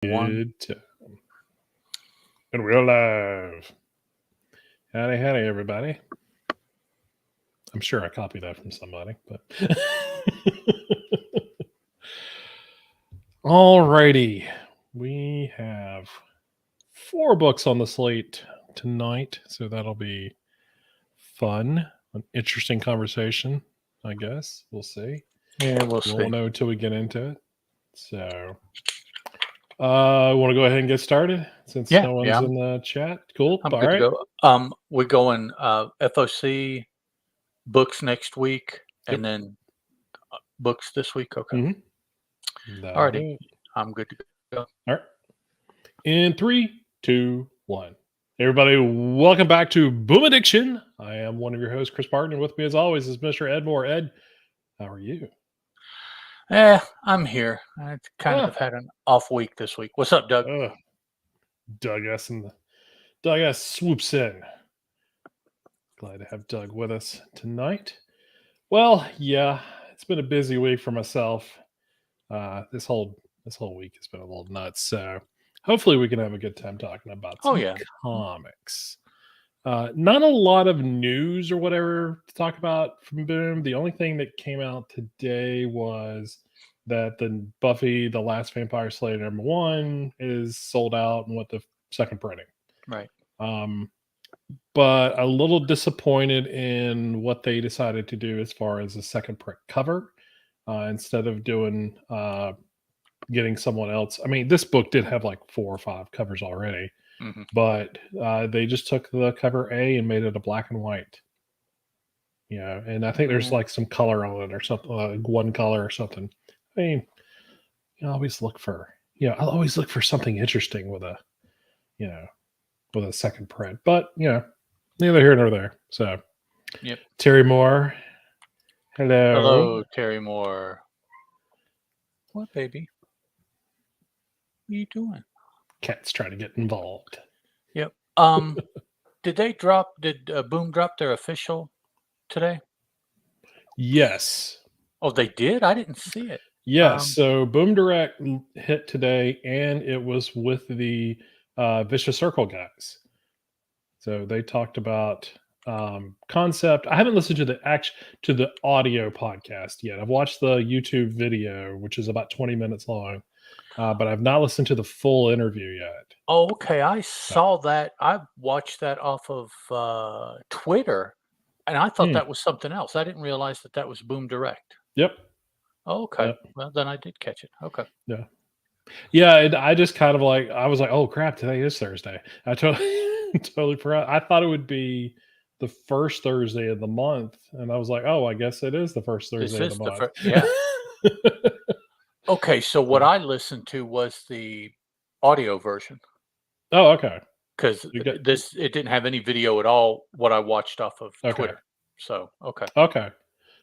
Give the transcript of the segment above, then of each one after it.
Good time. And we're live. Howdy, everybody. I'm sure I copied that from somebody, but alrighty. We have 4 books on the slate tonight, so that'll be fun. An interesting conversation, I guess. We'll see. Yeah, we'll We see. won't know until we get into it. So want to go ahead and get started since no one's in the chat. Cool. I'm All good right. to go. We're going FOC books next week, and then books this week. Okay. Mm-hmm. Alrighty. I'm good to go. All right. In 3, 2, 1. Everybody, welcome back to Boom Addiction. I am one of your hosts, Chris Barton, and with me as always is Mr. Ed Moore. Ed, how are you? I'm here. I kind of had an off week this week. What's up, Doug? Doug S swoops in. Glad to have Doug with us tonight. Well, yeah, it's been a busy week for myself. This whole week has been a little nuts. So hopefully we can have a good time talking about some comics. Not a lot of news or whatever to talk about from Boom. The only thing that came out today was that the Buffy, The Last Vampire Slayer #1 is sold out and with the second printing. Right. But a little disappointed in what they decided to do as far as a second print cover. Instead of doing getting someone else. I mean, this book did have like 4 or 5 covers already. Mm-hmm. But they just took the cover A and made it a black and white. And I think there's like some color on it or something, like one color or something. I mean, I always look for something interesting with a, with a second print. But neither here nor there. So, Terry Moore. Hello, Terry Moore. What, baby? What are you doing? Cat's trying to get involved. Yep. Did Boom drop their official today? Yes. Oh, they did? I didn't see it. Yes. So Boom Direct hit today, and it was with the Vicious Circle guys. So they talked about concept. I haven't listened to the audio podcast yet. I've watched the YouTube video, which is about 20 minutes long. But I've not listened to the full interview yet. Oh, okay. I saw that. I watched that off of Twitter, and I thought that was something else. I didn't realize that was Boom Direct. Yep. Oh, okay. Yep. Well, then I did catch it. Okay. Yeah. Yeah. I just kind of I was like, oh crap, today is Thursday. I totally forgot. I thought it would be the first Thursday of the month, and I was like, oh, I guess it is the first Thursday of the month. Yeah. Okay, so what I listened to was the audio version. Oh, okay. Because it didn't have any video at all. What I watched off of Twitter. So okay. Okay.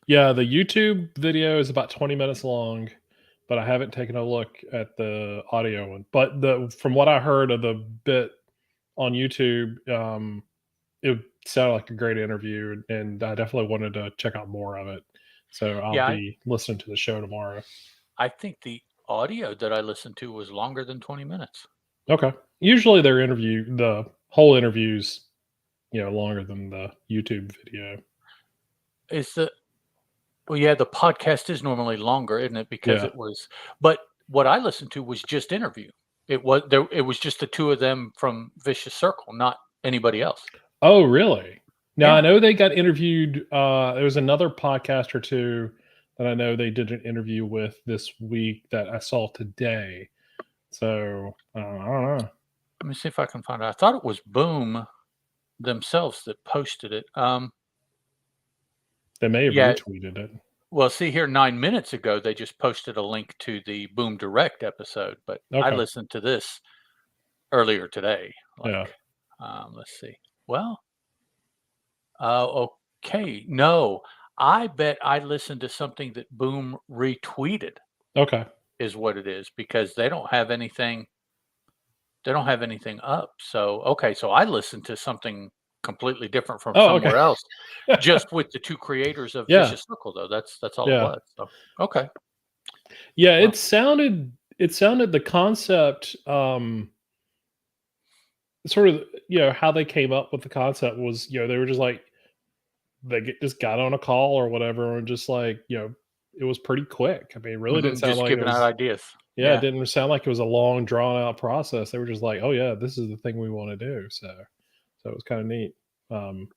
Yeah, the YouTube video is about 20 minutes long, but I haven't taken a look at the audio one. But from what I heard of the bit on YouTube, it sounded like a great interview, and I definitely wanted to check out more of it. So I'll be listening to the show tomorrow. I think the audio that I listened to was longer than 20 minutes. Okay. Usually the whole interview's, longer than the YouTube video. The podcast is normally longer, isn't it? Because it was, but what I listened to was just interview. It was just the two of them from Vicious Circle, not anybody else. Oh, really? Now I know they got interviewed. There was another podcast or two that I know they did an interview with this week that I saw today. So I don't know. Let me see if I can find it. I thought it was Boom themselves that posted it. They may have retweeted it. Well, see here, 9 minutes ago, they just posted a link to the Boom Direct episode, but I listened to this earlier today. Let's see. Well, okay. No, I bet I listened to something that Boom retweeted. Okay. Is what it is, because they don't have anything. They don't have anything up. So, okay. So I listened to something completely different from somewhere else, just with the two creators of Vicious Circle, though. That's all it was. So, okay. Yeah, it sounded it sounded the concept, sort of, how they came up with the concept was, they were just like, just got on a call or whatever, and just like, it was pretty quick. I mean, it really didn't sound Just like it giving out was. ideas. Yeah, it Yeah. didn't sound like it was a long drawn out process. They were just like, "Oh yeah, this is the thing we want to do." So it was kind of neat. Um,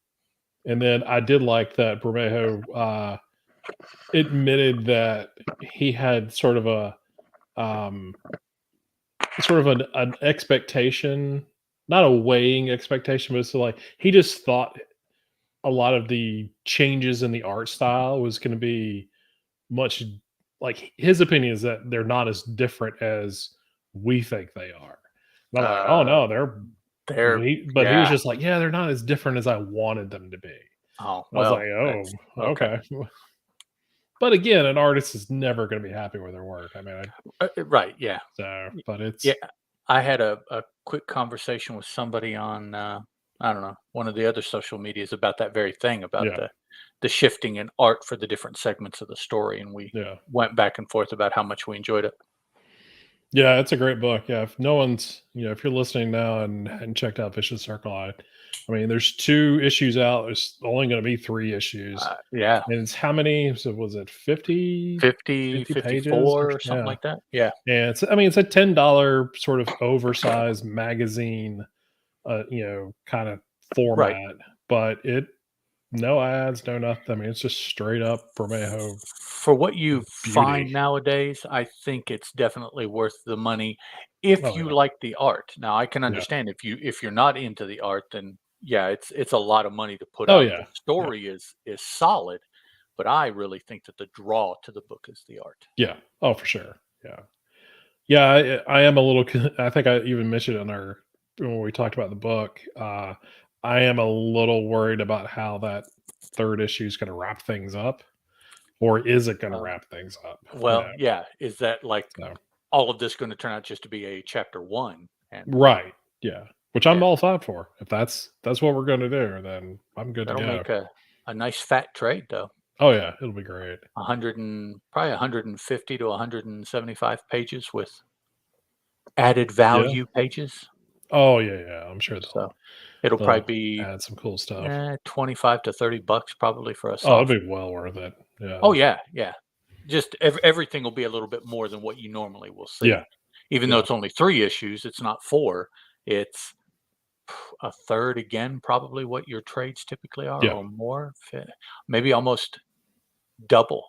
and then I did like that Bermejo admitted that he had um, sort of an expectation, not a weighing expectation, but it's like he just thought a lot of the changes in the art style was going to be much, like his opinion is that they're not as different as we think they are. And I'm like, "Oh, Uh, no, they're," they're but he was yeah. just like, "Yeah, they're not as different as I wanted them to be." Oh, I was like, well, "Oh, that's okay. okay." But again, an artist is never gonna be happy with their work. I mean, Right, yeah. but Yeah, it's I had a quick conversation with somebody on, I don't know, one of the other social medias about that very thing, about yeah, the shifting in art for the different segments of the story, and we yeah. went back and forth about how much we enjoyed it. Yeah, it's a great book. Yeah, if no one's, if you're listening now and checked out Vicious Circle, I mean, there's 2 issues out. There's only gonna be 3 issues. Yeah, And it's how many, so was it 50 50, 50 pages or 54 or something yeah. like that. Yeah, And it's, I mean, it's a $10 sort of oversized magazine, kind of right. format, but no ads, no nothing. I mean, it's just straight up Vermejo For what you beauty. find nowadays, I think it's definitely worth the money if Oh, you yeah. like the art. Now, I can Yeah. understand if you're not into the art, then yeah, it's a lot of money to put Oh, out. The yeah. Yeah. story is solid, but I really think that the draw to the book is the art. Yeah. Oh, for sure. Yeah. Yeah, I am a little I think I even mentioned it in our when we talked about the book, I am a little worried about how that 3rd issue is gonna wrap things up, or is it gonna Uh, wrap things up, well, yeah, is that like so all of this going to turn out just to be a chapter one? And right, yeah, which I'm yeah, all fine for. If that's what we're gonna do, then I'm good to that'll go. make a nice fat trade though. Oh, yeah, it'll be great. 100 and probably 150 to 175 pages with added Yeah. value pages. Oh, yeah, yeah, I'm sure So it'll they'll probably add some cool be stuff. 25 to 30 bucks probably for a Oh, soft. it'll be well worth it. Oh Yeah. yeah, yeah. Just everything will be a little bit more than what you normally will Yeah, see. Even though yeah, it's only 3 issues, it's not 4. It's a third again, probably what your trades typically are yeah. or more. Maybe almost double.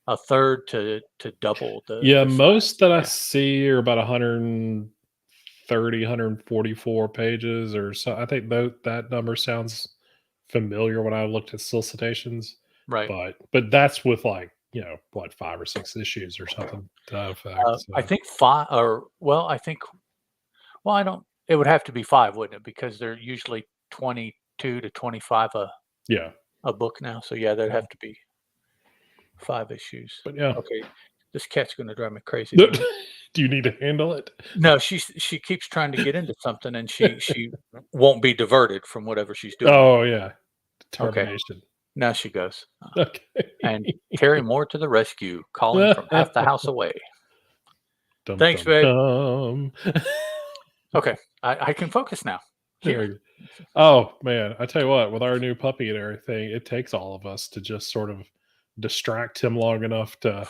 A third to double Yeah, the size. most that I Yeah, see are about 130, 144 pages or so. I think that number sounds familiar when I looked at solicitations, right. but that's with like, what, 5 or 6 issues or something to that effect, I so think 5 or well, I think well, I don't it would have to be 5, wouldn't it? Because they're usually 22 to 25 yeah, a book now. So yeah, there'd yeah, have to be 5 issues. but yeah. Okay, this cat's gonna drive me crazy tonight. Do you need to handle it? No, she keeps trying to get into something and she won't be diverted from whatever she's doing. Oh, yeah, Okay, determination. now she goes. Okay. And Terry Moore to the rescue, calling from half the house away. Dum, Thanks, dum, babe. dum. Okay, I can focus now. Here. There you go. Oh, man, I tell you what, with our new puppy and everything, it takes all of us to just sort of distract him long enough to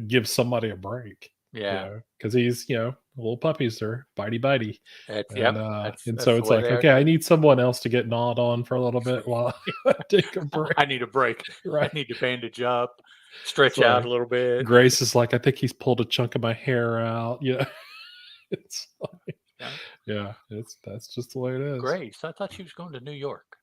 give somebody a break, Yeah, because he's, little puppies are bitey, that's and, yep, uh, that's and so that's the it's way like, they are "Okay, I too. need someone else to get gnawed on for a little bit while I take a break." I need a break. I Right? need to bandage up, It's stretch out like a little bit. Grace is like, "I think he's pulled a chunk of my hair out," It's like Yeah. yeah, that's just the way it is. Grace, I thought she was going to New York.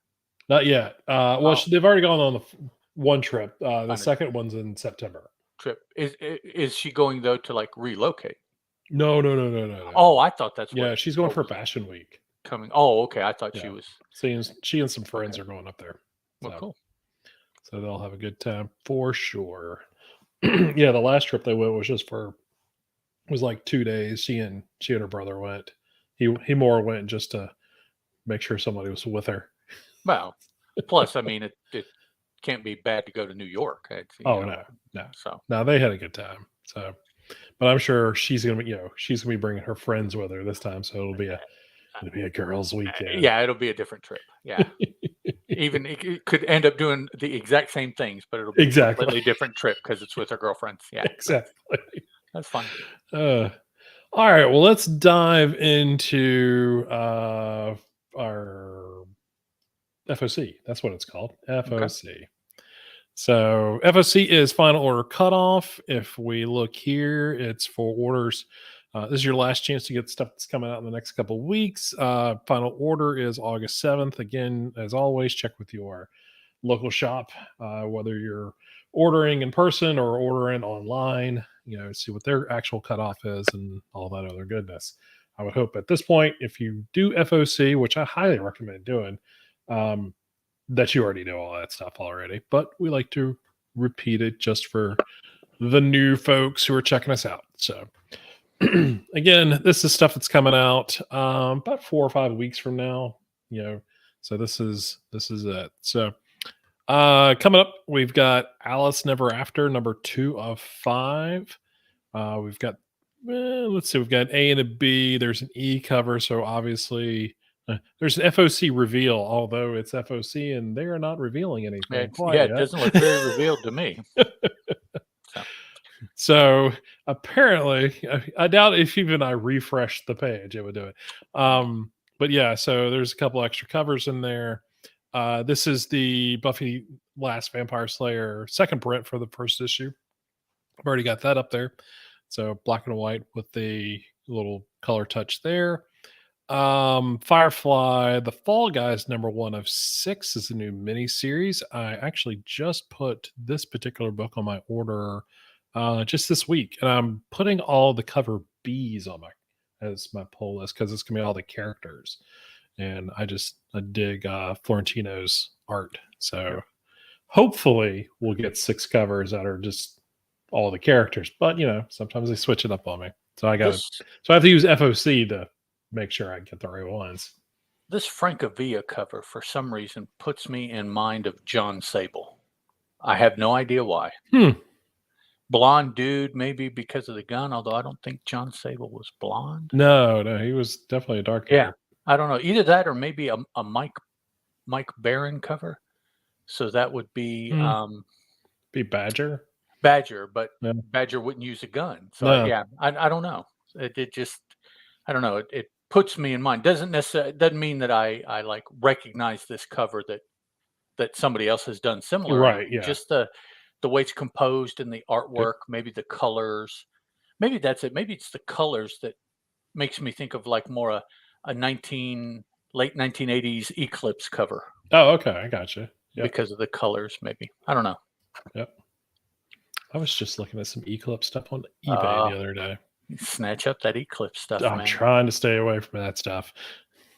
Not yet. Well, Oh, they've already gone on the one trip. The on a second one's in September. trip. Is she going though to like relocate? No, no, no, no, no, no. Oh, I thought that's Yeah, she's going what for was Fashion Week. coming. Oh, okay. I thought she Yeah, was seeing she and some okay. friends are going up there, Well, so cool. they'll have a good time for sure. Yeah, the last trip they went was just for was like 2 days. She and her brother went. He more went just to make sure somebody was with her. Well, plus, I mean, it can't be bad to go to New York. It's, Oh no, no, so no, they had a good time. So, but I'm sure she's gonna be, she's gonna be bringing her friends with her this time, so it'll be a girls' weekend. Yeah, it'll be a different trip. Yeah. Even it could end up doing the exact same things, but it'll be a Exactly. completely different trip because it's with her girlfriends. Yeah, Exactly. that's fun. Uh, all right. Well, let's dive into our FOC. That's what it's called. Okay. FOC. So FOC is final order cutoff. If we look here, it's for orders. This is your last chance to get stuff that's coming out in the next couple of weeks. Final order is August 7th. Again, as always, check with your local shop, whether you're ordering in person or ordering online, see what their actual cutoff is and all that other goodness. I would hope at this point, if you do FOC, which I highly recommend doing, um, that you already know all that stuff already. But we like to repeat it just for the new folks who are checking us out. So, again, this is stuff that's coming out about 4 or 5 weeks from now. So this is it. So coming up, we've got Alice Never After, number 2 of 5. We've got, let's see, we've got A and a B. There's an E cover, so obviously there's an FOC reveal, although it's FOC and they are not revealing anything quite It yet. doesn't look very revealed to me. So apparently, I doubt if even I refreshed the page, it would do it. But yeah, so there's a couple extra covers in there. This is the Buffy Last Vampire Slayer second print for the first issue. I've already got that up there. So black and white with the little color touch there. Firefly, The Fall Guys, number 1 of 6 is a new mini series. I actually just put this particular book on my order just this week, and I'm putting all the cover B's on as my pull list because it's gonna be all the characters, and I dig Florentino's art. So hopefully we'll get 6 covers that are just all the characters, but sometimes they switch it up on me, so I have to use FOC to make sure I get the right ones. This Francavilla cover, for some reason, puts me in mind of John Sable. I have no idea why. Blonde dude, maybe because of the gun, although I don't think John Sable was blonde. No, he was definitely a dark hair. I don't know. Either that or maybe a Mike Barron cover. So that would be Badger. Badger, but Yeah. Badger wouldn't use a gun. So No. I don't know. It just, I don't know. It puts me in mind. Doesn't mean that I like recognize this cover that somebody else has done similar. Right. Yeah. Just the way it's composed and the artwork, maybe the colors. Maybe that's it. Maybe it's the colors that makes me think of like more a late 1980s Eclipse cover. Oh, okay. I gotcha. Yep. Because of the colors, maybe. I don't know. Yep. I was just looking at some Eclipse stuff on eBay the other day. Snatch up that Eclipse stuff, I'm trying to stay away from that stuff.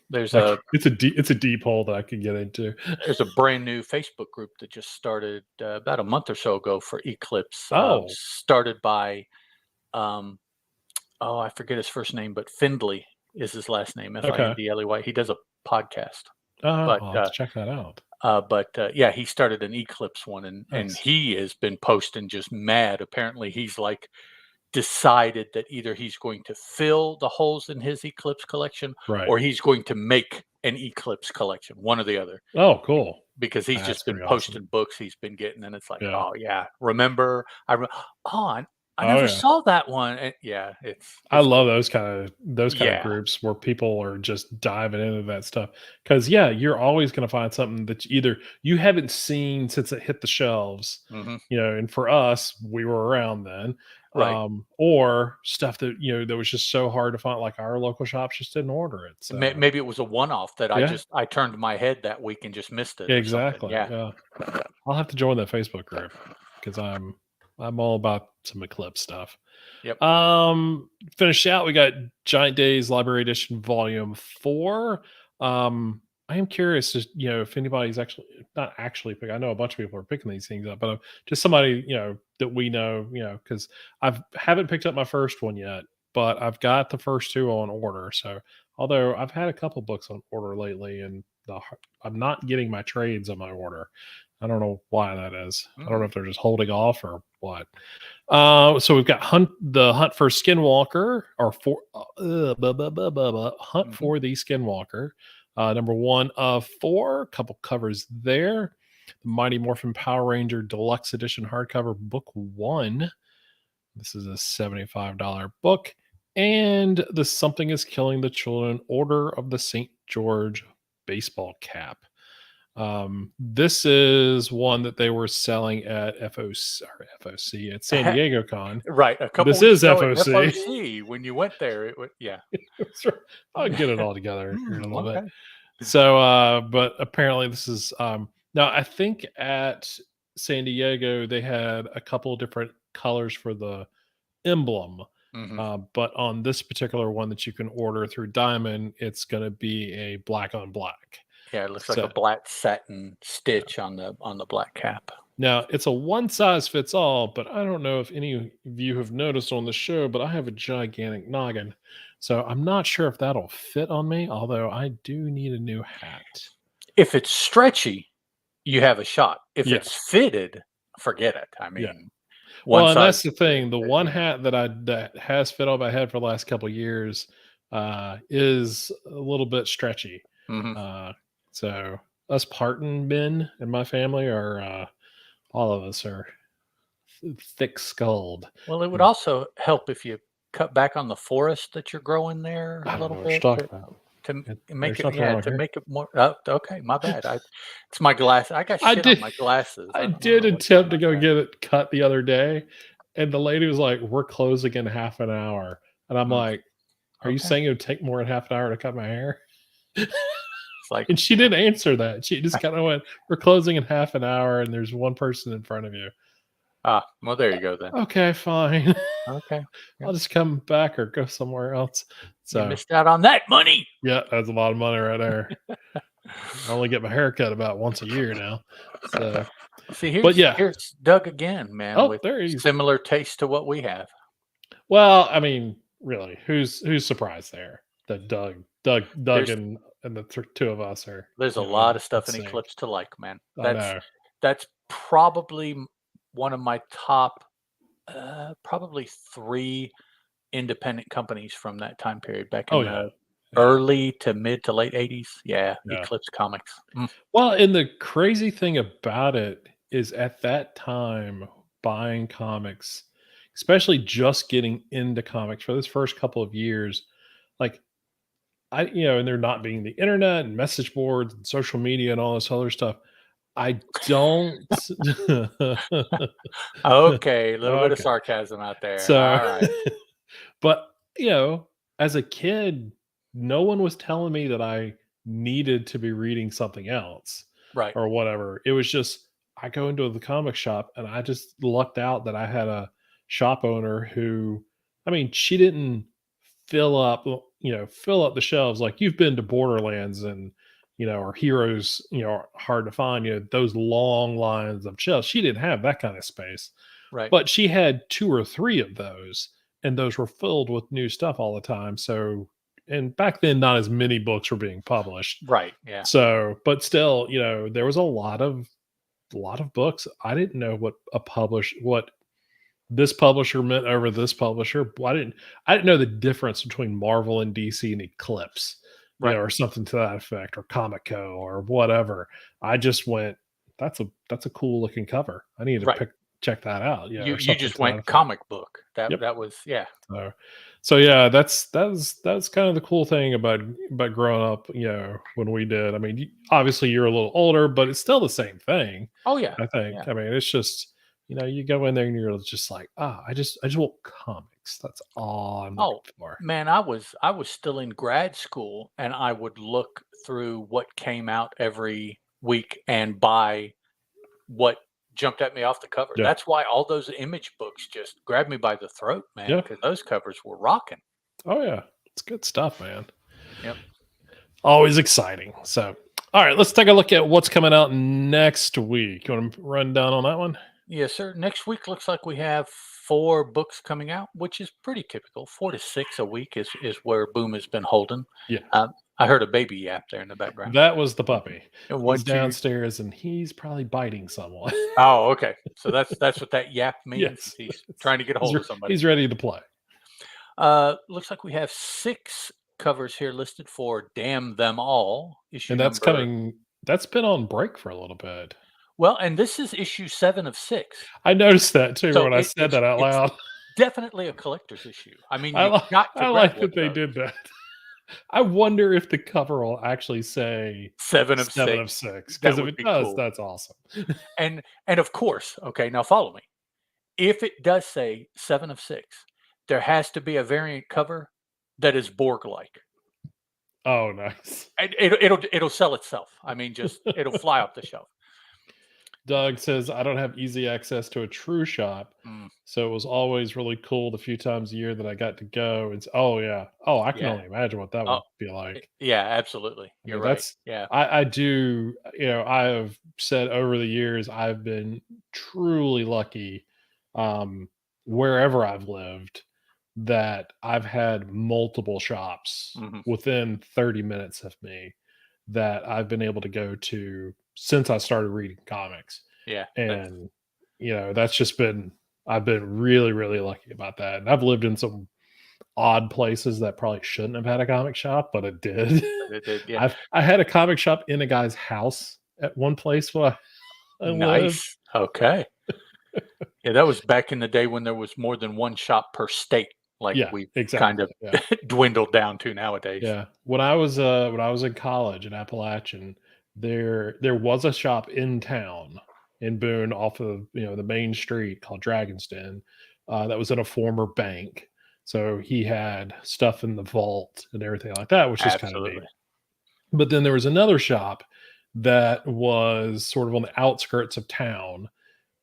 There's it's a deep hole that I could get into. There's a brand new Facebook group that just started about a month or so ago for Eclipse. Started by, I forget his first name, but Findley is his last name. Findley. He does a podcast. I'll have to check that out. But he started an Eclipse one, and he has been posting just mad. Apparently, he's like decided that either he's going to fill the holes in his Eclipse collection, or he's going to make an Eclipse collection, one or the other. Oh, cool! Because he's just been posting books he's been getting, and it's like, remember? I never saw that one. And it's I love those kind of groups where people are just diving into that stuff. Because you're always going to find something that either you haven't seen since it hit the shelves, and for us, we were around then, or stuff that that was just so hard to find. Like our local shops just didn't order it. So. Maybe it was a one-off that I turned my head that week and just missed it. Exactly. Yeah. I'll have to join that Facebook group because I'm all about some Eclipse stuff. Yep. Finish out. We got Giant Days Library Edition Volume 4. I am curious to, if anybody's not actually picking. I know a bunch of people are picking these things up, but just somebody, that we know, because I haven't picked up my first one yet. but I've got the first two on order. So although I've had a couple books on order lately, and I'm not getting my trades on my order. I don't know why that is. I don't know if they're just holding off or what. So we've got the Hunt for Skinwalker, or for Hunt for the Skinwalker. Number 1 of 4, couple covers there. The Mighty Morphin Power Ranger Deluxe Edition hardcover, book 1. This is a $75 book. And the Something is Killing the Children Order of the St. George baseball cap. This is one that they were selling at FOC at San Diego Con. Right. A couple This weeks is ago at FOC. FOC. When you went there, it would, yeah. I'll get it all together here in a little okay. bit. So, but apparently this is now I think at San Diego they had a couple different colors for the emblem. But on this particular one that you can order through Diamond, it's going to be a black on black. Yeah, it looks like a black satin stitch on the black cap. Now, it's a one size fits all, but I don't know if any of you have noticed on the show, but I have a gigantic noggin. So I'm not sure if that'll fit on me, although I do need a new hat. If it's stretchy, you have a shot. If it's fitted, forget it. I mean, well, and that's the thing. The one hat that has fit on my head for the last couple of years is a little bit stretchy. So us parting men in my family are all of us are thick skulled. Well, it would also help if you cut back on the forest that you're growing there a little bit to make it more. Okay, my bad. It's my glass. I got shit on my glasses. I did attempt to go get it cut the other day, and the lady was like, "We're closing in half an hour," and I'm like, "Are you saying it would take more than half an hour to cut my hair?" And she didn't answer that. She just kind of went, "We're closing in half an hour, and there's one person in front of you." Well, there you go then. Okay, fine. Okay. I'll just come back or go somewhere else. So you missed out on that money. Yeah, that's a lot of money right there. I only get my hair cut about once a year now. So see, here's Doug again, man. Oh, with there he is. Similar taste to what we have. Well, I mean, really, who's surprised there that Doug and the two of us are. There's a lot of stuff in Eclipse to like, man. That's probably one of my top, probably 3 independent companies from that time period back in the early to mid to late 80s. Yeah, Eclipse Comics. Well, and the crazy thing about it is at that time, buying comics, especially just getting into comics for this first couple of years, like and there not being the internet and message boards and social media and all this other stuff, I don't. Okay, a little bit of sarcasm out there. So, all right. But as a kid, no one was telling me that I needed to be reading something else, right, or whatever. It was just I go into the comic shop, and I just lucked out that I had a shop owner who, I mean, she didn't fill up the shelves like you've been to Borderlands and or Heroes, are hard to find, those long lines of shelves. She didn't have that kind of space, right? But she had 2 or 3 of those, and those were filled with new stuff all the time. So, and back then, not as many books were being published, right? Yeah. So, but still, there was a lot of books. I didn't know what this publisher meant over this publisher. I didn't know the difference between Marvel and DC and Eclipse, or something to that effect, or Comic-Co or whatever. I just went, that's a cool looking cover. I need to check that out. You just went comic book. That was So yeah, that's kind of the cool thing about growing up. When we did. I mean, obviously you're a little older, but it's still the same thing. Oh yeah, I think. Yeah. I mean, it's just you go in there and you're just like, I just want comics. That's all I'm looking for. Man, I was still in grad school, and I would look through what came out every week and buy what jumped at me off the cover. Yeah. That's why all those Image books just grabbed me by the throat, man, because those covers were rocking. Oh yeah, it's good stuff, man. Yep. Always exciting. So, all right, let's take a look at what's coming out next week. You want to run down on that one? Yes, sir. Next week looks like we have 4 books coming out, which is pretty typical. 4 to 6 a week is where Boom has been holding. Yeah. I heard a baby yap there in the background. That was the puppy. And He's downstairs and he's probably biting someone. Oh, okay. So that's what that yap means. Yes. He's trying to get a hold of somebody. He's ready to play. Looks like we have 6 covers here listed for Damn Them All, issue And that's number. coming. That's been on break for a little bit. Well, and this is issue 7 of 6. I noticed that too So when I said that out loud. Definitely a collector's issue. I mean, I like grab that they one of did those. that. I wonder if the cover will actually say 7 of 7 6. of 6. That Because if would it be does, cool. that's awesome. And of course, okay, now follow me. If it does say 7 of 6, there has to be a variant cover that is Borg-like. Oh, nice. And it'll sell itself. I mean, just it'll fly off the shelf. Doug says, I don't have easy access to a true shop. So it was always really cool the few times a year that I got to go. It's yeah. Oh, I can only imagine what that would be like. Yeah, absolutely. You're right. Yeah. I do, I have said over the years, I've been truly lucky wherever I've lived that I've had multiple shops within 30 minutes of me that I've been able to go to since I started reading comics. Yeah. And, that's just been, I've been really, really lucky about that. And I've lived in some odd places that probably shouldn't have had a comic shop, but it did. It did, yeah. I had a comic shop in a guy's house at one place where I lived. Nice. Okay. Yeah, that was back in the day when there was more than one shop per state, like we kind of dwindled down to nowadays. Yeah. When I was in college at Appalachian, there was a shop in town in Boone off of the main street called Dragon's Den that was in a former bank. So he had stuff in the vault and everything like that, which is kind of neat. But then there was another shop that was sort of on the outskirts of town.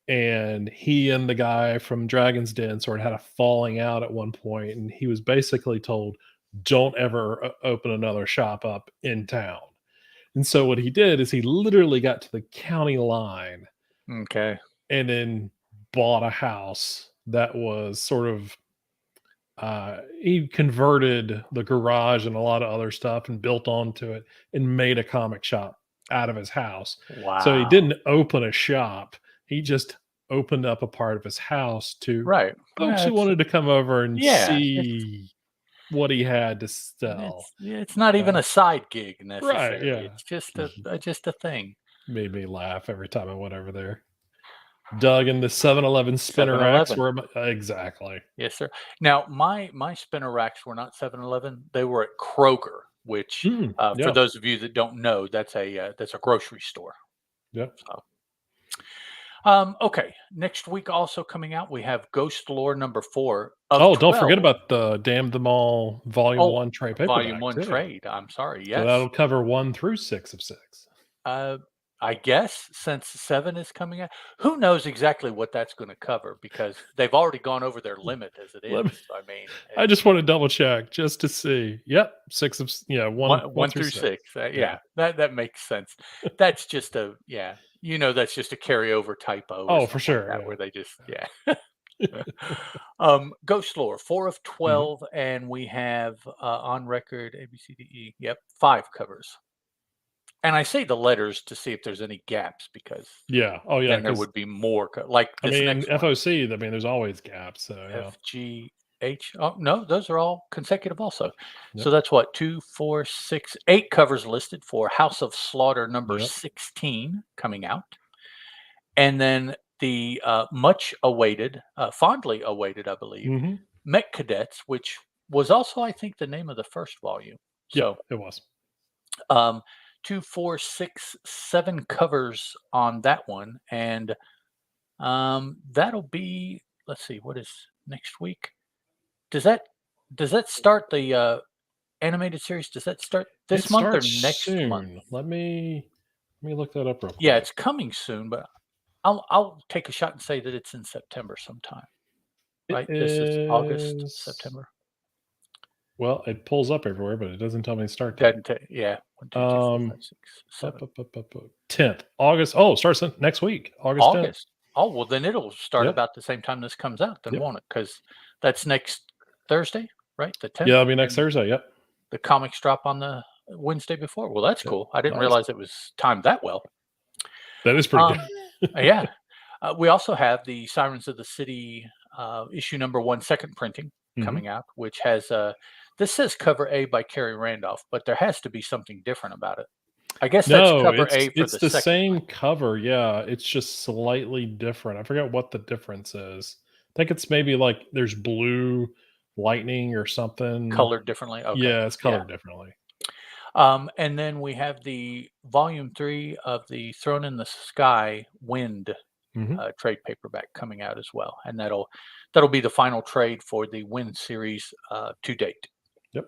And he and the guy from Dragon's Den sort of had a falling out at one point, and he was basically told, don't ever open another shop up in town. And so what he did is he literally got to the county line. Okay. And then bought a house that was sort of he converted the garage and a lot of other stuff and built onto it and made a comic shop out of his house. Wow. So he didn't open a shop. He just opened up a part of his house to folks who wanted to come over and see what he had to sell. It's not even a side gig necessarily. Right, yeah. It's just a thing. Made me laugh every time I went over there. Doug and the 7-Eleven spinner racks were exactly. Yes, sir. Now my spinner racks were not 7-Eleven. They were at Kroger, which for those of you that don't know, that's a grocery store. Yeah. So. Okay. Next week also coming out, we have Ghost Lore number 4. Don't forget about the Damn Them All Volume 1 trade paperback. Volume 1 trade. I'm sorry. Yes. So that'll cover 1 through 6 of 6. I guess since 7 is coming out, who knows exactly what that's going to cover because they've already gone over their limit as it is. I mean, I just want to double check just to see. Yep, 6 of 1 through 6. That makes sense. That's just that's just a carryover typo. Oh, for sure. Like where they just Ghost Lore 4 of 12, and we have on record A B C D E. Yep, 5 covers. And I say the letters to see if there's any gaps because then there would be more. Like this next one. FOC. I mean, there's always gaps. So F G H. Oh no, those are all consecutive also. Yep. So that's what 2, 4, 6, 8 covers listed for House of Slaughter number 16 coming out, and then the much awaited, fondly awaited, I believe, Mech Cadets, which was also I think the name of the first volume. So it was. 2, 4, 6, 7 covers on that one, and that'll be. Let's see, what is next week? Does that start the animated series? Does that start this month or next month? Let me look that up real quick. Yeah, it's coming soon, but I'll take a shot and say that it's in September sometime. Right, this is August, September. Well, it pulls up everywhere, but it doesn't tell me to start date. 1, 2, 3, 4, 5, 6, 7. 10th August. Oh, starts next week. August. Oh, well, then it'll start Yep. about the same time this comes out then, Yep. won't it? Because that's next Thursday, right? The Yeah, 10th, it'll be next and Thursday. Yep. the comics drop on the Wednesday before. Well, that's Yep. cool. I didn't Nice. realize it was timed that well. That is pretty Um, good. yeah. We also have the Sirens of the City issue number 1 second printing Mhm. coming out, which has this says cover A by Kerry Randolph, but there has to be something different about it. I guess that's No, cover it's A for it's the the second one, same cover, yeah, it's just slightly different. I forget what the difference is. I think it's maybe, like, there's blue lightning or something. colored differently. Okay. Yeah, it's Yeah. colored differently. And then we have the volume 3 of the Throne in the Sky Wind Mhm. trade paperback coming out as well, and that'll be the final trade for the Wind series to date, Yep.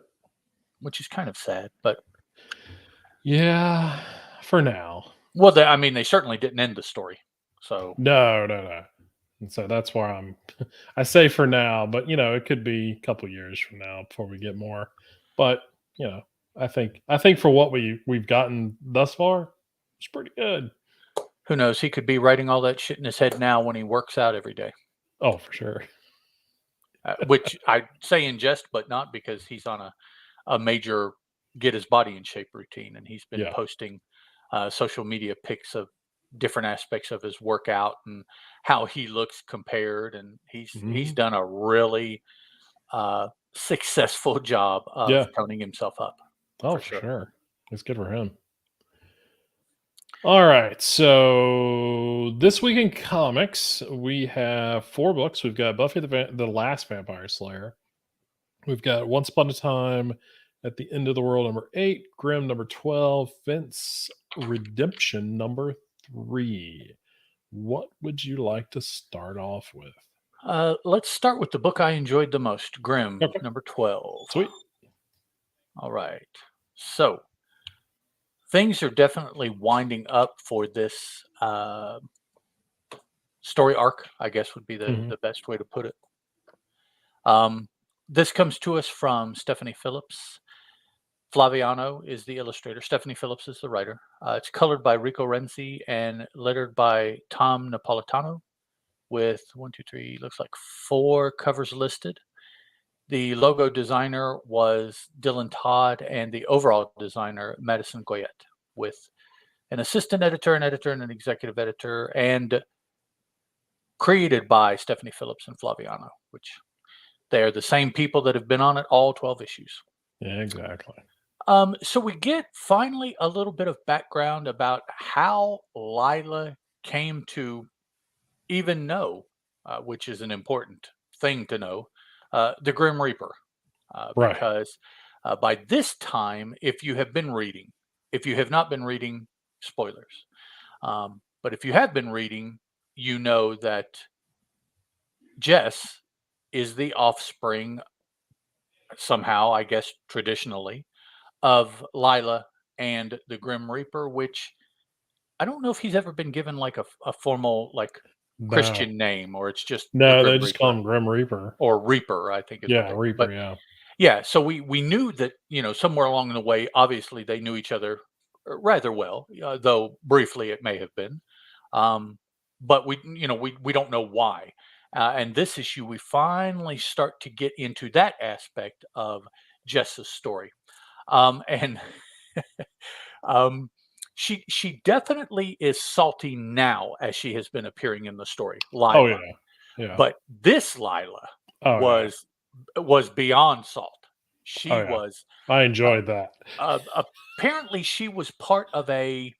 which is kind of sad. But Yeah, for now. well, I mean, they certainly didn't end the story, so No, no, no. And so that's why I say for now, but, it could be a couple years from now before we get more. But, you know, I think for what we've gotten thus far, it's pretty good. who knows? He could be writing all that shit in his head now when he works out every day. Oh, for sure. Which I say in jest, but not, because he's on a major get his body in shape routine, and he's been Yeah. posting social media pics of different aspects of his workout and how he looks compared, and he's Mhm. done a really successful job of Yeah. toning himself up Oh, for for sure. sure. It's good for him. All right. So this week in comics, we have 4 books. We've got Buffy the Last Vampire Slayer. We've got Once Upon a Time at the End of the World number 8, Grimm number 12, Fence Redemption number 3. What would you like to start off with? Let's start with the book I enjoyed the most, Grimm Okay. number 12. Sweet. All right. So things are definitely winding up for this story arc, I guess would be Mhm. the best way to put it. Um, this comes to us from Stephanie Phillips. Flaviano is the illustrator. Stephanie Phillips is the writer. It's colored by Rico Renzi and lettered by Tom Napolitano, with one, two, three, looks like 4 covers listed. The logo designer was Dylan Todd, and the overall designer, Madison Goyette, with an assistant editor, and an executive editor, and created by Stephanie Phillips and Flaviano, which they are the same people that have been on it all 12 issues. Yeah, exactly. So we get finally a little bit of background about how Lila came to even know, which is an important thing to know, the Grim Reaper. Right. Because by this time, if you have not been reading, spoilers. But if you have been reading, you know that Jess is the offspring, somehow, I guess traditionally, of Lila and the Grim Reaper, which I don't know if he's ever been given like a formal like No. Christian name, or it's just the No, they Grim just call Reaper, him Grim Reaper. or Reaper, I think is what Yeah, they. Reaper, But yeah. yeah, so we knew that, somewhere along the way, obviously they knew each other rather well, though briefly it may have been. Um, but we don't know why. And this issue, we finally start to get into that aspect of Jess's story. And um, she definitely is salty now, as she has been appearing in the story, Oh, Lila. yeah. Yeah. But this Lila Oh, yeah. was beyond salt. Oh, She yeah. was I uh, enjoyed that. apparently she was part of a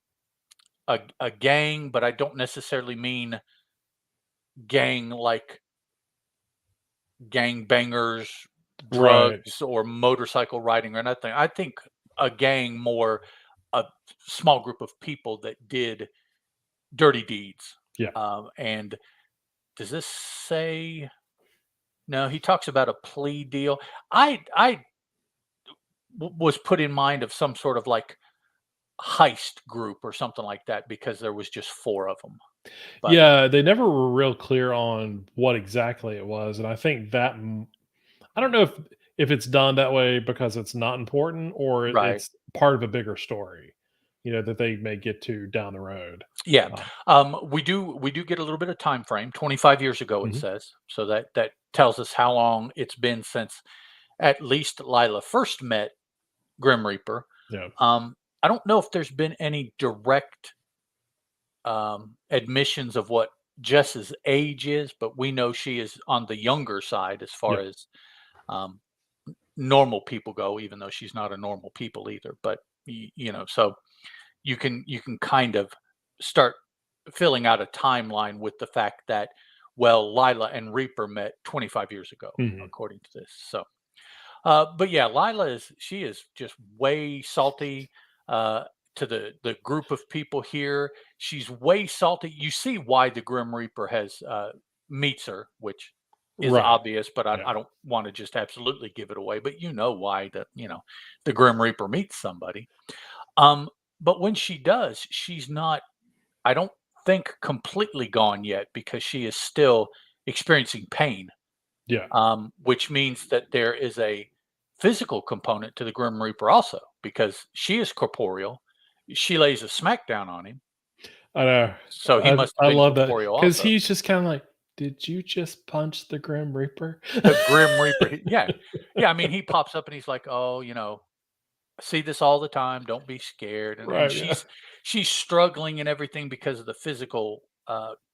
gang, but I don't necessarily mean gang like gang bangers, Right. drugs, or motorcycle riding or nothing. I think a gang, more a small group of people that did dirty deeds. Yeah. And does this say? No, he talks about a plea deal. I was put in mind of some sort of like heist group or something like that, because there was just 4 of them. But Yeah, they never were real clear on what exactly it was, and I think that I don't know if it's done that way because it's not important or right. it's part of a bigger story. that they may get to down the road. Yeah. Um, We do get a little bit of time frame. 25 years ago, it mhm, says. So that tells us how long it's been since at least Lila first met Grim Reaper. yeah. I don't know if there's been any direct admissions of what Jess's age is, but we know she is on the younger side as far Yep. as um, normal people go, even though she's not a normal people either. But so you can kind of start filling out a timeline with the fact that, well, Lila and Reaper met 25 years ago, Mhm. according to this. So, but yeah, Lila she is just way salty uh, to the group of people here. She's way salty. You see why the Grim Reaper has meets her, which is Right. obvious, but I, Yeah. I don't want to just absolutely give it away. But you know why the Grim Reaper meets somebody. Um, but when she does, she's not, I don't think, completely gone yet because she is still experiencing pain, Yeah. which means that there is a physical component to the Grim Reaper also because she is corporeal. She lays a smackdown on him, I know. so he I must have I been love that corporeal because also. he's just kinda like, "Did you just punch the Grim Reaper?" The Grim Reaper, yeah, yeah. I mean, he pops up and he's like, "Oh, I see this all the time. Don't be scared." And Right, yeah. she's struggling and everything because of the physical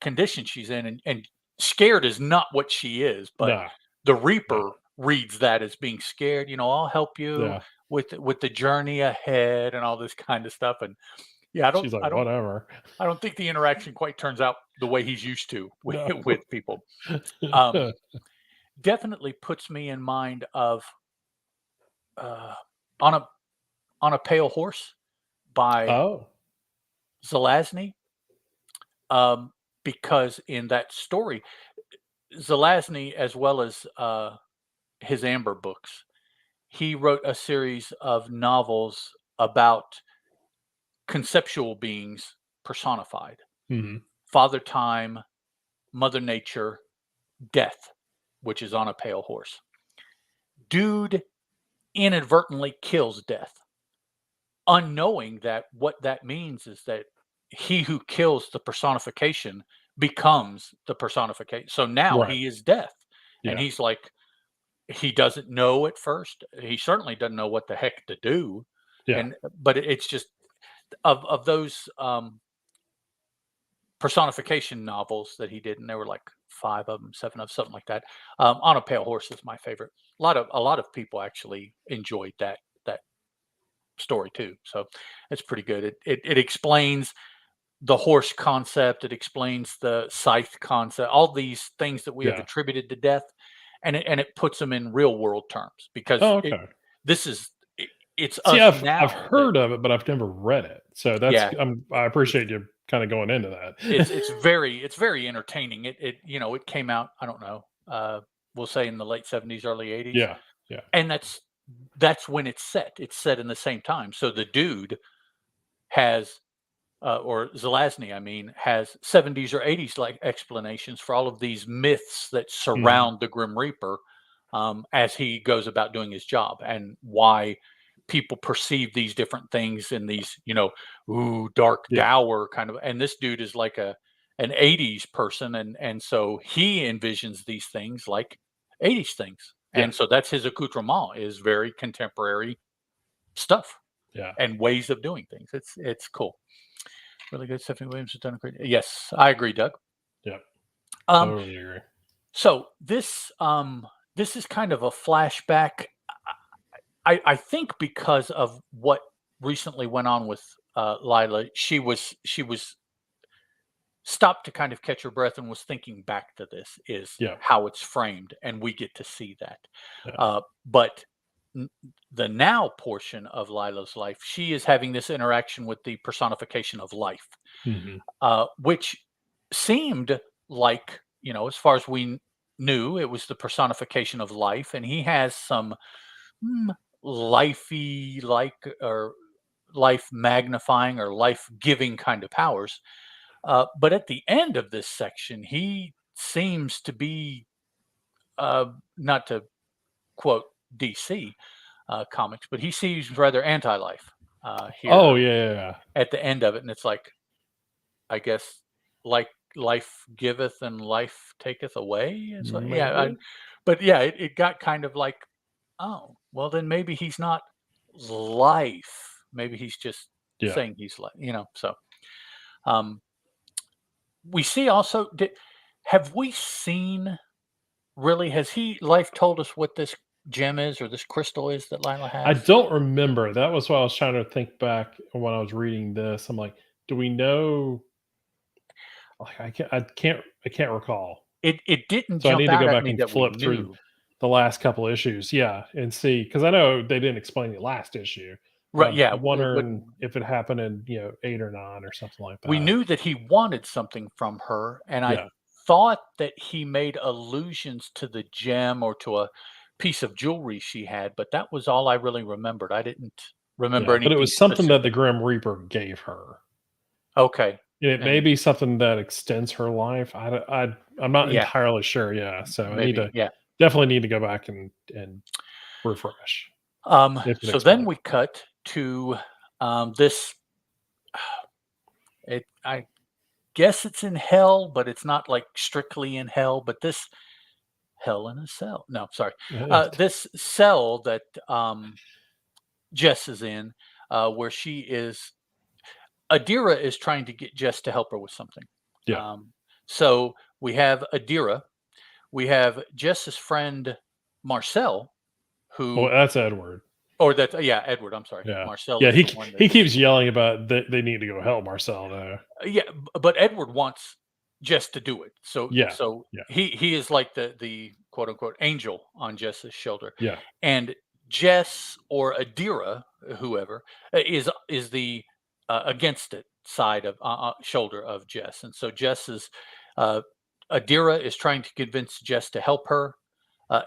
condition she's in, and scared is not what she is. But No, the no. Reaper reads that as being scared. I'll help you Yeah. with the journey ahead and all this kind of stuff. And yeah, I don't She's like, I don't "Whatever." I don't think the interaction quite turns out the way he's used to with, No. with people. Um, Definitely puts me in mind of uh, on a pale horse by Oh. Zelazny, um, because in that story, Zelazny, as well as his Amber books, he wrote a series of novels about conceptual beings personified: Mhm. Father Time, Mother Nature, Death, which is on a pale horse. Dude inadvertently kills Death, unknowing that what that means is that he who kills the personification becomes the personification. So now Right. he is Death. And Yeah. he's like, he doesn't know at first. He certainly doesn't know what the heck to do. Yeah. But it's just of those personification novels that he did, and there were like five of them, seven of something like that. On a Pale Horse is my favorite. A lot of people actually enjoyed that story too. So it's pretty good. It explains the horse concept. It explains the scythe concept. All these things that we have Yeah. attributed to death, and it puts them in real world terms because Oh, it okay. this is it, it's See, us I've now that heard of it, but I've never read it. So that's yeah. I It's appreciate you kinda going into that. it's very entertaining. It came out, I don't know, we'll say in the late 70s, early 80s, Yeah. Yeah. and that's when it's set. It's set in the same time. So the dude has or Zelazny, I mean, has 70s or 80s like explanations for all of these myths that Mhm. surround the Grim Reaper as he goes about doing his job, and why people perceive these different things in these, dark, Yeah. dour kind of. And this dude is like an 80s person, and so he envisions these things like 80s things, Yeah. and so that's his accoutrement, is very contemporary stuff Yeah. and ways of doing things. It's cool. Really good. Stephanie Williams has done a great. Yes, I agree, Doug. Yep. Um, Totally agree. so this is kind of a flashback. I think because of what recently went on with Lila, she was stopped to kind of catch her breath and was thinking back to this is Yeah. how it's framed, and we get to see that. Yeah. But n- the now portion of Lila's life, she is having this interaction with the personification of life, Mhm. which seemed like, as far as we knew, it was the personification of life, and he has some lifey like, or life magnifying or life giving kind of powers. But at the end of this section, he seems to be, not to quote DC comics, but he seems rather anti-life. here Oh yeah. at the end of it, and it's like, I guess, like life giveth and life taketh away. And so yeah, Maybe. but yeah, it got kind of like, oh, well then maybe he's not life. Maybe he's just Yeah. saying he's life. So um, we see also. Have we seen really? Has he life told us what this gem is or this crystal is that Lila I has? don't remember. That was why I was trying to think back when I was reading this. I'm like, do we know? Like, I can't recall. It didn't So I jump need to out go at back me and that we flip through knew. the last couple issues, yeah, and see, because I know they didn't explain the last issue, but Right? I'm Yeah, but wondering if it happened in 8 or 9 or something like we that. knew that he wanted something from her, and I Yeah, thought that he made allusions to the gem or to a piece of jewelry she had, but that was all I really remembered. I didn't remember yeah, but it anything was something that the specific. Grim Reaper gave her. Okay, And it may and be something that extends her life. I'm not yeah, entirely sure. Yeah, so I need maybe, to yeah. definitely need to go back and refresh if it So then explains. we cut to this. I guess it's in hell, but it's not like strictly in hell. But this hell in a cell. No, sorry. This cell that Jess is in, where she is. Adira is trying to get Jess to help her with something. Yeah. Um, so we have Adira. We have Jess's friend Marcel, Oh, who, that's Edward. or that, yeah, Edward. I'm sorry. Yeah. Marcel Yeah, is he the one he that's, keeps yelling about they need to go help Marcel though. yeah, but Edward wants Jess to do it. So, Yeah. so Yeah. he is like the quote unquote angel on Jess's shoulder, Yeah. and Jess or Adira, whoever, is the against it side of shoulder of Jess, and so Jess is uh, Adira is trying to convince Jess to help her.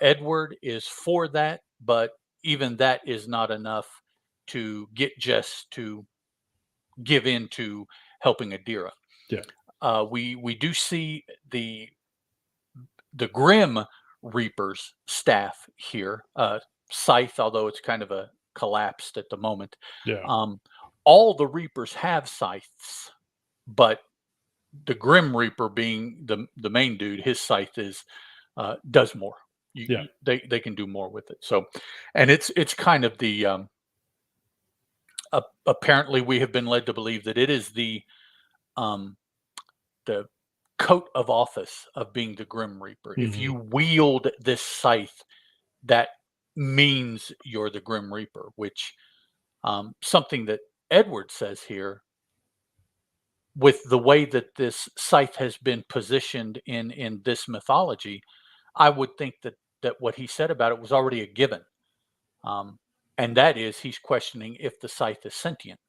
Edward is for that, but even that is not enough to get Jess to give in to helping Adira. Yeah. We do see the Grim Reaper's staff here. Scythe, although it's kind of a collapsed at the moment. Yeah. Um, all the Reapers have scythes, but the Grim Reaper, being the main dude, his scythe is does more. Yeah. They can do more with it. So, and it's kind of the apparently we have been led to believe that it is um, the coat of office of being the Grim Reaper. If Mhm. you wield this scythe, that means you're the Grim Reaper, which something that Edward says here, with the way that this scythe has been positioned in this mythology, I would think that what he said about it was already a given, um, and that is he's questioning if the scythe is sentient.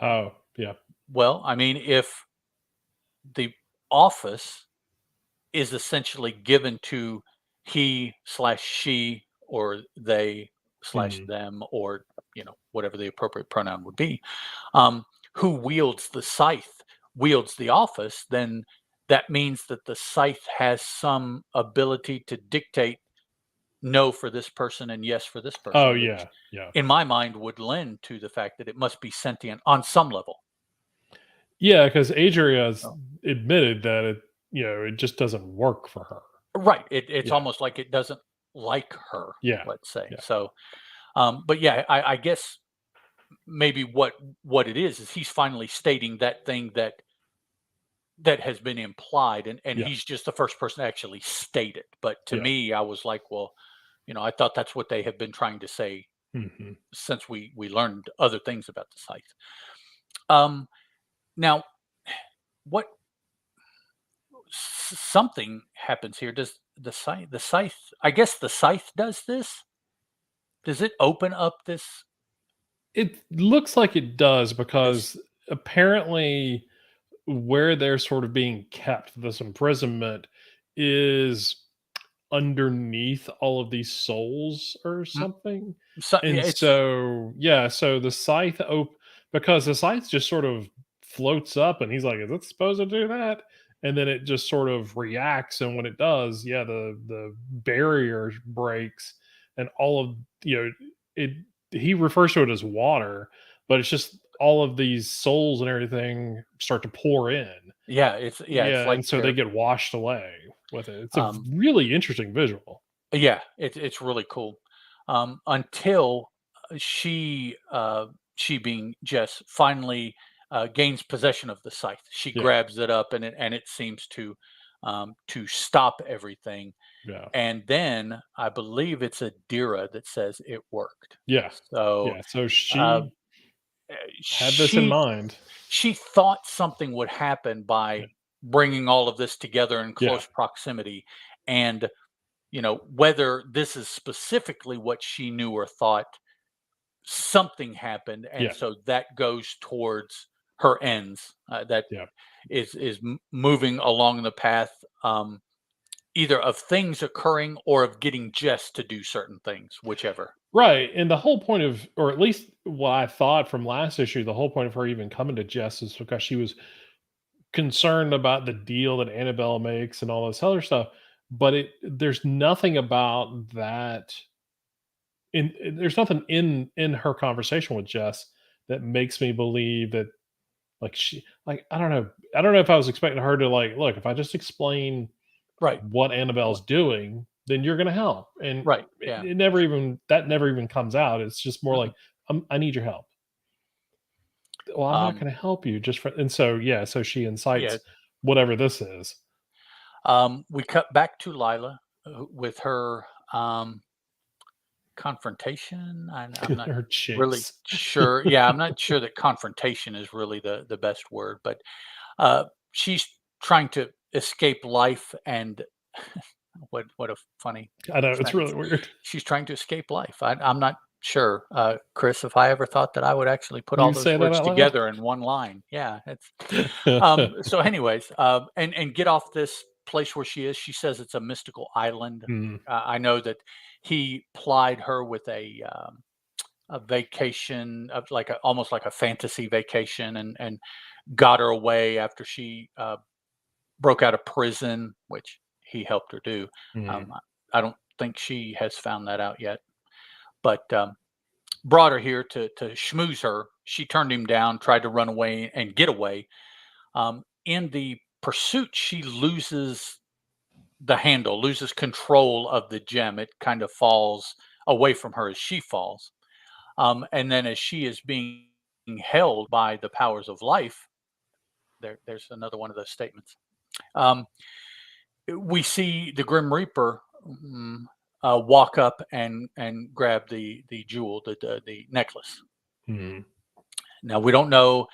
Oh, yeah. Well, I mean, if the office is essentially given to he slash she or they slash Mhm. them, or whatever the appropriate pronoun would be, um, who wields the scythe wields the office, then that means that the scythe has some ability to dictate no for this person and yes for this Oh, person, which yeah. Yeah. in my mind would lend to the fact that it must be sentient on some level. Yeah, because Adria has Oh. admitted that it just doesn't work for her. Right. It's Yeah. almost like it doesn't like her, Yeah. let's say. Yeah. So, but yeah, I guess maybe what it is he's finally stating that thing that has been implied, and Yeah. he's just the first person to actually state it. But to Yeah. me, I was like, well, I thought that's what they have been trying to say Mhm. since we learned other things about the scythe. Um, Now, what something happens here? Does the scythe? I guess the scythe does this. Does it open up this? It looks like it does This because apparently where they're sort of being kept, this imprisonment is underneath all of these souls or mm, something. yeah, And it's so, yeah, so the scythe because the scythe just sort of floats up and he's like, is it supposed to do that? And then it just sort of reacts. And when it does, yeah, the barrier breaks and all of, it. he refers to it as water, but it's just all of these souls and everything start to pour in. It's Yeah, like and so they they're get washed away with it. It's a um really interesting visual. yeah, it's really cool. Until she she being Jess finally gains possession of the scythe. She Yeah, grabs it up and it seems to stop everything. yeah, And then I believe it's Adira that says it worked. yeah, So yeah. So uh, she had this in she mind. she thought something would happen by Yeah, bringing all of this together in yeah, close proximity, and whether this is specifically what she knew or thought, something happened, and yeah, so that goes towards her ends. That yeah. is moving along the path, either of things occurring or of getting Jess to do certain things, whichever. Right, and the whole point of, or at least what I thought from last issue, the whole point of her even coming to Jess is because she was concerned about the deal that Annabelle makes and all this other stuff. But there's nothing about that there's nothing in her conversation with Jess that makes me believe that, like, she, like, I don't know if I was expecting her to, like, look, if I just explain Right. what What? Annabelle's doing, then you're gonna help. And Right. Yeah. it never even, that never even comes out. It's just more like, Mm-mm. I need your help. Well, I'm not Um, gonna help you just for, and so yeah, so she yeah. incites whatever this is. We cut back to Lila with her confrontation. I'm not Her really chase. sure. Yeah, I'm not sure that confrontation is really the best word, but uh, she's trying to escape life, and what a funny I know, it's really sentence. weird. She's trying to escape life. I'm not sure, Chris, if I ever thought that I would actually put all You those say that words out loud? together in one line. Yeah, it's so anyways, and get off this place where she is. She says it's a mystical island. Mm, I know that he plied her with a vacation of like almost like a fantasy vacation, and got her away after she broke out of prison, which he helped her do. mm, I don't think she has found that out yet, but brought her here to schmooze her. She turned him down, tried to run away and get away. In the pursuit, she loses the handle, loses control of the gem. It kind of falls away from her as she falls. And then as she is being held by the powers of life, there's another one of those statements. Um, we see the Grim Reaper walk up and grab the jewel, the necklace. mm. Now we don't know.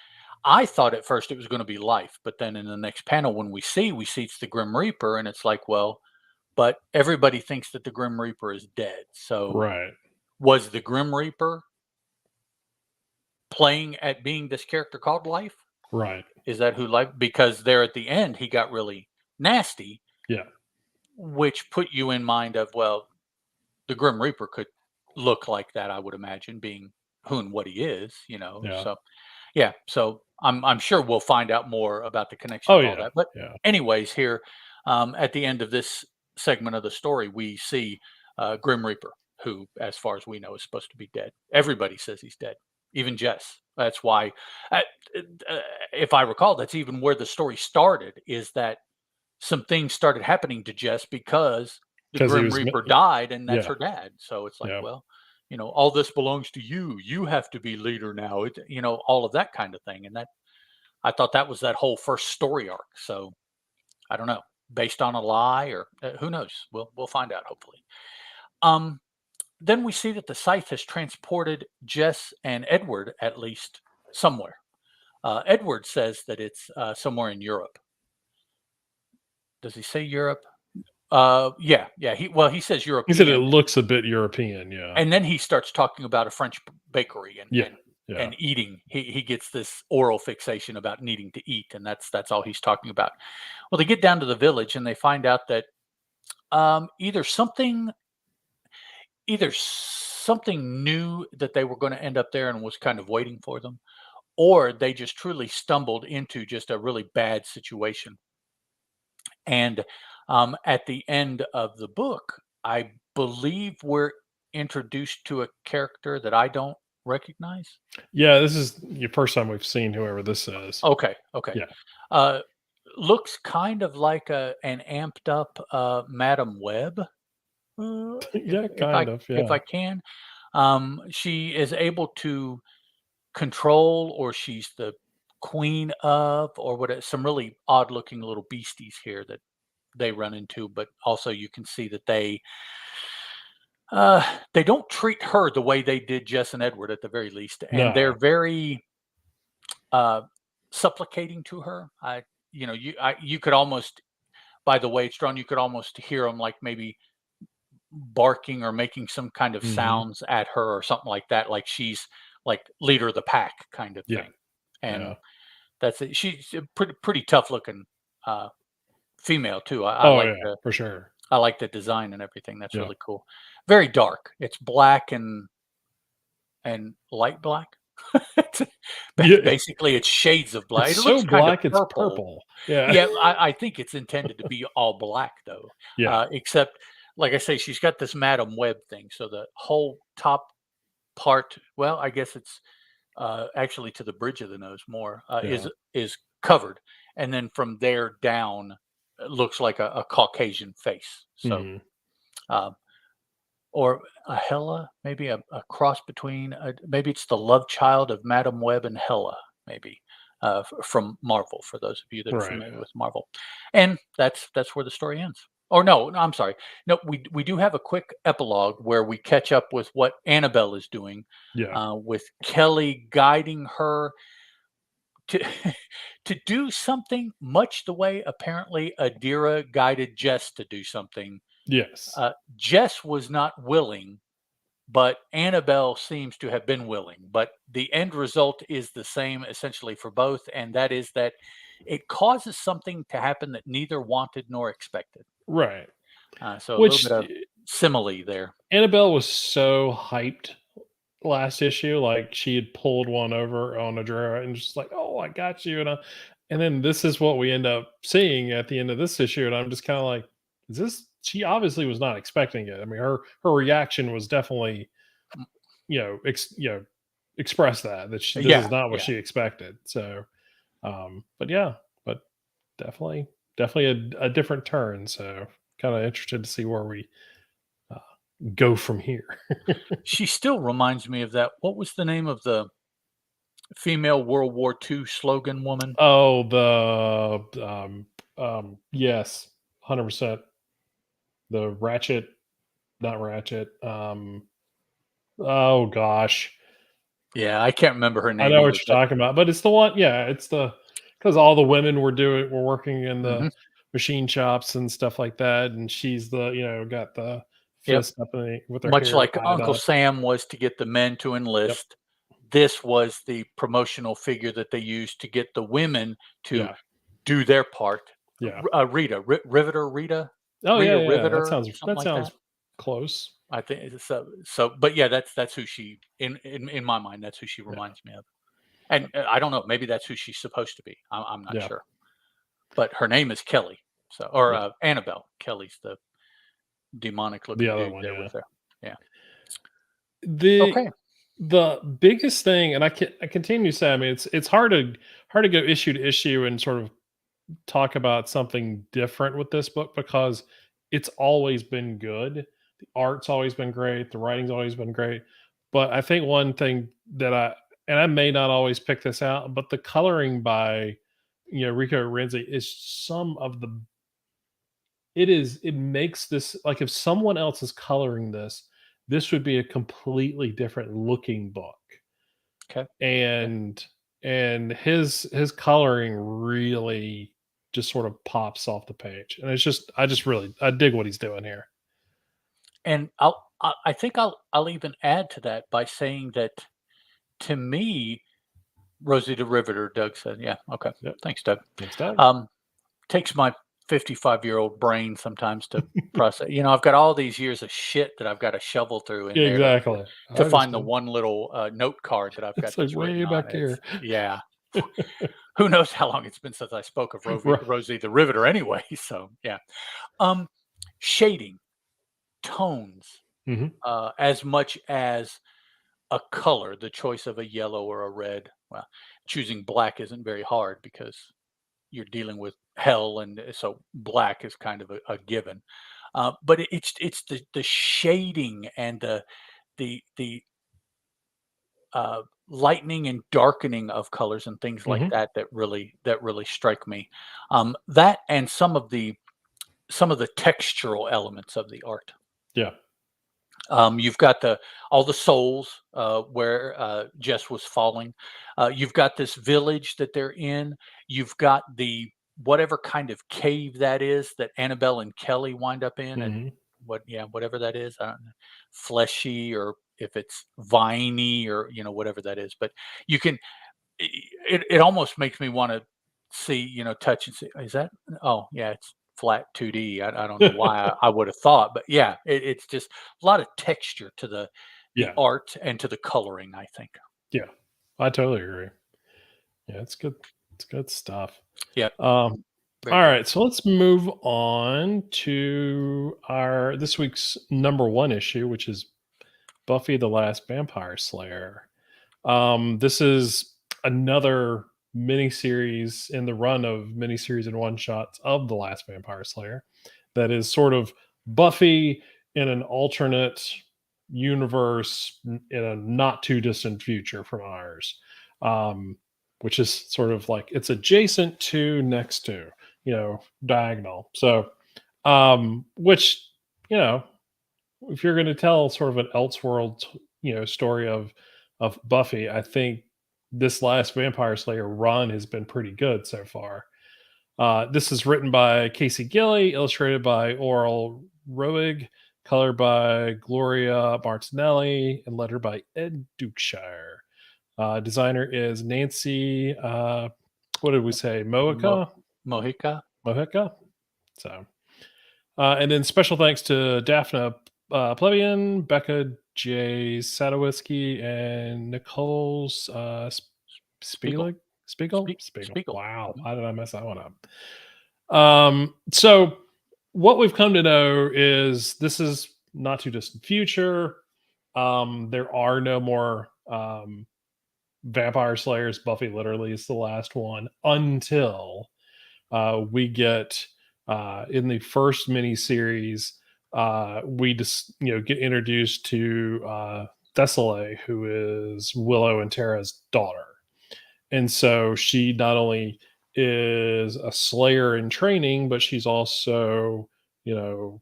I thought at first it was going to be life, but then in the next panel, when we see it's the Grim Reaper, and it's like, well, but everybody thinks that the Grim Reaper is dead. So Right, was the Grim Reaper playing at being this character called Life? right. Is that who Life? Because there at the end, he got really nasty, Yeah, which put you in mind of, well, the Grim Reaper could look like that, I would imagine, being who and what he is, yeah. So yeah, so I'm sure we'll find out more about the connection Oh, of all yeah, that. But yeah. anyways, here at the end of this segment of the story, we see Grim Reaper, who, as far as we know, is supposed to be dead. Everybody says he's dead, even Jess. That's why, uh, uh, if I recall, that's even where the story started. Is that some things started happening to Jess because the 'Cause he Grim was Reaper died, and that's yeah, her dad. So it's like, yeah. well, all this belongs to you. You have to be leader now. All of that kind of thing. And that I thought that was that whole first story arc. So I don't know, based on a lie or who knows? We'll find out hopefully. Um, then we see that the scythe has transported Jess and Edward at least somewhere. Edward says that it's somewhere in Europe. Does he say Europe? Yeah. He says He said it European, looks a bit European, yeah. and then he starts talking about a French bakery and Yeah, and yeah. and eating. He gets this oral fixation about needing to eat, and that's all he's talking about. Well, they get down to the village and they find out that either something new that they were going to end up there and was kind of waiting for them, or they just truly stumbled into just a really bad situation. And at the end of the book, I believe we're introduced to a character that I don't recognize. Yeah, this is the first time we've seen whoever this is. Okay, okay. Yeah. Uh, looks kind of like an amped up Madam Web. If Yeah, if I kind of. if Yeah. I can, she is able to control, or she's the queen of, or what? Some really odd looking little beasties here that they run into, but also you can see that they don't treat her the way they did Jess and Edward at the very least, and they're No. very uh, supplicating to her. You could almost, by the way it's drawn, you could almost hear them like maybe barking or making some kind of Hmm. sounds at her or something like that, like she's like leader of the pack kind of Yeah. thing. And Yeah. that's it. She's a pretty tough looking uh, female too. Oh yeah, for sure. I like the design and everything. That's Yeah. really cool. Very dark. It's black and light black. It's Yeah. basically, it's shades of black. It's It so looks kind of black, it's purple. purple. Yeah. Yeah, I think it's intended to be all black though, Yeah. except, like I say, she's got this Madam Web thing, so the whole top part, well, I guess it's, actually to the bridge of the nose more, Yeah. is covered, and then from there down, it looks like a Caucasian face. So, Mhm. um, or a Hela, maybe a cross between, maybe it's the love child of Madam Web and Hela, maybe, from Marvel. For those of you that are Right. familiar with Marvel, and that's where the story ends. Or no, no, I'm sorry. No, we do have a quick epilogue where we catch up with what Annabelle is doing, Yeah. with Kelly guiding her to to do something much the way apparently Adira guided Jess to do something. Yes. Jess was not willing, but Annabelle seems to have been willing. But the end result is the same essentially for both, and that is that it causes something to happen that neither wanted nor expected. Right. So a little bit Which of simile there. Annabelle was so hyped last issue, like she had pulled one over on a drawer and just like, "Oh, I got you," and then this is what we end up seeing at the end of this issue, and I'm just kind of like, "Is this?" She obviously was not expecting it. I mean, her reaction was definitely, Mm, express that this is Yeah, not what yeah. she expected. So, but yeah, but definitely a different turn. So, kind of interested to see where we uh, go from here. She still reminds me of that. What was the name of the female World War II slogan woman? Oh, yes, 100%. The Ratchet, not Ratchet. Oh gosh, Yeah, I can't remember her I name know what either, you're but talking about, but it's the one. Yeah, it's the because all the women were working in the mhm, machine shops and stuff like that, and she's the got the yep. fist up in with her Much hair like tied Uncle up. Sam was to get the men to Yep. enlist, this was the promotional figure that they used to get the women to Yeah. do their part. Yeah. Oh yeah, Rita yeah. Riveter, something That like sounds that. close. I think so. But yeah, that's who she, in my mind, that's who she Yeah. reminds me of. And I don't know, maybe that's who she's supposed to be. I'm not Yeah. sure, but her name is Kelly. So, or Yeah. Annabelle. Kelly's the demonic The looking other dude one, there yeah. with her. Yeah. The Okay. the biggest thing, and I continue to say, I mean, it's hard to go issue to issue and sort of talk about something different with this book because it's always been good. The art's always been great. The writing's always been great. But I think one thing that I may not always pick this out, but the coloring by Rico Renzi is some of the it makes this like if someone else is coloring this, this would be a completely different looking book. Okay. Okay. And his coloring really just sort of pops off the page. And it's just I dig what he's doing here. And I think I'll even add to that by saying that, to me, Rosie the Riveter, Doug said, yeah, okay. Yep. Thanks, Doug. Thanks, Doug. Takes my 55-year-old brain sometimes to process. I've got all these years of shit that I've got to shovel through in Yeah, there to exactly. I find the understand. one little note card that I've got It's like that's way written on. back It's here. Yeah. Who knows how long it's been since I spoke of Right. Rosie the Riveter anyway. So yeah. Um, Shading, tones. Mhm. as much as a color, the choice of a yellow or a red. Well, choosing black isn't very hard because you're dealing with hell, and so black is kind of a given. But it's the shading and the lightening and darkening of colors and things like Mhm. that really strike me. That and some of the textural elements of the art. Yeah. You've got all the souls where Jess was falling. You've got this village that they're in. You've got the whatever kind of cave that is that Annabelle and Kelly wind up in, and Mhm. whatever that is, I don't know, fleshy or if it's viney or whatever that is. But you can it almost makes me want to see, touch and see, is that, oh yeah, it's flat 2D. I don't know why I would have thought, but yeah, it's just a lot of texture to the Yeah. art and to the coloring, I think. Yeah. I totally agree. Yeah, it's good. It's good stuff. Yeah, Um, very all good. right, so let's move on to our this week's number one issue, which is Buffy the Last Vampire Slayer. This is another miniseries in the run of miniseries and one shots of the Last Vampire Slayer. That is sort of Buffy in an alternate universe in a not too distant future from ours. Um, which is sort of like it's adjacent to, next to, diagonal. So, which, you know, if you're going to tell sort of an Elseworld, story of Buffy, I think this last Vampire Slayer run has been pretty good so far. This is written by Casey Gilly, illustrated by Oral Roig, colored by Gloria Martinelli, and lettered by Ed Dukeshire. Designer is Nancy. What did we say? Mo- Mohica. Mojica. Mohica. So, and then special thanks to Daphne Plebian, Becca J. Sadowiski, and Nicole's Spiegel. Spiegel. Spiegel. Spiegel. Spiegel. Wow, Mhm. how did I mess that one up? So what we've come to know is this is not too distant future. There are no more vampire slayers. Buffy literally is the last one until we get in the first miniseries, we just get introduced to Thessaly, who is Willow and Tara's daughter, and so she not only is a slayer in training, but she's also you know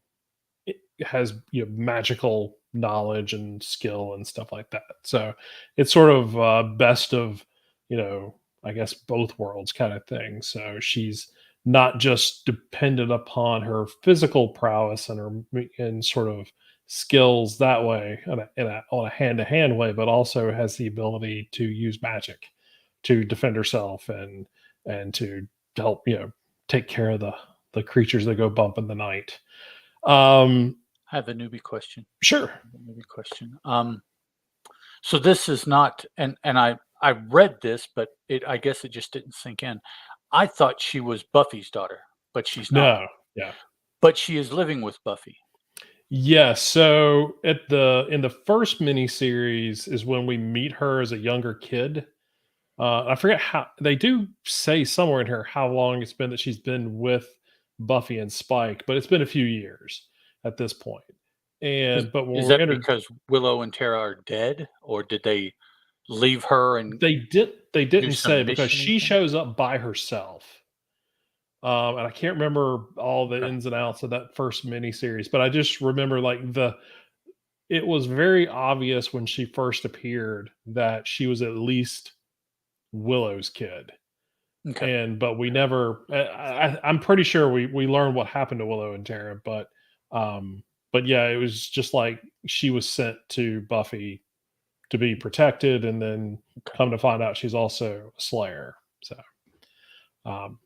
has magical knowledge and skill and stuff like that. So it's sort of best of I guess both worlds kind of thing. So she's not just dependent upon her physical prowess and and sort of skills that way on a hand to hand way, but also has the ability to use magic to defend herself and to help take care of the creatures that go bump in the night. Um, I have a newbie question. Sure. So this is not, and I read this, but I guess it just didn't sink in. I thought she was Buffy's daughter, but she's not. No. Yeah. But she is living with Buffy. Yeah. So in the first miniseries is when we meet her as a younger kid. I forget how they do say somewhere in here how long it's been that she's been with Buffy and Spike, but it's been a few years at this point. Is But when is we're that entered, because Willow and Tara are dead, or did they leave her and they do didn't say some because mission she thing? shows up by herself. And I can't remember all the Okay, ins and outs of that first miniseries, but I just remember like it was very obvious when she first appeared that she was at least Willow's kid. okay, And but we never I'm pretty sure we learned what happened to Willow and Tara, but yeah, it was just like she was sent to Buffy to be protected, and then okay. come to find out she's also a slayer. So um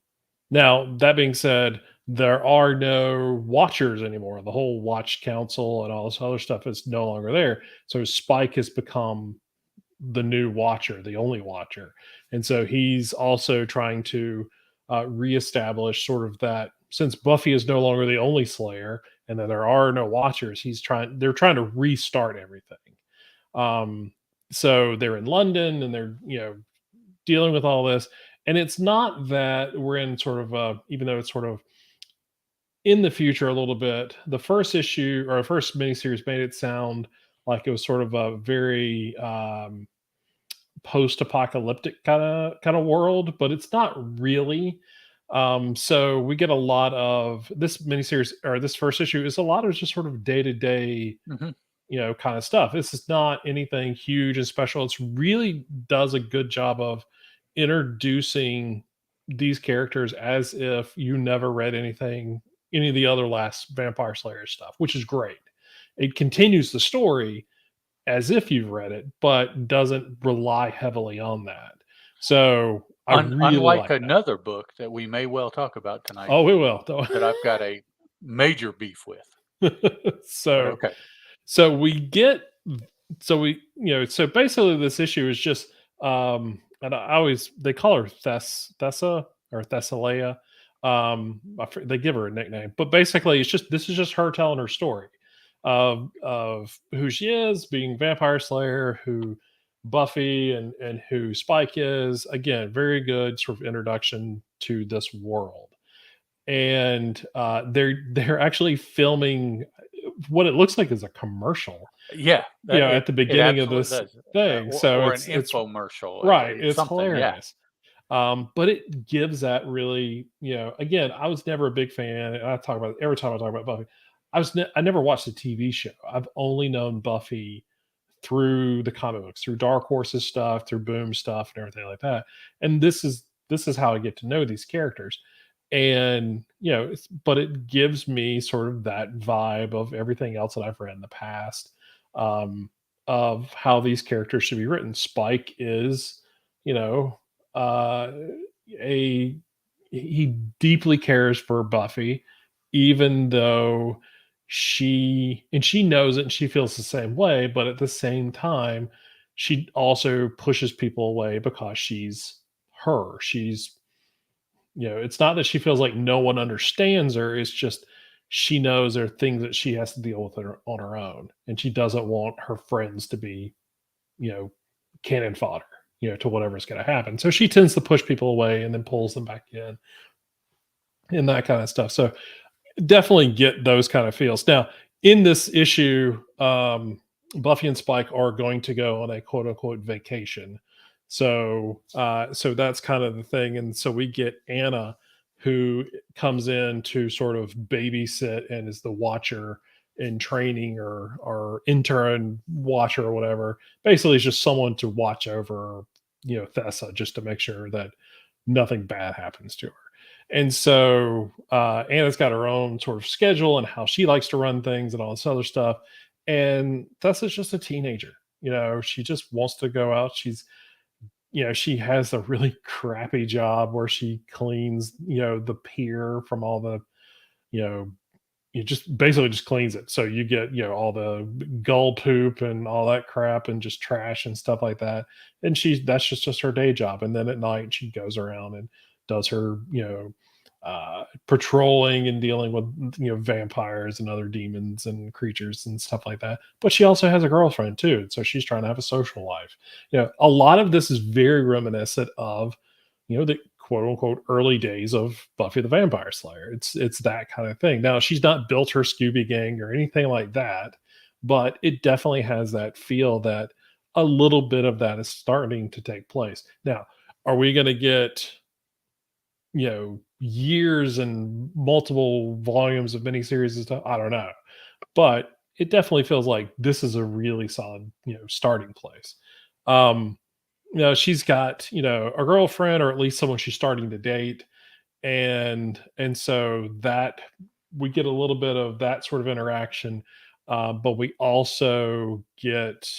now, that being said, there are no watchers anymore. The whole watch council and all this other stuff is no longer there. So Spike has become the new watcher, the only watcher. And so he's also trying to reestablish sort of that, since Buffy is no longer the only Slayer and that there are no Watchers. They're trying to restart everything. Um, so they're in London, and they're dealing with all this. And it's not that we're in sort of even though it's sort of in the future a little bit. The first issue or first miniseries made it sound like it was sort of a very post-apocalyptic kind of world, but it's not really. So we get a lot of this miniseries, or this first issue is a lot of just sort of day-to-day Mhm. kind of stuff. This is not anything huge and special. It's really does a good job of introducing these characters as if you never read any of the other last Vampire Slayer stuff, which is great. It continues the story as if you've read it, but doesn't rely heavily on that. So I really Unlike like another book that we may well talk about that. tonight Oh, we will. that I've got a major beef with, but so okay. so we get so we so basically this issue is just and I always they call her Thessa or Thessalia. They give her a nickname, but basically this is just her telling her story of who she is, being Vampire Slayer, who Buffy and who Spike is. Again, very good sort of introduction to this world. And they're actually filming what it looks like is a commercial, Yeah, that at the it beginning of absolutely this does, thing. So or an it's infomercial, right. it's It's something, yeah. hilarious. But it gives that really, again, I was never a big fan. And I talk about every time I talk about Buffy. I never watched the TV show. I've only known Buffy through the comic books, through Dark Horse's stuff, through Boom stuff, and everything like that. And this is how I get to know these characters. And but it gives me sort of that vibe of everything else that I've read in the past, um, of how these characters should be written. Spike is, you know, uh, a he deeply cares for Buffy, even though she knows it and she feels the same way, but at the same time, she also pushes people away because she's her. It's not that she feels like no one understands her. It's just she knows there are things that she has to deal with on her own, and she doesn't want her friends to be, you know, cannon fodder, to whatever's going to happen. So she tends to push people away and then pulls them back in and that kind of stuff. So definitely get those kind of feels. Now, in this issue, Buffy and Spike are going to go on a quote unquote vacation. So that's kind of the thing. And so we get Anna, who comes in to sort of babysit and is the watcher in training, or intern watcher or whatever. Basically, it's just someone to watch over, Thessa, just to make sure that nothing bad happens to her. And so Anna's got her own sort of schedule and how she likes to run things and all this other stuff. And Tessa's just a teenager. She just wants to go out. She has a really crappy job where she cleans, the pier from all the, you know, you just basically just cleans it. So you get, all the gull poop and all that crap and just trash and stuff like that. And that's just her day job. And then at night she goes around and does her, patrolling and dealing with, vampires and other demons and creatures and stuff like that. But she also has a girlfriend too. So she's trying to have a social life. A lot of this is very reminiscent of, the quote unquote early days of Buffy the Vampire Slayer. It's that kind of thing. Now she's not built her Scooby Gang or anything like that, but it definitely has that feel that a little bit of that is starting to take place. Now, are we going to get years and multiple volumes of miniseries and stuff? I don't know, but it definitely feels like this is a really solid starting place. Um, she's got a girlfriend, or at least someone she's starting to date, and so that we get a little bit of that sort of interaction, but we also get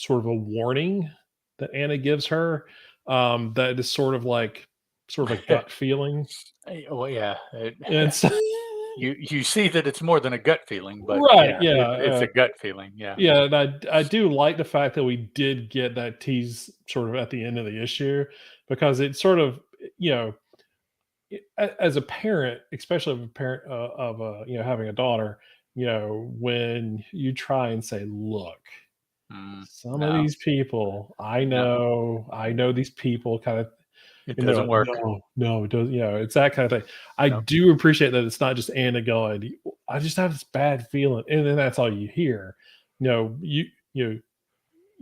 sort of a warning that Anna gives her, that is sort of a gut feeling. Well, yeah, And so you see that it's more than a gut feeling, but right, yeah, yeah, it's a gut feeling, yeah. yeah, and I do like the fact that we did get that tease sort of at the end of the issue, because it sort of, you know, as a parent, especially of a parent, of having a daughter, when you try and say, look, some of No, these people, no, I know these people kind of, it and they're doesn't like, work. no, it doesn't, it's that kind of thing. I No. do appreciate that it's not just Anna going, I just have this bad feeling. And then that's all you hear. You know, you, you know,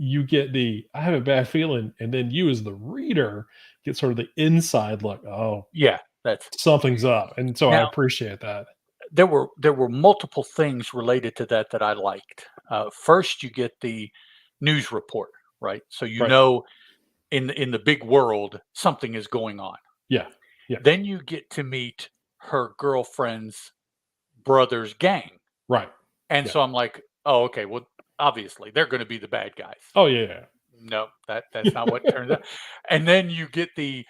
you get the I have a bad feeling, and then you as the reader get sort of the inside look, oh, Yeah, that's something's up. And so I now appreciate that. there were multiple things related to that that I liked. First, you get the news report, right? So Right. in the big world something is going on. Yeah. Yeah. Then you get to meet her girlfriend's brother's gang, Right. and Yeah. so I'm like, oh, okay, well, obviously they're going to be the bad guys. Oh, yeah. No, that's not what it Yeah. turns out. And then you get the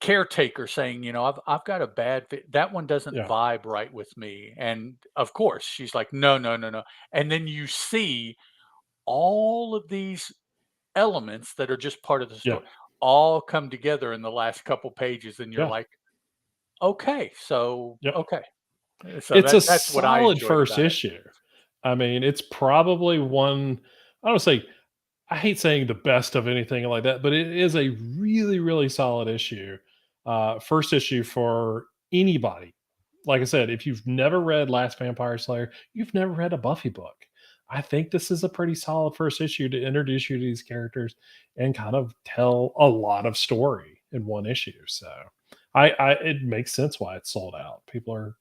caretaker saying, I've got a that one doesn't Yeah. vibe right with me. And of course, she's like, no, no, no, no. And then you see all of these elements that are just part of the Yeah. story all come together in the last couple pages, and you're Yeah. like, okay, so Yep. okay. So It's a that's what I solid enjoyed first about it. issue. I mean, it's probably one I don't say I hate saying the best of anything like that, but it is a really, really solid issue. First issue for anybody. Like I said, if you've never read Last Vampire Slayer, you've never read a Buffy book. I think this is a pretty solid first issue to introduce you to these characters and kind of tell a lot of story in one issue. So I it makes sense why it's sold out. People are,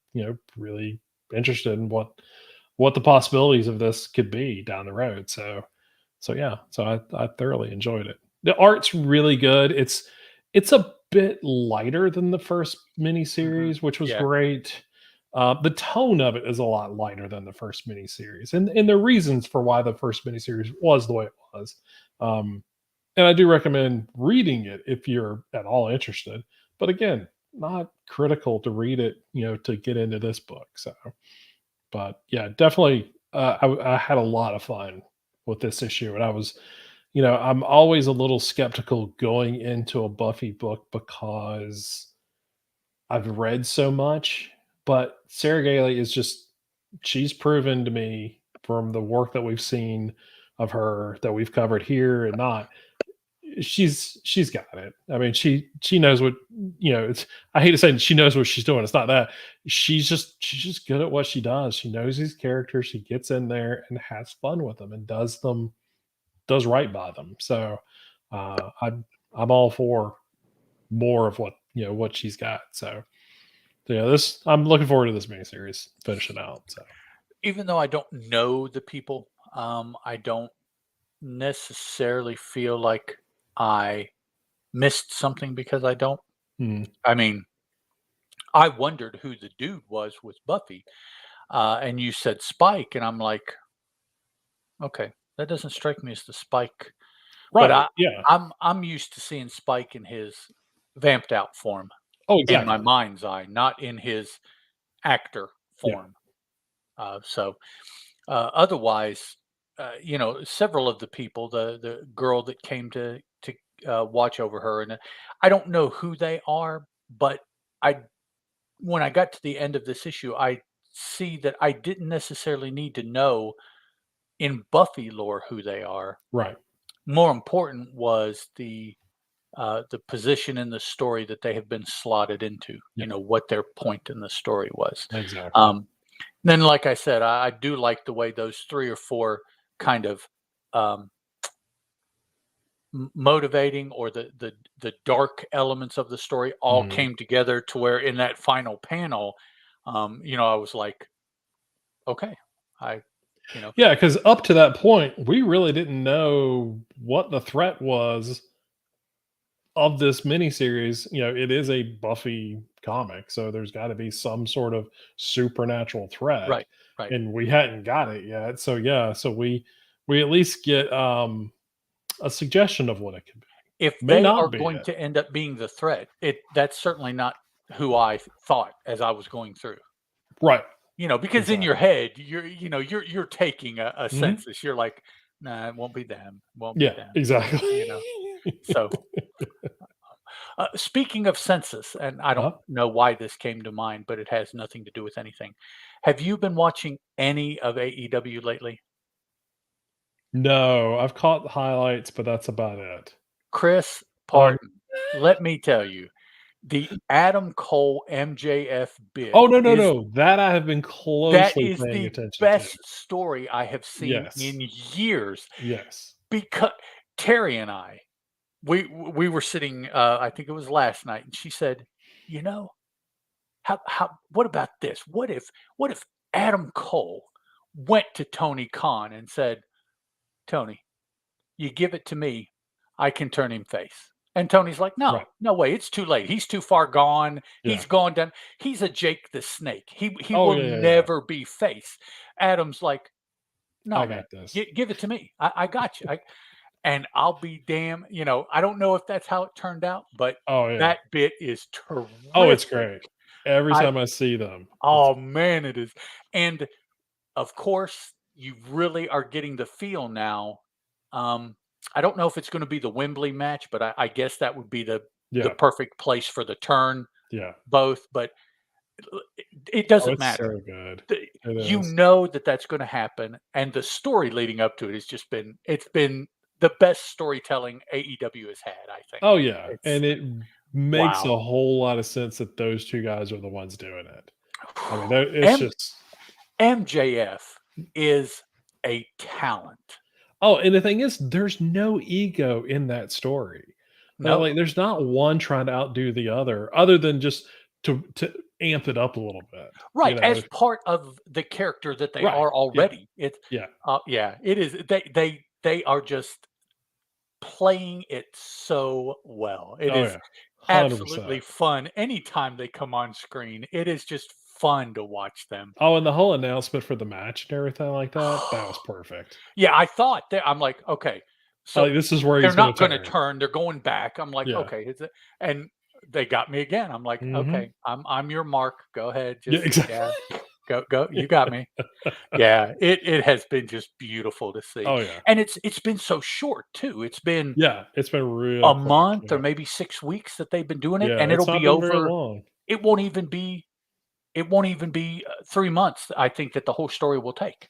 really interested in what the possibilities of this could be down the road. So yeah, so I thoroughly enjoyed it. The art's really good. It's a bit lighter than the first Hmm. miniseries, which was Yeah. great. The tone of it is a lot lighter than the first miniseries, and the reasons for why the first miniseries was the way it was. Um, and I do recommend reading it if you're at all interested. But again, not critical to read it, to get into this book. So, but yeah, definitely, I had a lot of fun with this issue, and I'm always a little skeptical going into a Buffy book because I've read so much, but Sarah Gailey is just she's proven to me from the work that we've seen of her that we've covered here and not she's got it. I mean, she knows what it's I hate to say she knows what she's doing. It's not that. She's just good at what she does. She knows these characters, she gets in there and has fun with them and does right by them. So I'm all for more of what she's got. So yeah, this I'm looking forward to this miniseries finishing out. So Even though I don't know the people, I don't necessarily feel like I missed something because I don't. mm, I mean, I wondered who the dude was with Buffy, and you said Spike, and I'm like, okay, that doesn't strike me as the Spike. But right, yeah. I'm used to seeing Spike in his vamped out form Oh, in my exactly. mind's eye, not in his actor Yeah. form. So otherwise, several of the people, the girl that came to watch over her, and I don't know who they are, but I when I got to the end of this issue, I see that I didn't necessarily need to know in Buffy lore who they are. Right. More important was the position in the story that they have been slotted into. Yeah. What their point in the story was. Exactly. Um, then, like I said, I do like the way those three or four kind of um, motivating or the dark elements of the story all Mhm. came together to where in that final panel, I was like, okay, I, you know, Yeah, because up to that point, we really didn't know what the threat was of this miniseries. It is a Buffy comic, so there's got to be some sort of supernatural threat, right, right. and we hadn't got it yet. So yeah, so we at least get a suggestion of what it could be. If May they are not be going it. to end up being the threat, that's certainly not who I thought as I was going through. Right. Because in your Exactly. head, you're taking a Mhm. census. You're like, nah, it won't be them. Won't be Yeah. them. Exactly. So Speaking of census, and I don't Huh? know why this came to mind, but it has nothing to do with anything. Have you been watching any of AEW lately? No, I've caught the highlights, but that's about it. Chris Um, Parton, let me tell you, the Adam Cole MJF bit oh, no, no, is no, that I have been that closely is paying the attention to. best story I have seen Yes, in years yes. because Terry and I, we were sitting, I think it was last night, and she said, "You know, how what about this? What if Adam Cole went to Tony Khan and said, 'Tony, you give it to me, I can turn him face.'" And Tony's like, Right. "No, no way, it's too late. He's too far gone. Yeah. He's gone done. He's a Jake the Snake. He Oh, will yeah, yeah, yeah. never be face." Adam's like, "No, I man, got this. give it to me. I got you. And I'll be damn, I don't know if that's how it turned out, but Oh, yeah. that bit is Oh, it's terrific. great. Every I time I see them, it's Oh man, it is. And of course, you really are getting the feel now. Um, I don't know if it's going to be the Wembley match, but I guess that would be the yeah, perfect place for the turn, yeah. both. But it Oh, doesn't it's matter. so good. The- It You is. know that that's going to happen, and the story leading up to it has just been the best storytelling AEW has had. I think Oh, yeah, it's and it makes a wow. whole lot of sense that those 2 guys are the ones doing it. I mean, that it's M just MJF is a talent. oh, and the thing is, there's no ego in that story. No, Like, there's not one trying to outdo the other than just to amp it up a little bit, you right, know? as part of the character that they Right. are Yeah, already. It's yeah. yeah, it is. They are just playing it so well. It Oh, is yeah. absolutely 100%. fun anytime they come on screen. It is just fun to watch them. Oh, and the whole announcement for the match and everything like that was perfect. Yeah, I thought that I'm like, "Okay, so Like, this is where they're he's gonna not gonna turn. turn, they're going back." I'm like, Yeah. "Okay, is it?" And they got me again. I'm like, Mhm. "Okay, I'm your mark. Go ahead, Yeah, just exactly. yeah, go, you got me." Yeah, it has been just beautiful to see, Oh, yeah. and it's been so short too. It's been Yeah, it's been real a quick, month or yeah. maybe 6 weeks that they've been doing it, Yeah, and it's it'll not be been very over. long. It won't even be it won't even be, 3 months, I think, that the whole story will take.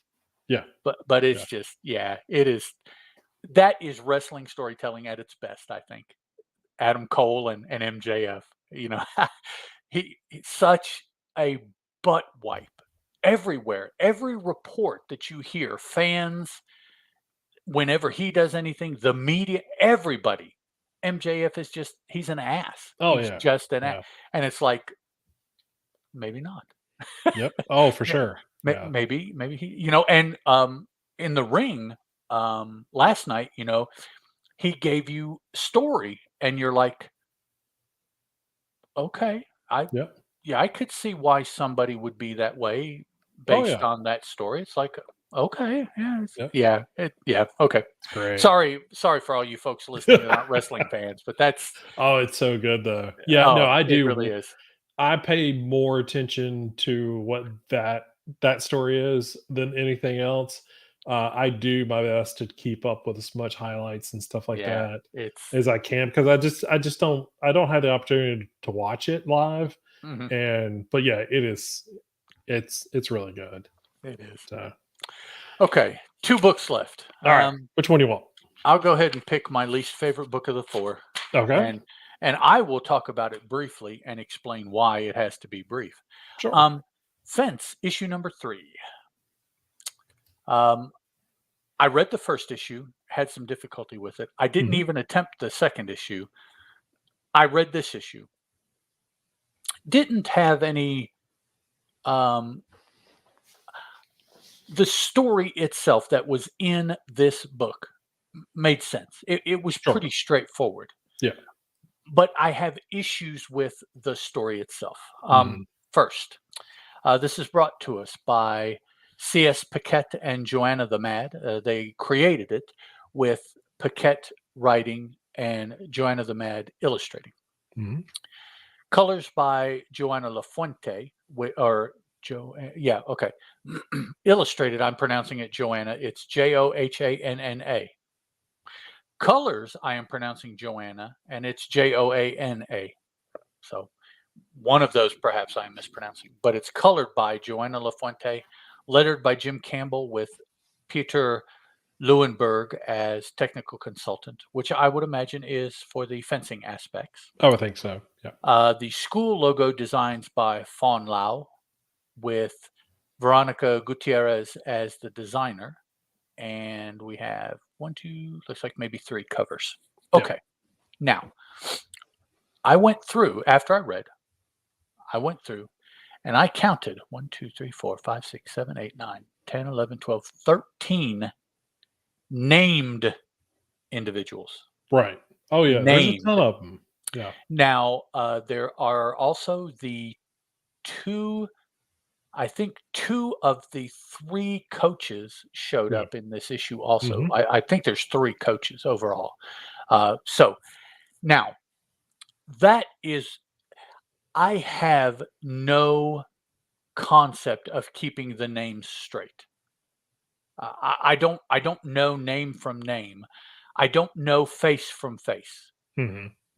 Yeah, But yeah. it's just yeah, it is that is wrestling storytelling at its best, I think. Adam Cole and MJF, you know, he's such a butt wipe everywhere. Every report that you hear, fans, whenever he does anything, the media, everybody, MJF is just he's an ass. Oh, He's yeah. just an ass. Yeah. And it's like, maybe not. Yep. Oh, for Yeah. sure. Yeah. Maybe he, and in the ring, last night, he gave you story and you're like, okay, Yep. yeah, I could see why somebody would be that way Oh, based yeah. on that story. It's like, okay, yeah, Yep. yeah, okay. It's great. Sorry for all you folks listening that aren't wrestling fans, but that's Oh, it's so good, though. Yeah, no, oh, I it really do. is. I pay more attention to what that story is than anything else. I do my best to keep up with as much highlights and stuff like Yeah, that it's as I can because I just don't have the opportunity to watch it live. mhm, And but yeah, it's really good. it is. So, Okay, 2 books left. all right, which one do you want? I'll go ahead and pick my least favorite book of the 4, Okay, and I will talk about it briefly and explain why it has to be brief. sure. Um, Fence, issue number 3. Um, I read the first issue, had some difficulty with it. I didn't Mhm. even attempt the second issue. I read this issue. Didn't have any um the story itself that was in this book made sense. It was Sure. pretty straightforward. Yeah. But I have issues with the story itself. Mhm. First, this is brought to us by C.S. Paquette and Joanna the Mad. They created it with Paquette writing and Joanna the Mad illustrating. Mhm. Colors by Joanna Lafuente, or yeah, okay. Illustrated, I'm pronouncing it Joanna. It's Johanna. Colors, I am pronouncing Joanna, and it's Joana. So one of those perhaps I am mispronouncing, but it's colored by Joanna Lafuente, lettered by Jim Campbell with Peter Leuenberg as technical consultant, which I would imagine is for the fencing aspects. I would think so. Yeah. The school logo designs by Fawn Lau, with Veronica Gutierrez as the designer. And we have looks like maybe 3 covers. Okay. Yep. Now, I went through, after I read, and I counted 1, 2, 3, 4, 5, 6, 7, 8, 9, 10, 11, 12, 13 named individuals. Right. Oh, yeah. There's a ton of them. Yeah. Now, there are also the 2 of the 3 coaches showed up in this issue also. I think there's 3 coaches overall. So now that is, I have no concept of keeping the names straight. I don't know name from name. I don't know face from face.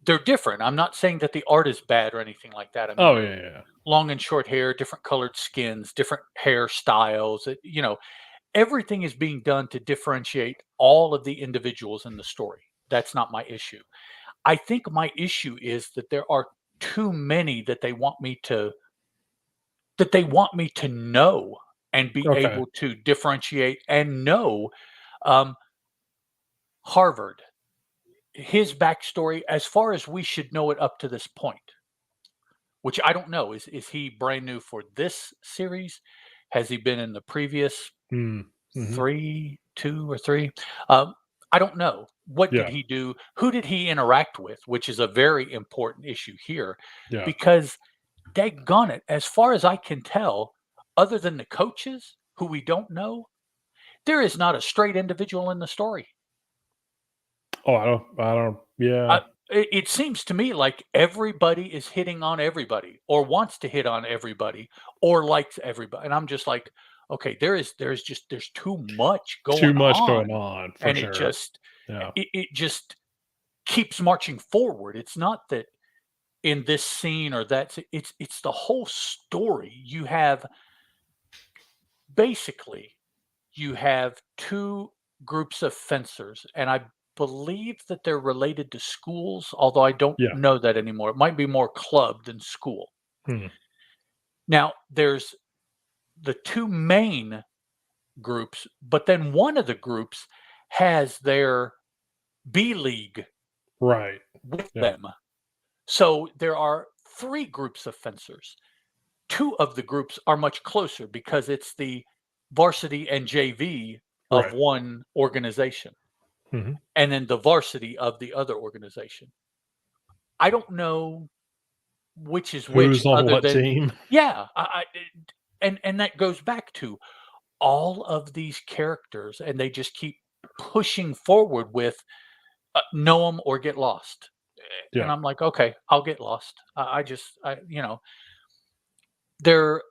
They're different. I'm not saying that the art is bad or anything like that. I mean, yeah. Long and short hair, different colored skins, different hairstyles. Everything is being done to differentiate all of the individuals in the story. That's not my issue. I think my issue is that there are too many that they want me to know and be able to differentiate and know. Harvard, his backstory, as far as we should know it up to this point, which I don't know. Is he brand new for this series? Has he been in the previous 2 or 3? I don't know. What did he do? Who did he interact with? Which is a very important issue here. Yeah. Because, daggone it, as far as I can tell, other than the coaches, who we don't know, there is not a straight individual in the story. Oh, I don't, yeah. It seems to me like everybody is hitting on everybody, or wants to hit on everybody, or likes everybody. And I'm just like, okay, there's too much going on, for and sure. it just keeps marching forward. It's not that in this scene or that, it's the whole story. You have 2 groups of fencers, and I believe that they're related to schools, although I don't know that anymore. It might be more club than school. Now, there's the 2 main groups, but then one of the groups has their B League with them. So there are 3 groups of fencers. 2 of the groups are much closer because it's the varsity and JV of one organization. And then the varsity of the other organization. I don't know which is which. Who's on what team? Yeah, and that goes back to all of these characters, and they just keep pushing forward with know them or get lost. And I'm like, okay, I'll get lost. They're.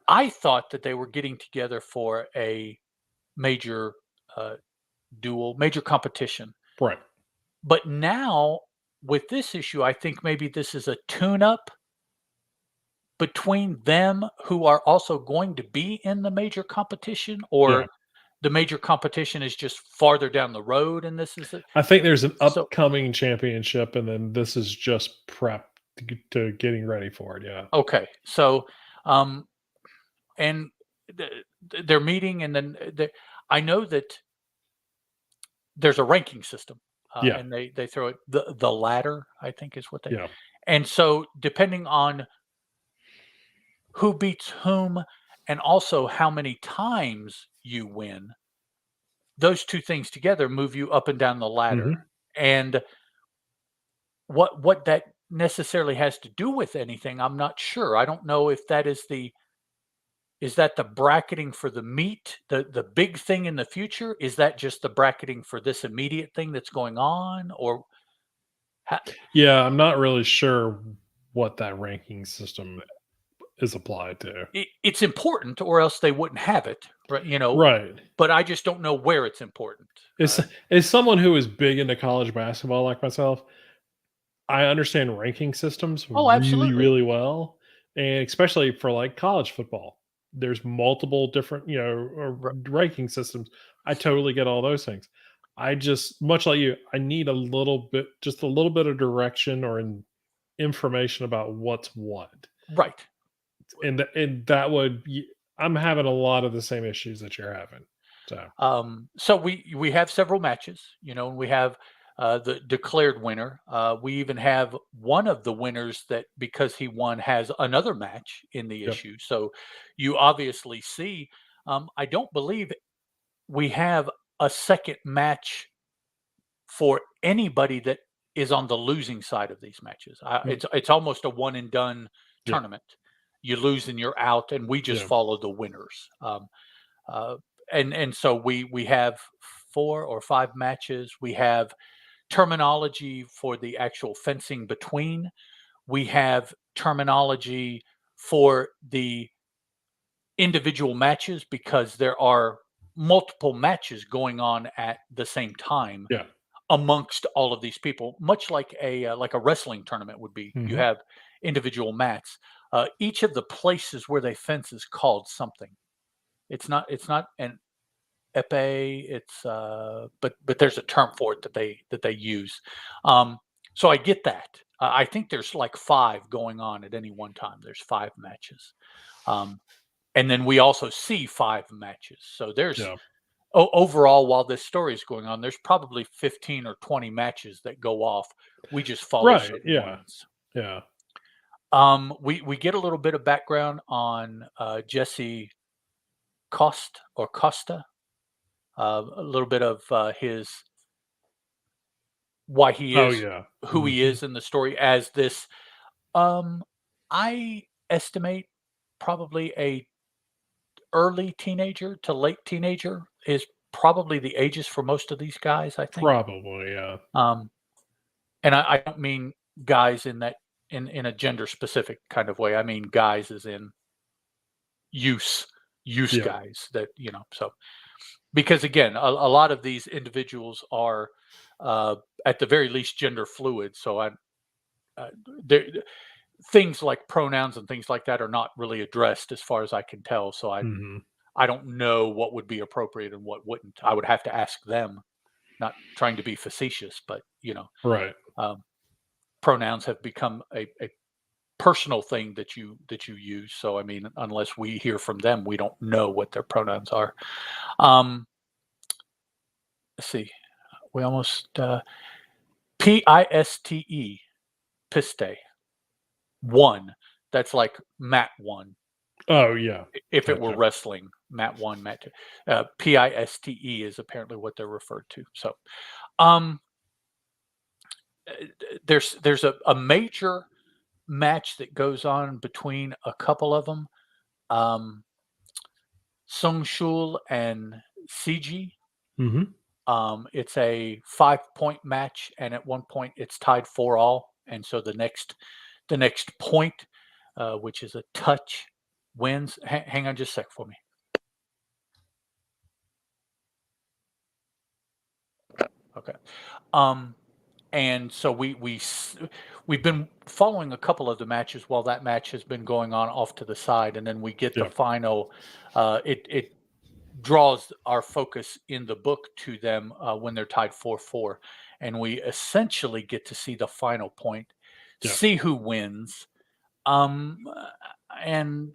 I thought that they were getting together for a major major competition. Right. But now with this issue, I think maybe this is a tune-up between them who are also going to be in the major competition, or the major competition is just farther down the road, and this is it. I think there's an upcoming championship, and then this is just prep to getting ready for it. Yeah. Okay. So, and they're meeting, and then I know that there's a ranking system, and they throw it the ladder, I think is what they. Yeah. And so, depending on who beats whom, and also how many times you win, those 2 things together move you up and down the ladder. And what that necessarily has to do with anything, I'm not sure. I don't know if that is that the bracketing for the meet, the big thing in the future? Is that just the bracketing for this immediate thing that's going on? Or yeah, I'm not really sure what that ranking system is applied to. It's important, or else they wouldn't have it, right? Right. But I just don't know where it's important. As someone who is big into college basketball like myself, I understand ranking systems Oh, really, absolutely. really well, and especially for like college football. There's multiple different, ranking systems. I totally get all those things. I just, much like you, I need just a little bit of direction or information about what's what, Right. and that would. I'm having a lot of the same issues that you're having. So So we have several matches, and we have the declared winner. We even have one of the winners that, because he won, has another match in the yep, issue. So you obviously see. I don't believe we have a second match for anybody that is on the losing side of these matches. mm, It's almost a one and done yeah, tournament. You lose and you're out, and we just yeah, follow the winners. Uh, and so we have 4 or 5 matches. We have terminology for the actual fencing between. We have terminology for the individual matches, because there are multiple matches going on at the same time yeah. amongst all of these people, much like a wrestling tournament would be. You Hmm. have individual mats. Each of the places where they fence is called something. It's not an epee. But there's a term for it that they use. So I get that. I think there's like 5 going on at any one time. There's 5 matches. Um, and then we also see 5 matches. So there's Yeah. overall, while this story is going on, there's probably 15 or 20 matches that go off. We just follow Right. certain Yeah. ones. Yeah. We get a little bit of background on Jesse Costa, a little bit of his why he Oh is yeah. who he Hmm. is in the story as this. I estimate probably a early teenager to late teenager is probably the ages for most of these guys, I think. Probably. Yeah. Um, and I don't mean guys in that in a gender specific kind of way. I mean guys as in use use Yeah. guys that so, because again, a lot of these individuals are uh, at the very least gender fluid. So uh, there things like pronouns and things like that are not really addressed as far as I can tell. So Hmm. I don't know what would be appropriate and what wouldn't. I would have to ask them. Not trying to be facetious, but Right. um, pronouns have become a personal thing that you use. So I mean, unless we hear from them, we don't know what their pronouns are. Um, let's see. We almost piste piste one. That's like Matt one. Oh yeah. If it were Gotcha. wrestling, Matt one, Matt two. Piste is apparently what they're referred to. So um, there's a major match that goes on between a couple of them. Um, Sung Shul and CG. Hmm. It's a 5-point match, and at one point it's tied 4-all. And so the next point, which is a touch, wins. Hang on just a sec for me. Okay. Um, and so we've been following a couple of the matches while that match has been going on off to the side, and then we get the Yeah. final. It draws our focus in the book to them when they're tied 4-4, and we essentially get to see the final point, Yeah. see who wins. Um, and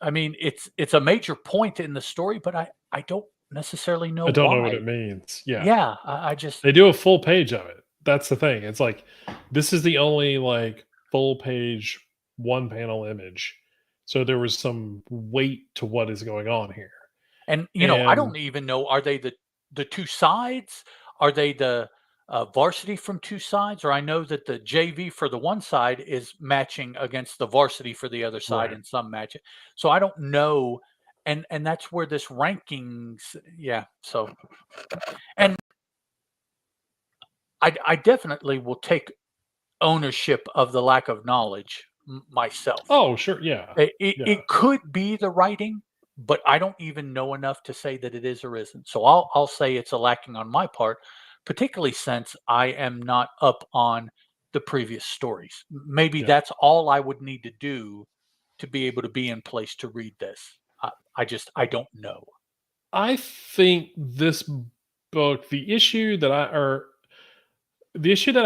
I mean, it's a major point in the story, but I don't necessarily know I don't know what it why. means. Yeah. Yeah, I just They do a full page of it. That's the thing. It's like this is the only like full page one panel image. So there was some weight to what is going on here. and I And don't even know, are they the two sides? Are they the varsity from two sides? Or I know that the JV for the one side is matching against the varsity for the other side right. in some match. So I don't know, and that's where this rankings, yeah. So, and I definitely will take ownership of the lack of knowledge myself. Oh, sure. Yeah. Yeah. It could be the writing, but I don't even know enough to say that it is or isn't. So I'll say it's a lacking on my part, particularly since I am not up on the previous stories. Maybe Yeah. that's all I would need to do to be able to be in place to read this. I don't know. I think this book, the issue that I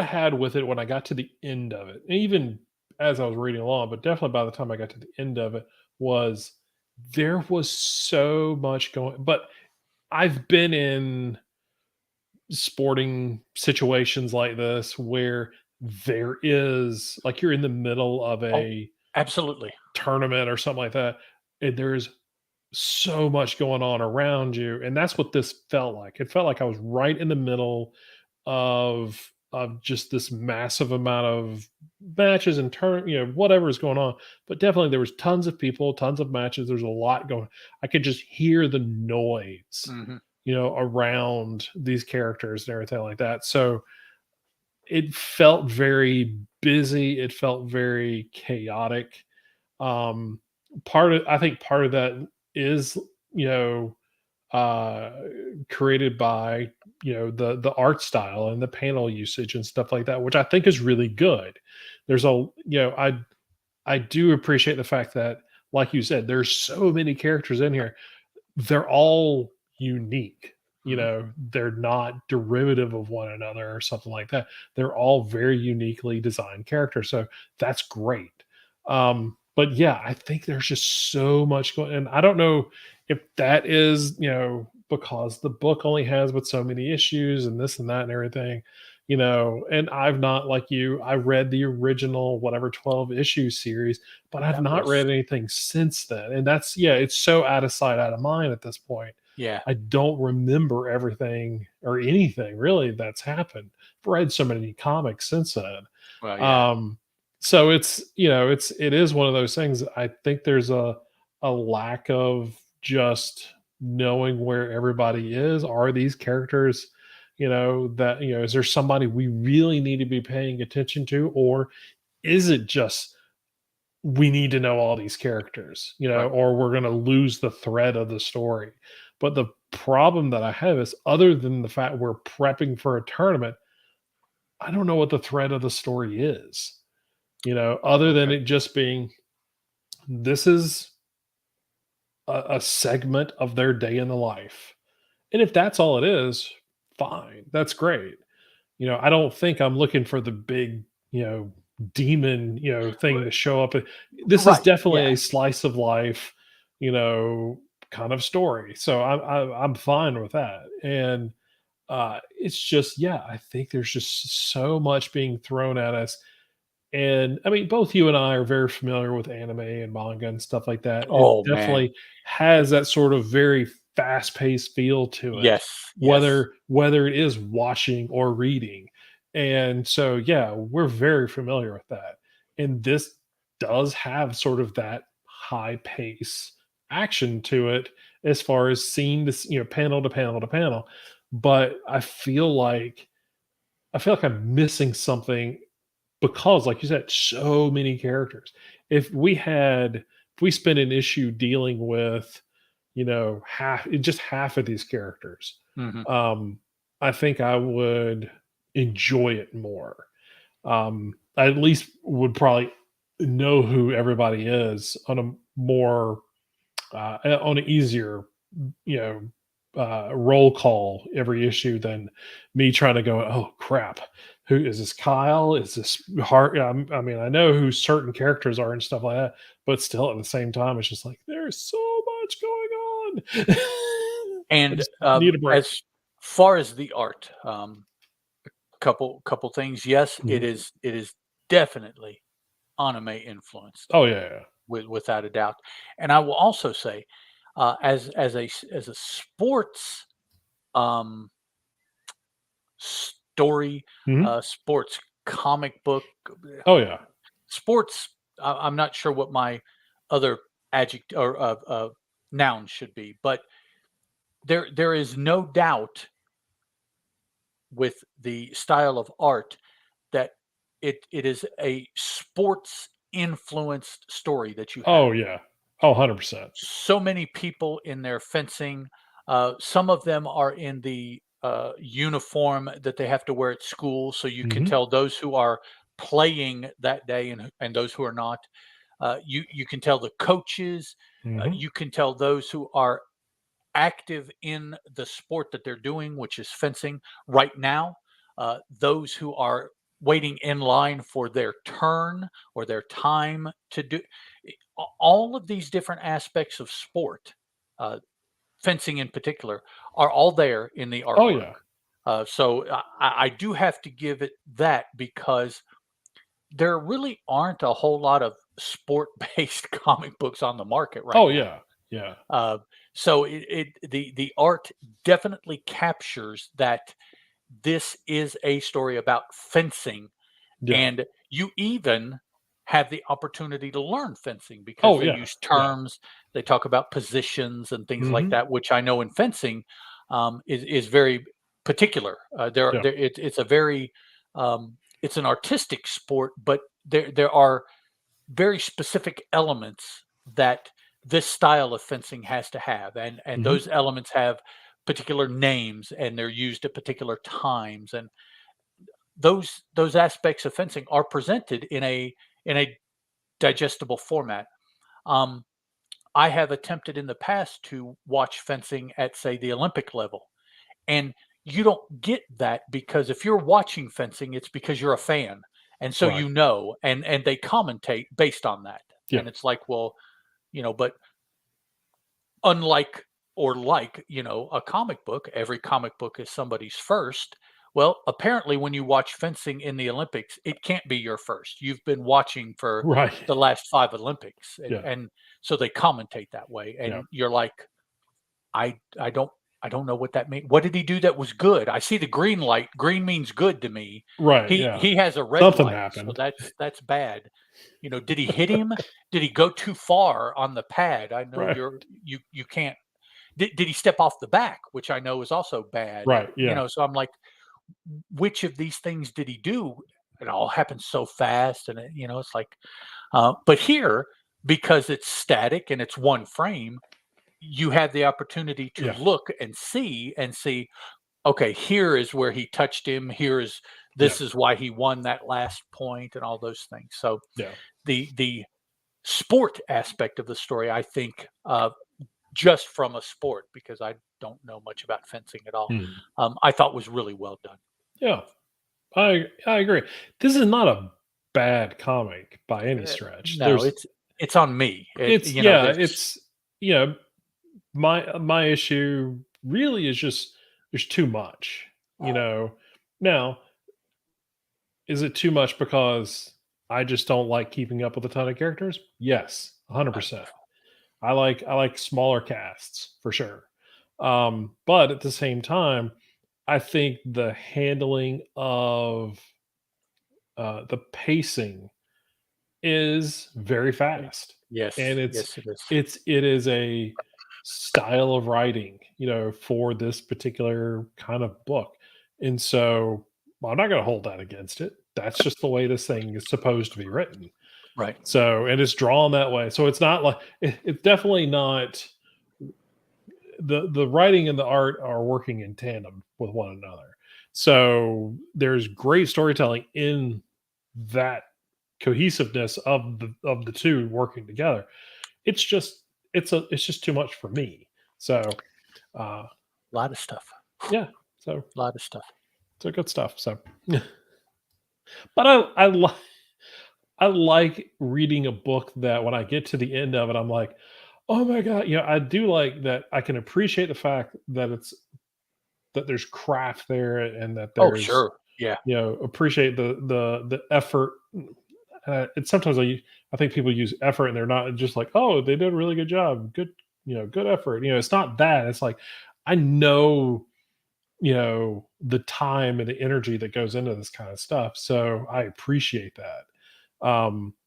had with it when I got to the end of it, and even as I was reading along, but definitely by the time I got to the end of it, was there was so much going. But I've been in sporting situations like this where there is like you're in the middle of Oh, a absolutely. tournament or something like that, and there's so much going on around you, and that's what this felt like. It felt like I was right in the middle of just this massive amount of matches and whatever is going on. But definitely there was tons of people, tons of matches. There's a lot going. I could just hear the noise, Hmm. around these characters and everything like that. So it felt very busy. It felt very chaotic. Um, I think part of that is, you know, uh, created by, the art style and the panel usage and stuff like that, which I think is really good. There's I do appreciate the fact that, like you said, there's so many characters in here. They're all unique. Hmm. They're not derivative of one another or something like that. They're all very uniquely designed characters. So that's great. But yeah, I think there's just so much going, and I don't know if that is, because the book only has but so many issues and this and that and everything, and I've not, like you, I read the original whatever 12 issue series, but I've That not was read anything since then. And that's, yeah, it's so out of sight, out of mind at this point. yeah. I don't remember everything or anything really that's happened. I've read so many comics since then. Well, yeah. Um, so it is one of those things. I think there's a lack of just knowing where everybody is. Are these characters, is there somebody we really need to be paying attention to, or is it just we need to know all these characters, Right. or we're going to lose the thread of the story. But the problem that I have is, other than the fact we're prepping for a tournament, I don't know what the thread of the story is, other than Okay. it just being, this is a segment of their day in the life. And if that's all it is, fine. That's great. I don't think I'm looking for the big, demon, thing to show up. This is Right. definitely Yeah. a slice of life, you know, kind of story. So I'm fine with that. And it's just, yeah, I think there's just so much being thrown at us. And I mean, both you and I are very familiar with anime and manga and stuff like that. It Oh man. definitely has that sort of very fast-paced feel to it, Yes. Yes. whether it is watching or reading. And so, yeah, we're very familiar with that. And this does have sort of that high pace action to it, as far as scene to panel to panel to panel. But I feel like I'm missing something, because, like you said, so many characters. If we spent an issue dealing with, half of these characters, Hmm. um, I think I would enjoy it more. I at least would probably know who everybody is on a more on an easier, you know, roll call every issue than me trying to go, oh crap, who is this? Kyle? Is this Hart? I mean, I know who certain characters are and stuff like that, but still at the same time, it's just like there's so much going on. I And just need a break. as far as the art, couple things. Yes, Mhm. it is definitely anime influenced, Oh yeah, yeah. without a doubt. And I will also say, as a sports um, story, Mhm. sports comic book, Oh yeah. sports. I'm not sure what my other adjective or noun should be, but there is no doubt with the style of art that it is a sports influenced story that you Oh have. yeah. Oh, 100%. So many people in their fencing. Some of them are in the uniform that they have to wear at school, so you can Mhm. tell those who are playing that day and those who are not. You can tell the coaches. Mhm. You can tell those who are active in the sport that they're doing, which is fencing right now. Those who are waiting in line for their turn or their time to do all of these different aspects of sport, uh, fencing in particular, are all there in the Oh artwork. yeah. So I do have to give it that because there really aren't a whole lot of sport-based comic books on the market right Oh now. yeah. Yeah. Uh, so the art definitely captures that this is a story about fencing, Yeah. and you even have the opportunity to learn fencing because Oh they yeah. use Yeah. terms, they talk about positions and things like Mhm. that, which I know in fencing is very particular. Yeah. It's a very it's an artistic sport, but there are very specific elements that this style of fencing has to have, and Mhm. those elements have particular names and they're used at particular times, and those aspects of fencing are presented in a digestible format. um, I have attempted in the past to watch fencing at, say, the Olympic level, and you don't get that because if you're watching fencing, it's because you're a fan, and so Right. and they commentate based on that, Yeah. and it's like, well, but unlike or like, a comic book, every comic book is somebody's first. Well, apparently, when you watch fencing in the Olympics, it can't be your first. You've been watching for Right. the last 5 Olympics, and Yeah. and so they commentate that way, Yeah. and you're like, I don't know what that means. What did he do that was good? I see the green light. Green means good to me. Right. He Yeah. he has a red Something light, so happened. that's bad. Did he hit him? Did he go too far on the pad? I know Right. you can't. Did he step off the back, which I know is also bad? Right. Yeah. So I'm like, which of these things did he do? It all happens so fast, and it's like, but here, because it's static and it's one frame, you have the opportunity to Yeah. look and see, okay, here is where he touched him. Yeah. This is why he won that last point, and all those things. So Yeah. the sport aspect of the story, I think, just from a sport, because I don't know much about fencing at all, Mhm. I thought was really well done. Yeah. I agree. This is not a bad comic by any stretch. No, it's on me. It's yeah, There's it's you know, my issue really is just there's too much, you know. Now, is it too much because I just don't like keeping up with a ton of characters? Yes, uh, 100%. I like smaller casts for sure. But at the same time, I think the handling of the pacing is very fast, and yes, yes, it is. it is a style of writing, for this particular kind of book, and so I'm not going to hold that against it. That's just the way this thing is supposed to be written. Right. So, and it's drawn that way. So it's not like it's definitely not the writing and the art are working in tandem with one another. So there's great storytelling in that cohesiveness of the two working together. It's just it's just too much for me. So uh A lot of stuff. yeah, so A lot of stuff. so good stuff. So but I like reading a book that when I get to the end of it, I'm like, oh my god, I do like that I can appreciate the fact that there's craft there and that Oh, there's sure. Yeah. appreciate the effort. And sometimes I think people use effort and they're not just like, oh, they did a really good job, good effort. It's not that. It's like I know the time and the energy that goes into this kind of stuff, so I appreciate that.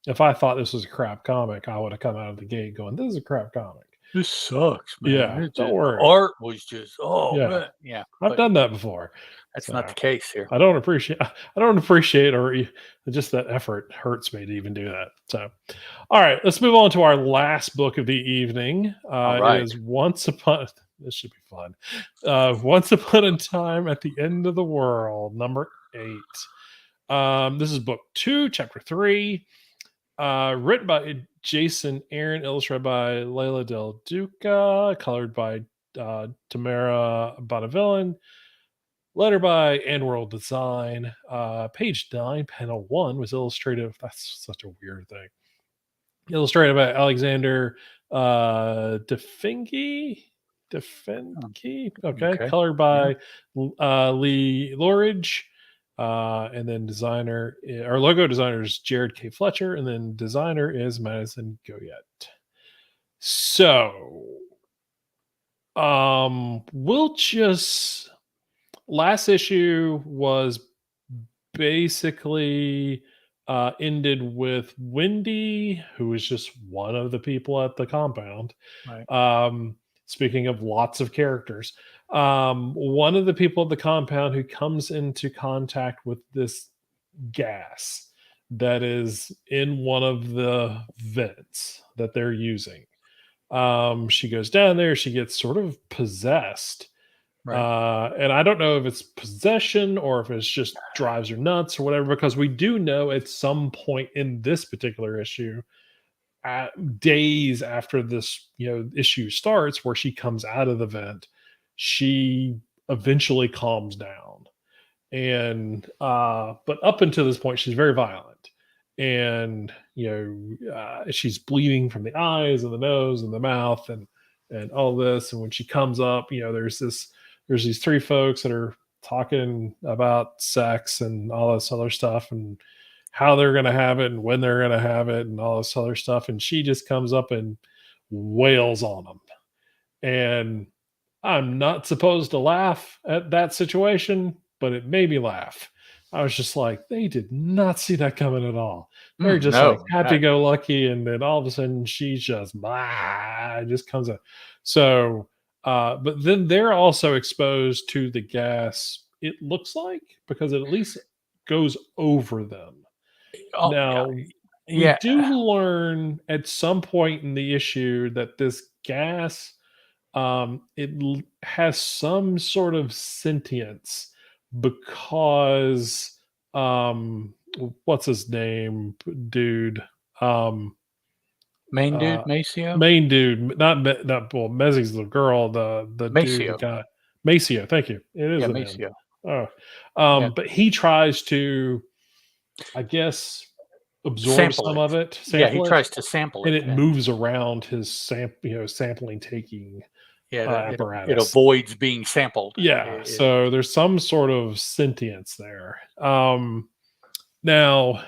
If I thought this was a crap comic, I would have come out of the gate going, this is a crap comic. This sucks, man. Yeah, It's don't just, the worry. art was just, oh Yeah, man, yeah. I've But done that before. that's not the So case here. I don't appreciate just that effort hurts me to even do that. So, all right, let's move on to our last book of the evening. All It right. is Once Upon. This should be fun. Once Upon a Time at the End of the World, number 8. This is book 2, chapter 3. Written by Jason Aaron, illustrated by Leila Del Duca, colored by Tamara Bonneville, letter by and World Design. Page 9, panel 1 was illustrated. That's such a weird thing. Illustrated by Alexander Defenke. Okay. Okay. Colored Yeah. by Lee Loridge. And then our logo designer is Jared K. Fletcher, and then designer is Madison Goyette. So, we'll just last issue was basically ended with Wendy, who was just one of the people at the compound. Right. Speaking of lots of characters, one of the people at the compound who comes into contact with this gas that is in one of the vents that they're using. She goes down there, she gets sort of possessed. Right. And I don't know if it's possession or if it's just drives her nuts or whatever, because we do know at some point in this particular issue, days after this issue starts, where she comes out of the vent, she eventually calms down. And but up until this point, she's very violent, and she's bleeding from the eyes and the nose and the mouth and all this. And when she comes up, there's these 3 folks that are talking about sex and all this other stuff and how they're going to have it and when they're going to have it and all this other stuff. And she just comes up and wails on them. And I'm not supposed to laugh at that situation, but it made me laugh. I was just like, they did not see that coming at all. They're just like No. happy go lucky, and then all of a sudden she's just blah, just comes up. So, but then they're also exposed to the gas. It looks like, because it at least goes over them. Oh, yeah. Now, we Yeah. do learn at some point in the issue that this gas has some sort of sentience, because what's his name, dude? Main dude, Uh, Maceo? Main dude, not well, Mezzie's the girl, the dude, the Maceo. guy, Maceo. Thank you. It is Yeah, the man. Maceo. Oh, Yeah. but he tries to, I guess, absorb Sample some it. of it, Yeah, he sample it, tries to sample and it, it and moves around his sampling taking yeah, it apparatus. avoids being sampled. Yeah, so there's some sort of sentience there. Now,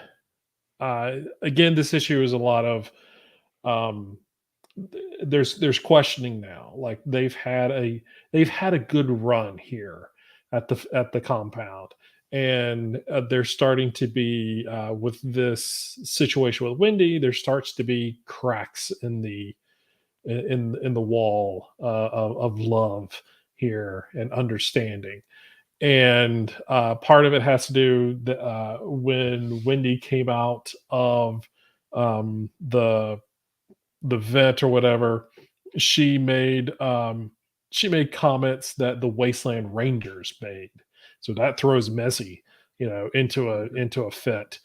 again, this issue is a lot of there's questioning now. Like they've had a good run here at the compound, and they're starting to be with this situation with Wendy. There starts to be cracks in the wall of love here and understanding. And part of it has to do when Wendy came out of the vet or whatever, she made she made comments that the Wasteland Rangers made. So that throws Messi, into a fit.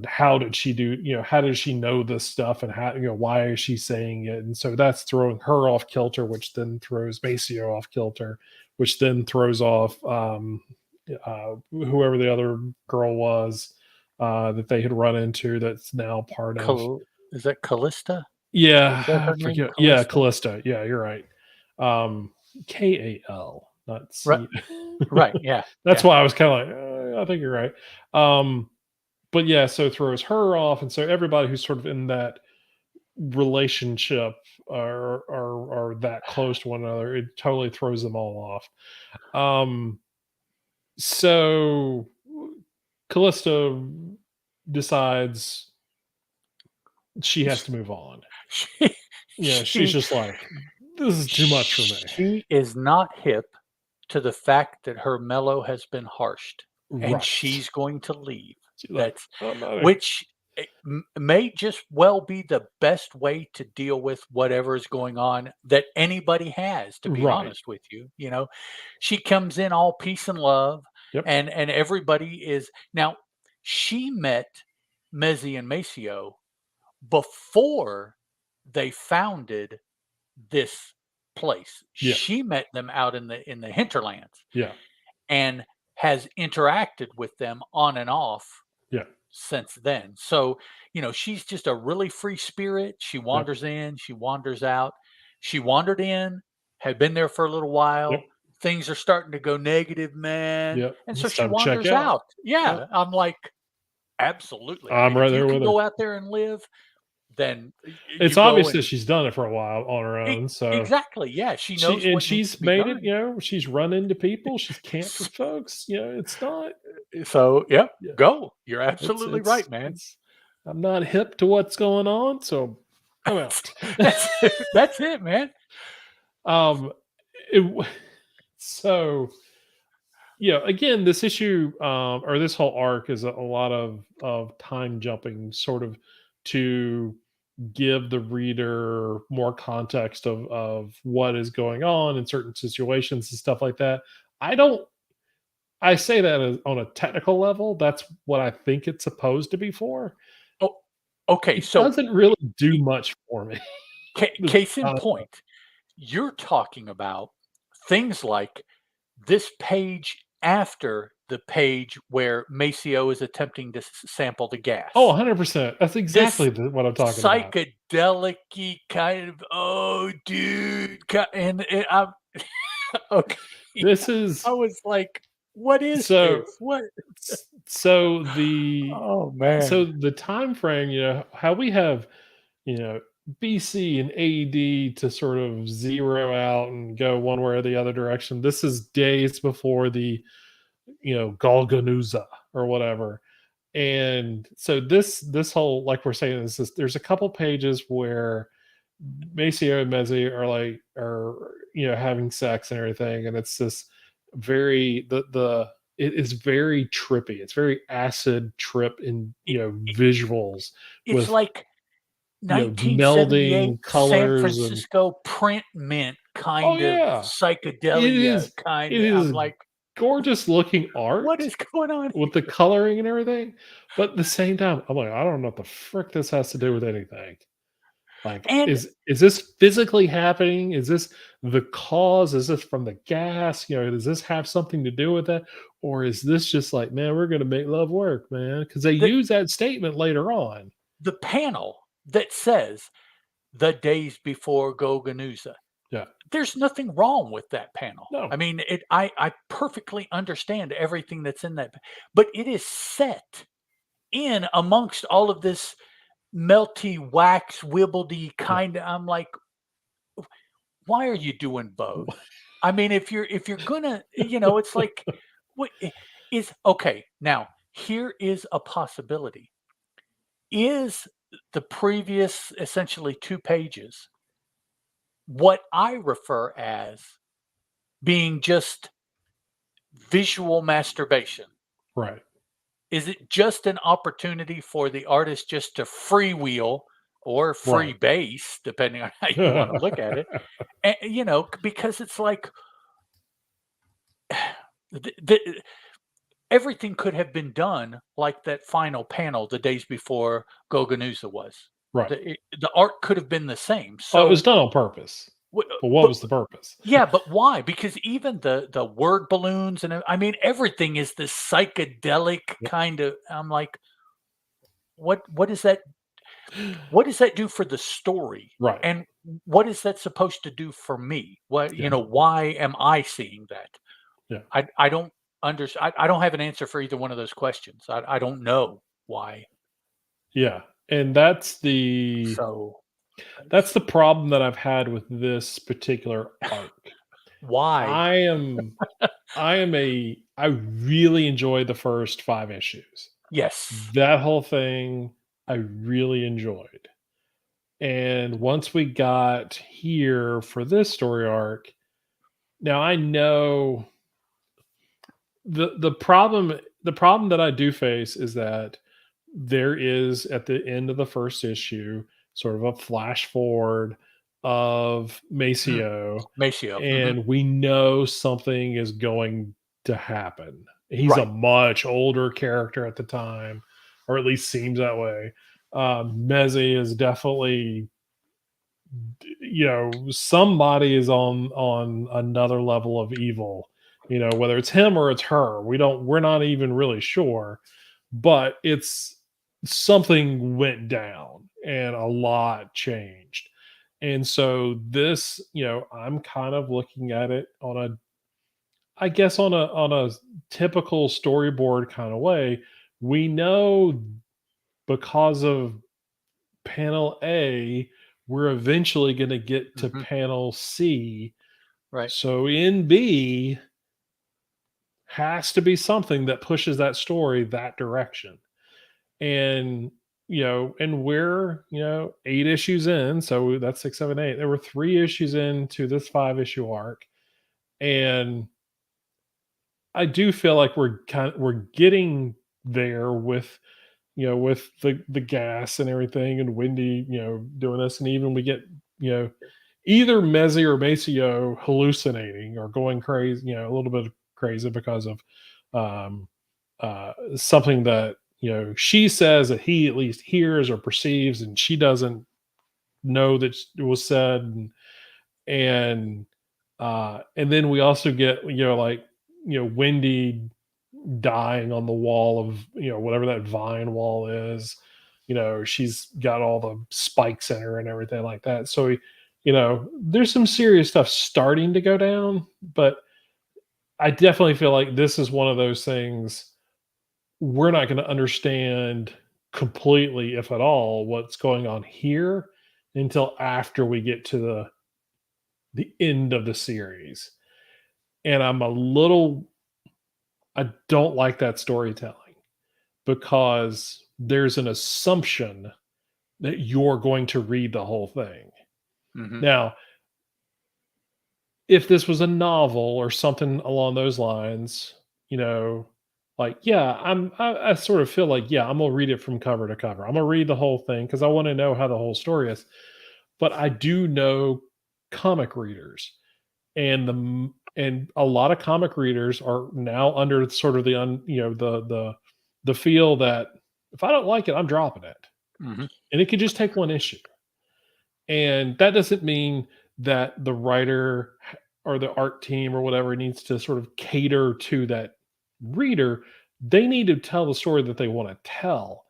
How did she do? How does she know this stuff, and how, why is she saying it? And so that's throwing her off kilter, which then throws Maceo off kilter, which then throws off whoever the other girl was that they had run into. That's now part of. Is that Callista? Yeah, Is that I her name? forget. Yeah, Callista? Callista. Yeah, you're right. Kal, not Right. C. Right. Yeah. That's Yeah. why I was kind of like, I think you're right. But yeah, so it throws her off, and so everybody who's sort of in that relationship are that close to one another, it totally throws them all off. So Callista decides she has to move on. She, Yeah, she's she just like, this is too much for me. She is not hip to the fact that her mellow has been harshed, and Right. she's going to leave. She's like, That's I'm not a which may just well be the best way to deal with whatever is going on that anybody has, to be right. honest with you. She comes in all peace and love, Yep. and everybody is now. She met Mezzi and Maceo before they founded this place. Yeah. She met them out in the hinterlands Yeah. and has interacted with them on and off Yeah. since then. So, she's just a really free spirit. She Yep. wanders in, she wanders out. She wandered in, had been there for a little Yep. while. Things are starting to go negative, man. Yep. And so It's she time to check wanders out. out. Yep. Yeah. I'm like, absolutely. I I'm mean, right if you there can with her. go out there and live, then It's you go obvious that and she's done it for a while on her own. So exactly. Yeah. She knows what needs she's to be made it, done. she's run into people, she's camped with folks, it's not So, yeah, yeah, go. You're it's absolutely right, man. it's I'm not hip to what's going on, so I'm out. That's that's it, man. um it, w- so again, this issue or this whole arc is a lot of time jumping sort of to give the reader more context of what is going on in certain situations and stuff like that. I don't I say that on a technical level, that's what I think it's supposed to be for. Oh, okay. It So, doesn't really do much for me. This case in concept. point, you're talking about things like this page after the page where Maceo is attempting to sample the Oh, gas. 100%. That's This exactly what I'm talking about. psychedelic kind of, oh, dude, I'm okay. This I is was like, what is so this? What? so the Oh man. time frame, how we have, you know, BC and AD to sort of zero out and go one way or the other direction. This is days before the, Golganuza or whatever. And so this whole, like we're saying, there's a couple pages where Maceo and Mezzi are having sex and everything, and it's this very it is very trippy. It's very acid trip in It, it, visuals it's with like 1978 melding San colors and Francisco print mint oh kind of yeah, it psychedelia is kind it of. I'm is like, gorgeous looking what art is going on with the here? coloring and everything. But at the same time, I'm like, I don't know what the frick this has to do with anything. Like, And is this physically happening? Is this the cause? Is this from the gas? Does this have something to do with that? Or is this just like, man, we're gonna make love work, man? Because they the use that statement later on. the panel that says the days before Goganuza. Yeah. There's nothing wrong with that panel. I No. mean, I perfectly understand everything that's in that, but it is set in amongst all of this melty wax wibbledy Yeah. kind of. I'm like, why are you doing both? I mean, if you're gonna, it's like, what is okay? Now, here is a possibility. Is the previous essentially 2 pages what I refer as being just visual masturbation? Right. Is it just an opportunity for the artist just to freewheel or Right. freebase, depending on how you want to look at it? And, because it's like the everything could have been done like that final panel the days before Goganuza was. Right. The art could have been the same. Oh, it So, was done on purpose. But what but was the purpose? yeah, but why? Because even the word balloons and I mean everything is this psychedelic Yep. kind of. I'm like, what is that? What does that do for the story? Right. And what is that supposed to do for me? What Yeah. why am I seeing that? Yeah. I don't I don't have an answer for either one of those questions. I don't know why. Yeah. And that's the So that's the problem that I've had with this particular arc. why? I am I really enjoyed the first 5 issues. Yes. That whole thing I really enjoyed. And once we got here for this story arc, now I know the problem that I do face is that there is at the end of the first issue sort of a flash forward of Mm. Maceo, Maceo. and we know something is going to happen. He's a Right. much older character at the time, or at least seems that way. Mezzi is definitely, somebody is on another level of evil. Whether it's him or it's her, we're not even really sure, but it's something went down and a lot changed. And so this, I'm kind of looking at it on a, I guess, on a typical storyboard kind of way. We know because of panel A, we're eventually going to get to Hmm. panel C. Right. So in B has to be something that pushes that story that direction. And and we're 8 issues in, so that's 6, 7, 8. There were 3 issues into this 5 issue arc, and I do feel like we're getting there with with the gas and everything, and Wendy doing this, and even we get you know either Mezzi or Maceo hallucinating or going crazy, a little bit crazy because of um, something that she says that he at least hears or perceives, and she doesn't know that it was said, and then we also get like Wendy dying on the wall of whatever that vine wall is. She's got all the spikes in her and everything like that. So there's some serious stuff starting to go down, but I definitely feel like this is one of those things we're not going to understand completely, if at all, what's going on here until after we get to the end of the series. And I don't like that storytelling because there's an assumption that you're going to read the whole thing. Hmm. Now, if this was a novel or something along those lines, like, yeah, I sort of feel like, yeah, I'm gonna read it from cover to cover. I'm gonna read the whole thing because I want to know how the whole story is. But I do know comic readers, and a lot of comic readers are now under sort of the the feel that if I don't like it, I'm dropping it, Hmm. and it could just take one issue. And that doesn't mean that the writer or the art team or whatever needs to sort of cater to that reader. They need to tell the story that they want to tell.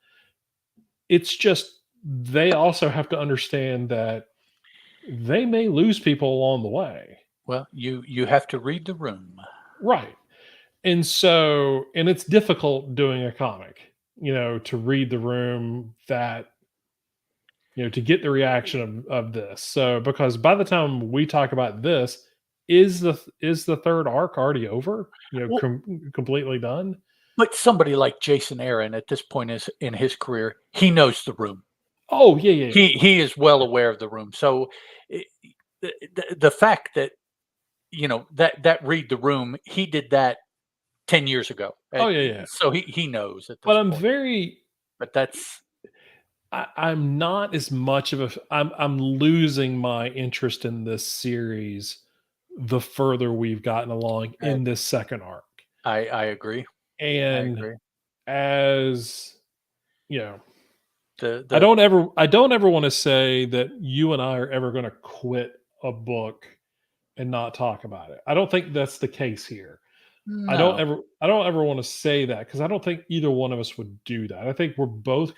It's just they also have to understand that they may lose people along the way. Well, you have to read the room. Right. And it's difficult doing a comic, to read the room that to get the reaction of this. So because by the time we talk about this, is the third arc already over? Well, Completely done? but somebody like Jason Aaron at this point is in his career, he knows the room. Oh yeah, yeah, yeah. He is well aware of the room. So I the fact that, that read the room, he did that 10 years ago. Oh yeah, yeah. So he knows at But this I'm point. very But that's I'm not as much of a I'm losing my interest in this series the further we've gotten along I in this second arc. I agree. I And agree. as you know, The I the don't ever I don't ever want to say that you and I are ever going to quit a book and not talk about it. I don't think that's the case here. No. I don't ever want to say that because I don't think either one of us would do that. I think we're both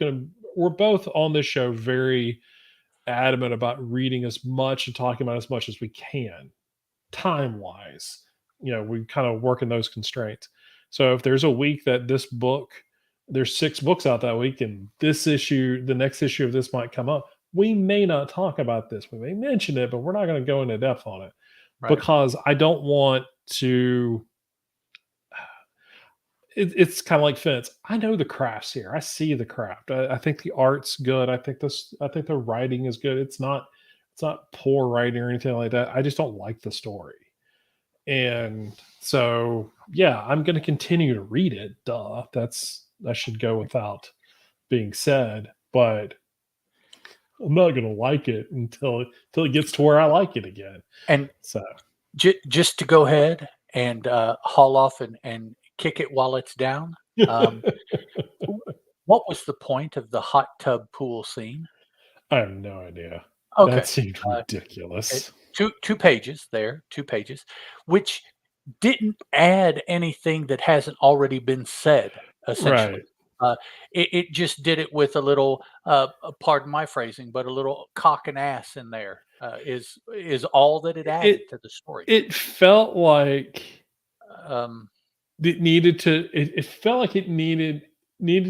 on this show very adamant about reading as much and talking about as much as we can, time wise. We kind of work in those constraints. So if there's a week that there's 6 books out that week, and the next issue of this might come up, we may not talk about this. We may mention it, but we're not going to go into depth on it Right. because I don't want to. it's kind of like Fence. I know the crafts here. I see the craft. I think the art's good. I think the writing is good. It's not poor writing or anything like that. I just don't like the story. And so, yeah, I'm going to continue to read it. Duh, that should go without being said. But I'm not going to like it until it gets to where I like it again. And So, just to go ahead and haul off and kick it while it's down. Um, what was the point of the hot tub pool scene? I have no idea. That Okay, seemed it, ridiculous. two pages there, 2 pages, which didn't add anything that hasn't already been said. Essentially, Right. it just did it with a little, pardon my phrasing, but a little cock and ass in there is all that it It added to the story. it felt like Um, it felt like it needed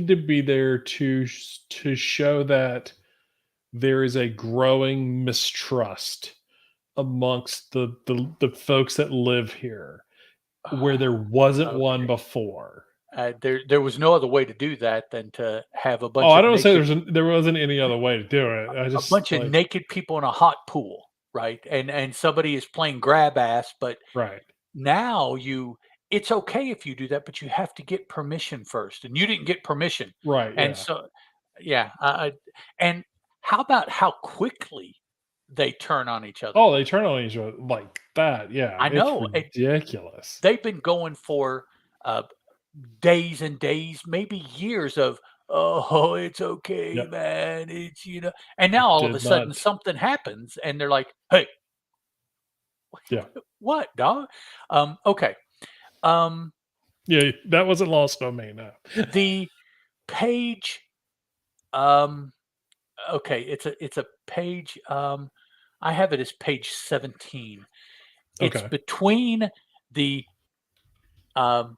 to be there to show that there is a growing mistrust amongst the folks that live here where there wasn't one okay. before. There was no other way to do that than to have Oh, I don't say there wasn't any other way to do it. I a just bunch of like naked people in a hot pool, right? And somebody is playing grab ass, but right, now it's okay if you do that, but you have to get permission first, and you didn't get permission. right, And yeah. so, yeah, and how about how quickly they turn on each other? Oh, they turn on each other like that. Yeah, I it's know ridiculous. they've been going for uh, days and days, maybe years of, "Oh, it's okay, Yep, man, and now all of a did sudden not. something happens and they're like, "Hey, Yeah, what, dog?" Okay. Um, yeah, that wasn't lost on me. No. the page, um, okay, it's a page, I have it as page 17. It's Okay. between the, um,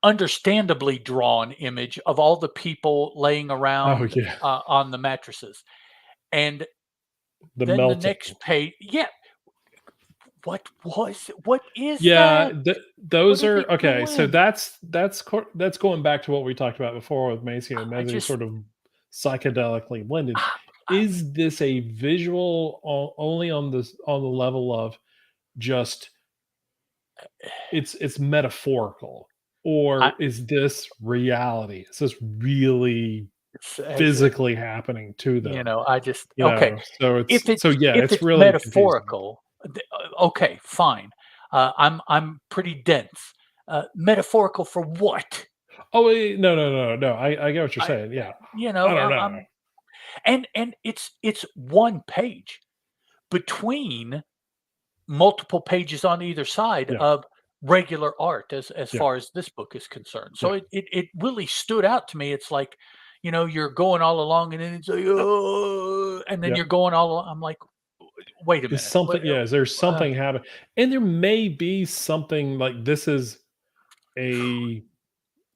understandably drawn image of all the people laying Oh around, yeah, on the mattresses. And the then the melting. next page, yeah, what is Yeah, that? What those are are they okay. So doing? that's going back to what we talked about before with Macy and I Mezzi, just sort of psychedelically blended. I I Is this a visual only on the level of just it's metaphorical, I or is this reality? Is this really it's physically happening to them? I just You okay, know, so if yeah, it's it's really confusing. metaphorical, okay, fine. I'm pretty dense. Metaphorical for what? Oh wait, no. I get what you're I saying. Yeah, I don't I know. I'm and it's one page between multiple pages on either side Yeah, of regular art as yeah, far as this book is concerned. So yeah. it really stood out to me. It's like, you're going all along and then it's like, oh, and then Yeah. you're going all along. I'm like, wait a Is minute. something yeah, is there Uh, something happen and there may be something like this is a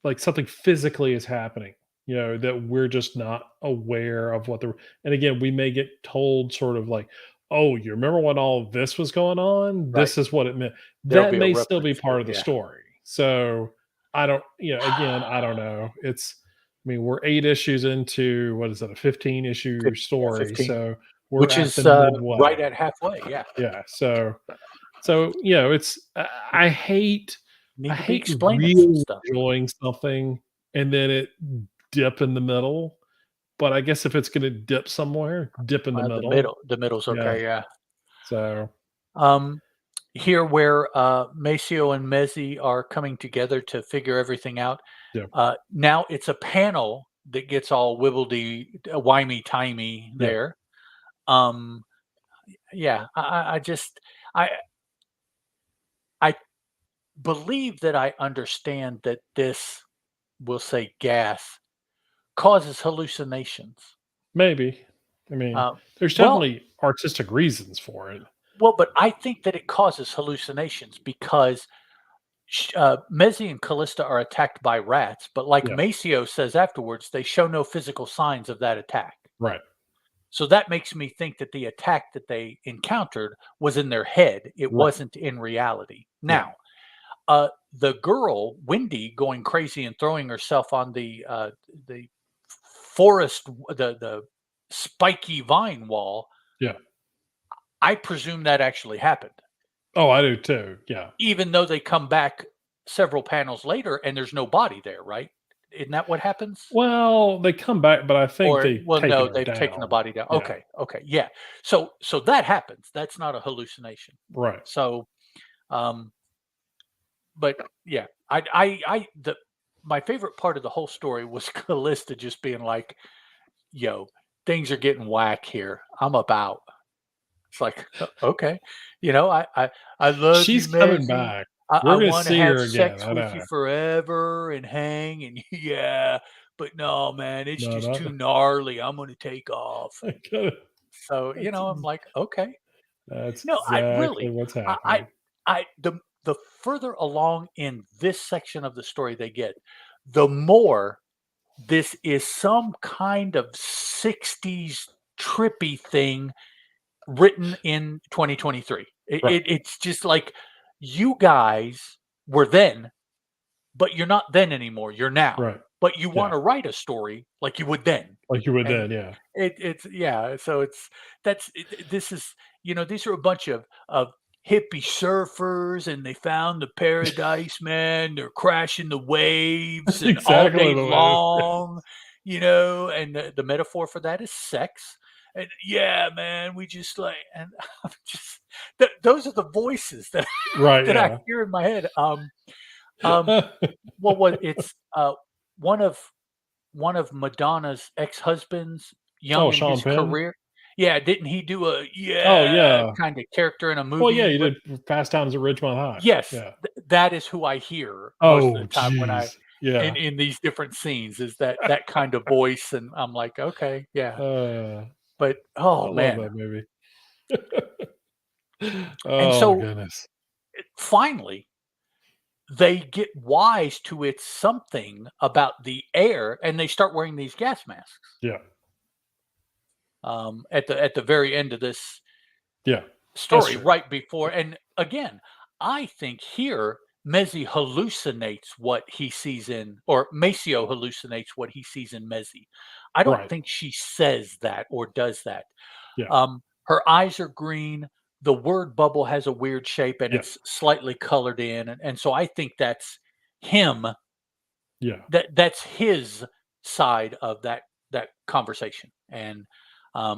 like something physically is happening, that we're just not aware of what the and again, we may get told sort of like, "Oh, you remember when all of this was going on? right. This is what it meant." There'll That be a may still be reference to part it. of the Yeah. story. So, I don't again, I don't know. I mean, we're 8 issues into what is it, a 15 issue Yeah, story, 15, so we're which at the is right midway. at halfway. Yeah. Yeah, so, it's I Need to be hate explaining some really stuff. enjoying something and then it dip in the middle, but I guess if it's gonna dip somewhere, dip in the middle. The middle's Yeah, okay. Yeah. so Um, Here where Maceo and Mezzi are coming together to figure everything out. yeah, Now it's a panel that gets all wibbledy, wimey timey yeah, there. Um, yeah, I just I I believe that I understand that this, we'll say, gas causes hallucinations. maybe. I mean, Uh, there's well, definitely artistic reasons for it. but I think that it causes hallucinations because Mezzi and Callista are attacked by rats, but like Yeah, Maceo says afterwards, they show no physical signs of that attack. right, So that makes me think that the attack that they encountered was in their head. It right, wasn't in reality. yeah, Now, the girl Wendy going crazy and throwing herself on the forest, the spiky vine wall. Yeah. I presume that actually happened, Oh, I do too. Yeah. even though they come back several panels later and there's no body there, right? Isn't that what happens? Well, they come back, but I think Or, they've well, taken no, her they've taken the down. body down. Yeah. Okay, okay, yeah. So that happens. That's not a hallucination. Right. So, um, but yeah, the my favorite part of the whole story was Callista just being like, "Yo, things are getting whack here. I'm about." It's like, okay, I love you, She's coming Mezzy. back. I We're gonna want to see have her again. sex I with you know. forever and hang and yeah, but no, man, it's No, just not too gnarly. I'm gonna take off. I get it. So, That's I'm like, okay. that's No, I exactly really, what's I, I, happening. the further along in this section of the story they get, the more this is some kind of 60s trippy thing written in 2023. Right. It's just like you guys were then, but you're not then anymore. You're now. Right. But you want Yeah. to write a story like you would then. Like you would And then, yeah. it's yeah, so this is these are a bunch of hippie surfers and they found the paradise, man. They're crashing the waves That's and all exactly day the way it is. long, and the metaphor for that is sex. And yeah, man, we just like and I'm just those are the voices that Right, that I yeah. hear in my head. What was it's one of Madonna's ex-husbands, young Oh, in Sean his Penn? career. Yeah, didn't he do a Oh, yeah yeah. kinda character in a Well, yeah, movie you with did Fast Times at Ridgemont High. yes, Yeah. that is who I hear most of Oh, the time when I jeez. Yeah. in these different scenes is that kind of voice, and I'm like, "Okay, yeah." Uh, But, I oh, love man. that movie. And Oh, so, goodness. finally, they get wise to it's something about the air, and they start wearing these gas masks, Yeah. at the very end of this Yeah. That's story true. right before and again, I think here Mezzi hallucinates what he sees in or Maceo hallucinates what he sees in Mezzi. I don't Right. think she says that or does that. Yeah. Her eyes are green. The word bubble has a weird shape and Yeah. it's slightly colored in. And so I think that's him. Yeah. That's his side of that conversation. And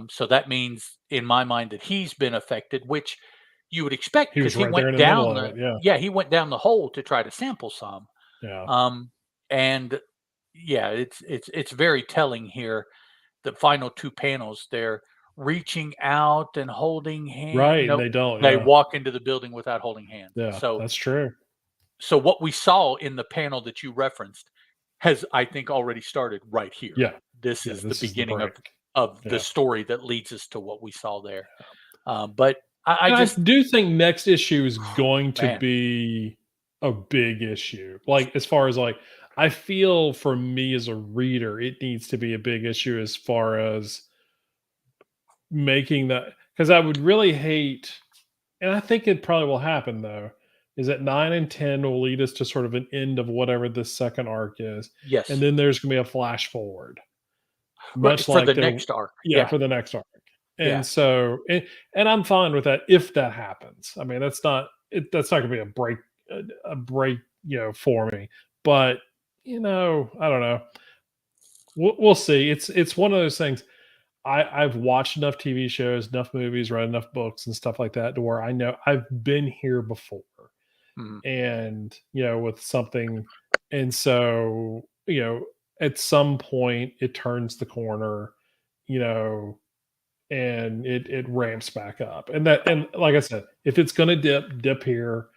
so that means in my mind that he's been affected, which you would expect He because was he right there in went the middle down of the it. Yeah. yeah, he went down the hole to try to sample some. Yeah. And yeah, it's very telling here. The final two panels, they're reaching out and holding hand. Right. And Nope, they don't. they Yeah. walk into the building without holding hands. Yeah. So That's true. what we saw in the panel that you referenced has, I think, already started right here. Yeah. This Yeah. is the This is the beginning break. of the Yeah. story that leads us to what we saw there. But I And I just do think next issue is going to man, be a big issue. Like, as far as like, I feel for me as a reader, it needs to be a big issue as far as making that, because I would really hate, and I think it probably will happen though, is that 9 and 10 will lead us to sort of an end of whatever this second arc is. And yes, then there's going to be a flash forward, right much for like the there, next arc. yeah, Yeah, for the next arc. yeah. And so, and I'm fine with that if that happens. I mean, that's not going to be a break, for me. But I don't know. We'll see. It's one of those things. I've watched enough TV shows, enough movies, read enough books and stuff like that to where I know I've been here before, Mhm. and with something, and so at some point it turns the corner, you know, and it ramps back up. And like I said, if it's gonna dip here,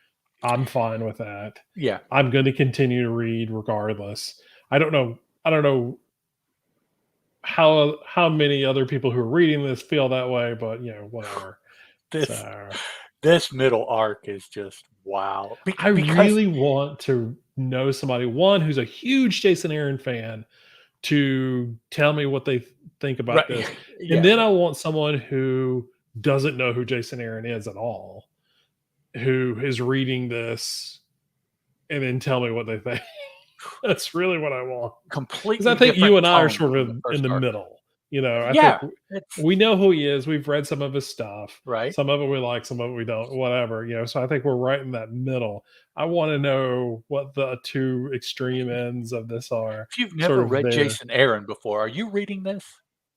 I'm fine with that. Yeah. I'm gonna continue to read regardless. I don't know how many other people who are reading this feel that way, but whatever. This So this middle arc is just wow. I Because really want to know somebody, one who's a huge Jason Aaron fan, to tell me what they think about right, this. And yeah, then I want someone who doesn't know who Jason Aaron is at all, who is reading this and then tell me what they think. That's really what I want. Because Completely I think different you and I are tone sort from of the in first the arc. middle. You know, I think Yeah, it's we know who he is. We've read some of his stuff. right. Some of it we like, some of it we don't, whatever, you know. So I think we're right in that middle. I want to know what the two extreme ends of this are, If you've sort never of read there. Jason Aaron before, are you reading this?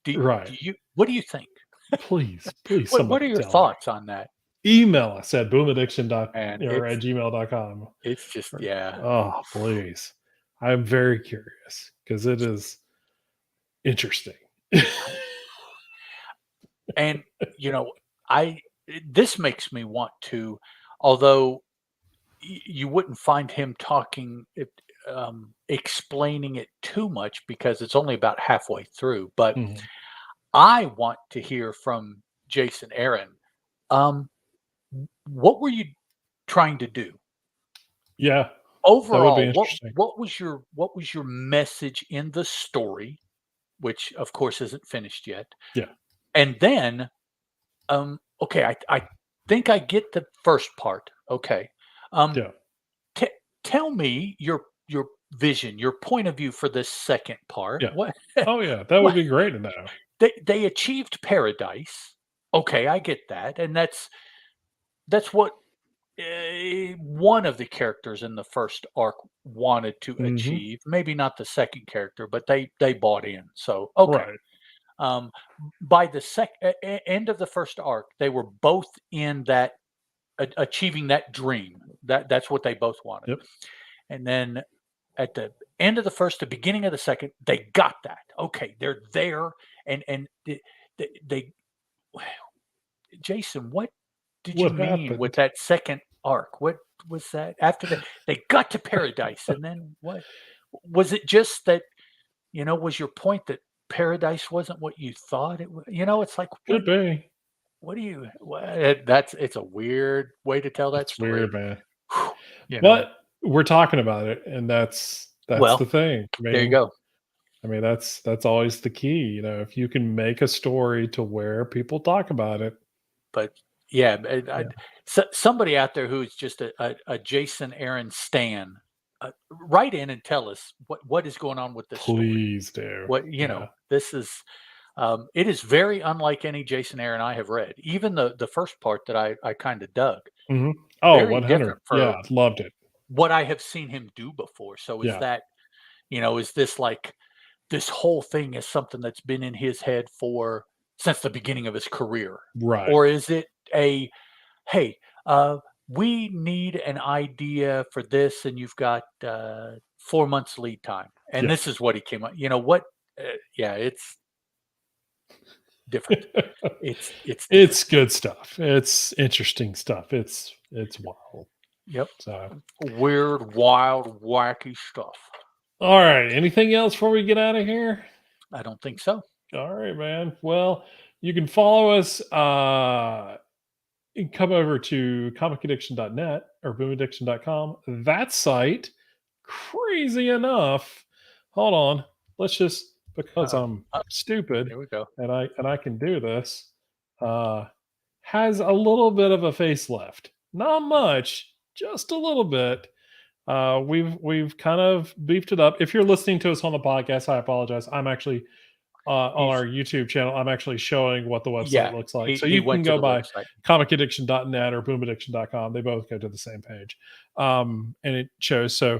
Do Right. you what do you think? Please, What somebody are your tell me. thoughts on that? Email us at boomaddiction dot And or at gmail.com. it's just yeah. Oh, please. I'm very curious because it is interesting. And you know, I this makes me want to, although you wouldn't find him talking it, explaining it too much because it's only about halfway through. But Mhm. I want to hear from Jason Aaron. Um, what were you trying to do Yeah, that would be overall? interesting. What was your message in the story, which of course isn't finished yet? Yeah, And then, okay, I think I get the first part. Okay, um, yeah. T tell me your vision, your point of view for this second part. Yeah. Oh, yeah, that would What be great to know. they achieved paradise. Okay, I get that, and that's what, one of the characters in the first arc wanted to Mhm. achieve. Maybe not the second character, but they bought in. So, okay. Right. Um, by the end of the first arc, they were both in that achieving that dream. That's what they both wanted. Yep. And then at the end of the first, the beginning of the second, they got that. Okay, they're there, and they Jason, what did you What mean with happened? that second arc? What was that after they got to paradise, and then what? Was it just that, was your point that paradise wasn't what you thought it was? It's like, Could be. what do you, it's a weird way to tell that It's weird, story. man. Whew, you know, But we're talking about it, and that's well, the thing. there you go. That's always the key, you know, if you can make a story to where people talk about it. But yeah, Yeah. somebody out there who's just a Jason Aaron stan, write in and tell us what is going on with this story. Please do. What Yeah. this is. It is very unlike any Jason Aaron I have read. Even the first part that I kind of dug, Mhm. Oh, very 100. different Yeah, for loved it. what I have seen him do before. So Yeah. is this like this whole thing is something that's been in his head for since the beginning of his career? Right. Or is it a, hey, we need an idea for this, and you've got 4 months lead time, and Yeah. this is what he came up. You know what? Yeah, it's different. It's different. It's good stuff. It's interesting stuff. It's wild. Yep, So, weird, wild, wacky stuff. all right. Anything else before we get out of here? I don't think so. All right, man. Well, you can follow us. You can come over to comicaddiction.net or boomaddiction.com. That site, crazy enough, hold on. Let's just because Uh-oh. I'm stupid Here we go. and I can do this. Uh has a little bit of a facelift. Not much, just a little bit. We've kind of beefed it up. If you're listening to us on the podcast, I apologize. I'm actually on He's our YouTube channel. I'm actually showing what the website Yeah. looks like. So He you can went to go the by website. comicaddiction.net or boomaddiction.com. They both go to the same page. And it shows. So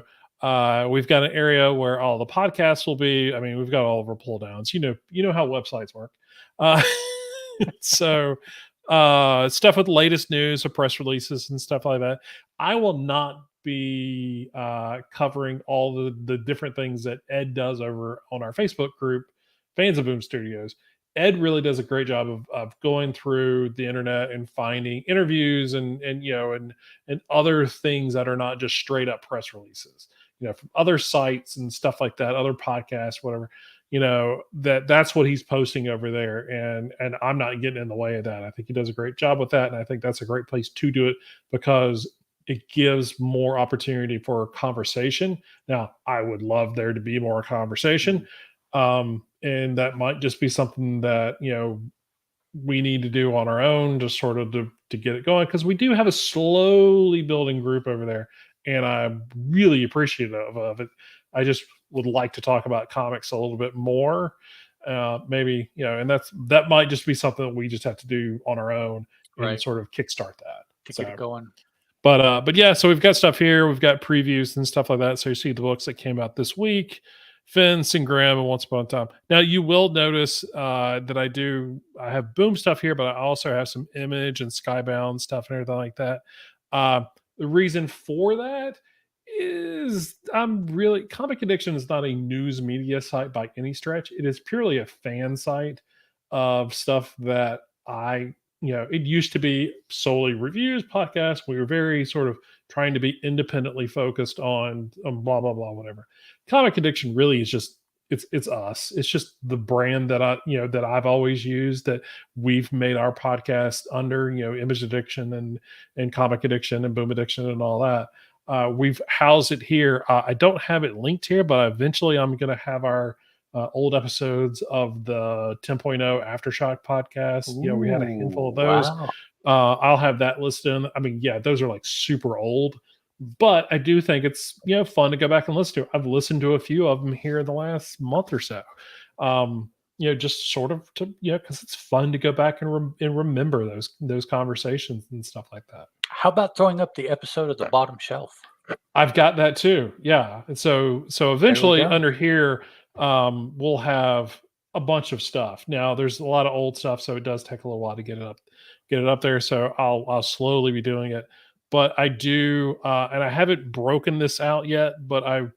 we've got an area where all the podcasts will be. I mean, we've got all of our pull downs. You know how websites work. Uh, so stuff with the latest news or press releases and stuff like that. I will not be covering all the different things that Ed does over on our Facebook group, Fans of Boom Studios. Ed really does a great job of going through the internet and finding interviews and other things that are not just straight up press releases, from other sites and stuff like that, other podcasts, whatever, that's what he's posting over there. And I'm not getting in the way of that. I think he does a great job with that. And I think that's a great place to do it because it gives more opportunity for conversation. Now, I would love there to be more conversation. Mhm. And that might just be something that, we need to do on our own, just sort of to get it going. Cause we do have a slowly building group over there. and I'm really appreciative of it. I just would like to talk about comics a little bit more. Maybe, and that might just be something that we just have to do on our own and Right. sort of kickstart that. To get it So, going. but yeah, so we've got stuff here. We've got previews and stuff like that. So you see the books that came out this week, Finn, and Graham, and Once Upon a Time. Now you will notice that I have Boom stuff here, but I also have some Image and Skybound stuff and everything like that. The reason for that is Comic Addiction is not a news media site by any stretch. It is purely a fan site of stuff that it used to be solely reviews, podcasts. We were very sort of trying to be independently focused on blah, blah, blah, whatever. Comic Addiction really is just, it's us. It's just the brand that that I've always used, that we've made our podcast under, Image Addiction and Comic Addiction and Boom Addiction and all that. We've housed it here. I don't have it linked here, but eventually I'm going to have our old episodes of the 10.0 Aftershock podcast. We had a handful of those. Wow. I'll have that listed in. I mean, yeah, those are like super old, but I do think it's fun to go back and listen to. I've listened to a few of them here in the last month or so. Just sort of to because it's fun to go back and remember those conversations and stuff like that. How about throwing up the episode of The Bottom Shelf? I've got that too. Yeah. And so eventually under here, we'll have a bunch of stuff. Now there's a lot of old stuff, so it does take a little while to get it up there. So I'll slowly be doing it. But I do, and I haven't broken this out yet, but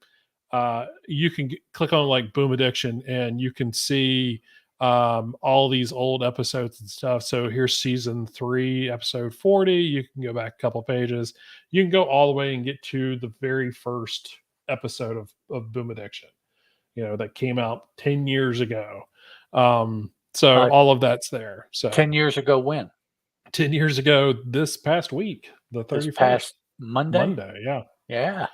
you can click on like Boom Addiction and you can see all these old episodes and stuff. So here's season 3, episode 40. You can go back a couple pages. You can go all the way and get to the very first episode of Boom Addiction, that came out 10 years ago. So all of that's there. So 10 years ago when? 10 years ago this past week, the 31st. This past Monday? Monday, yeah. Yeah.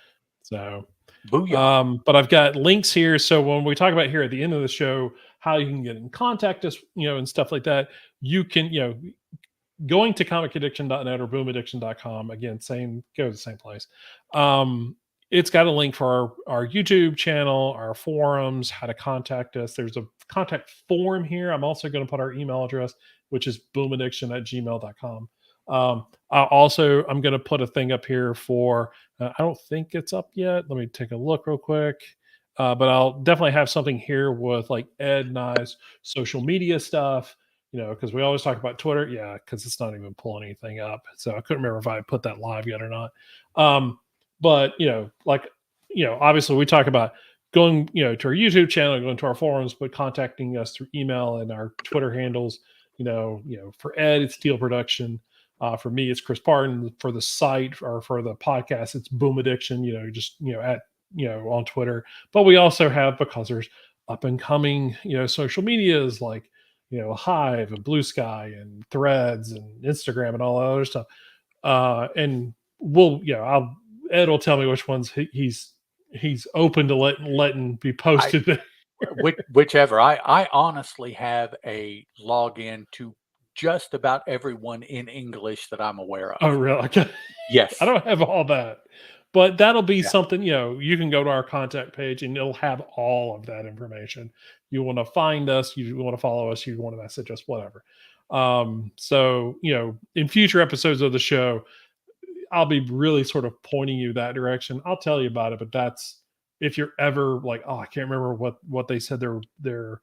So booyah. But I've got links here. So when we talk about here at the end of the show, how you can get in contact us, and stuff like that, you can, going to comicaddiction.net or boomaddiction.com, again, go to the same place. It's got a link for our YouTube channel, our forums, how to contact us. There's a contact form here. I'm also going to put our email address, which is boomaddiction@gmail.com. I'm going to put a thing up here for, I don't think it's up yet. Let me take a look real quick. But I'll definitely have something here with like Ed and I's social media stuff, because we always talk about Twitter. Yeah, because it's not even pulling anything up. So I couldn't remember if I put that live yet or not. But, obviously we talk about going, to our YouTube channel, going to our forums, but contacting us through email and our Twitter handles. For Ed, it's Steel Production. For me, it's Chris Barton. For the site or for the podcast, it's Boom Addiction. At on Twitter. But we also have, because there's up and coming, social medias like Hive and Blue Sky and Threads and Instagram and all that other stuff. And Ed will tell me which ones he's open to letting be posted. Whichever. I honestly have a login to just about everyone in English that I'm aware of. Oh, really? Okay. Yes. I don't have all that, but that'll be something, you can go to our contact page and it'll have all of that information. You want to find us, you want to follow us, you want to message us, whatever. So, in future episodes of the show, I'll be really sort of pointing you that direction. I'll tell you about it, but that's, if you're ever like, oh, I can't remember what they said their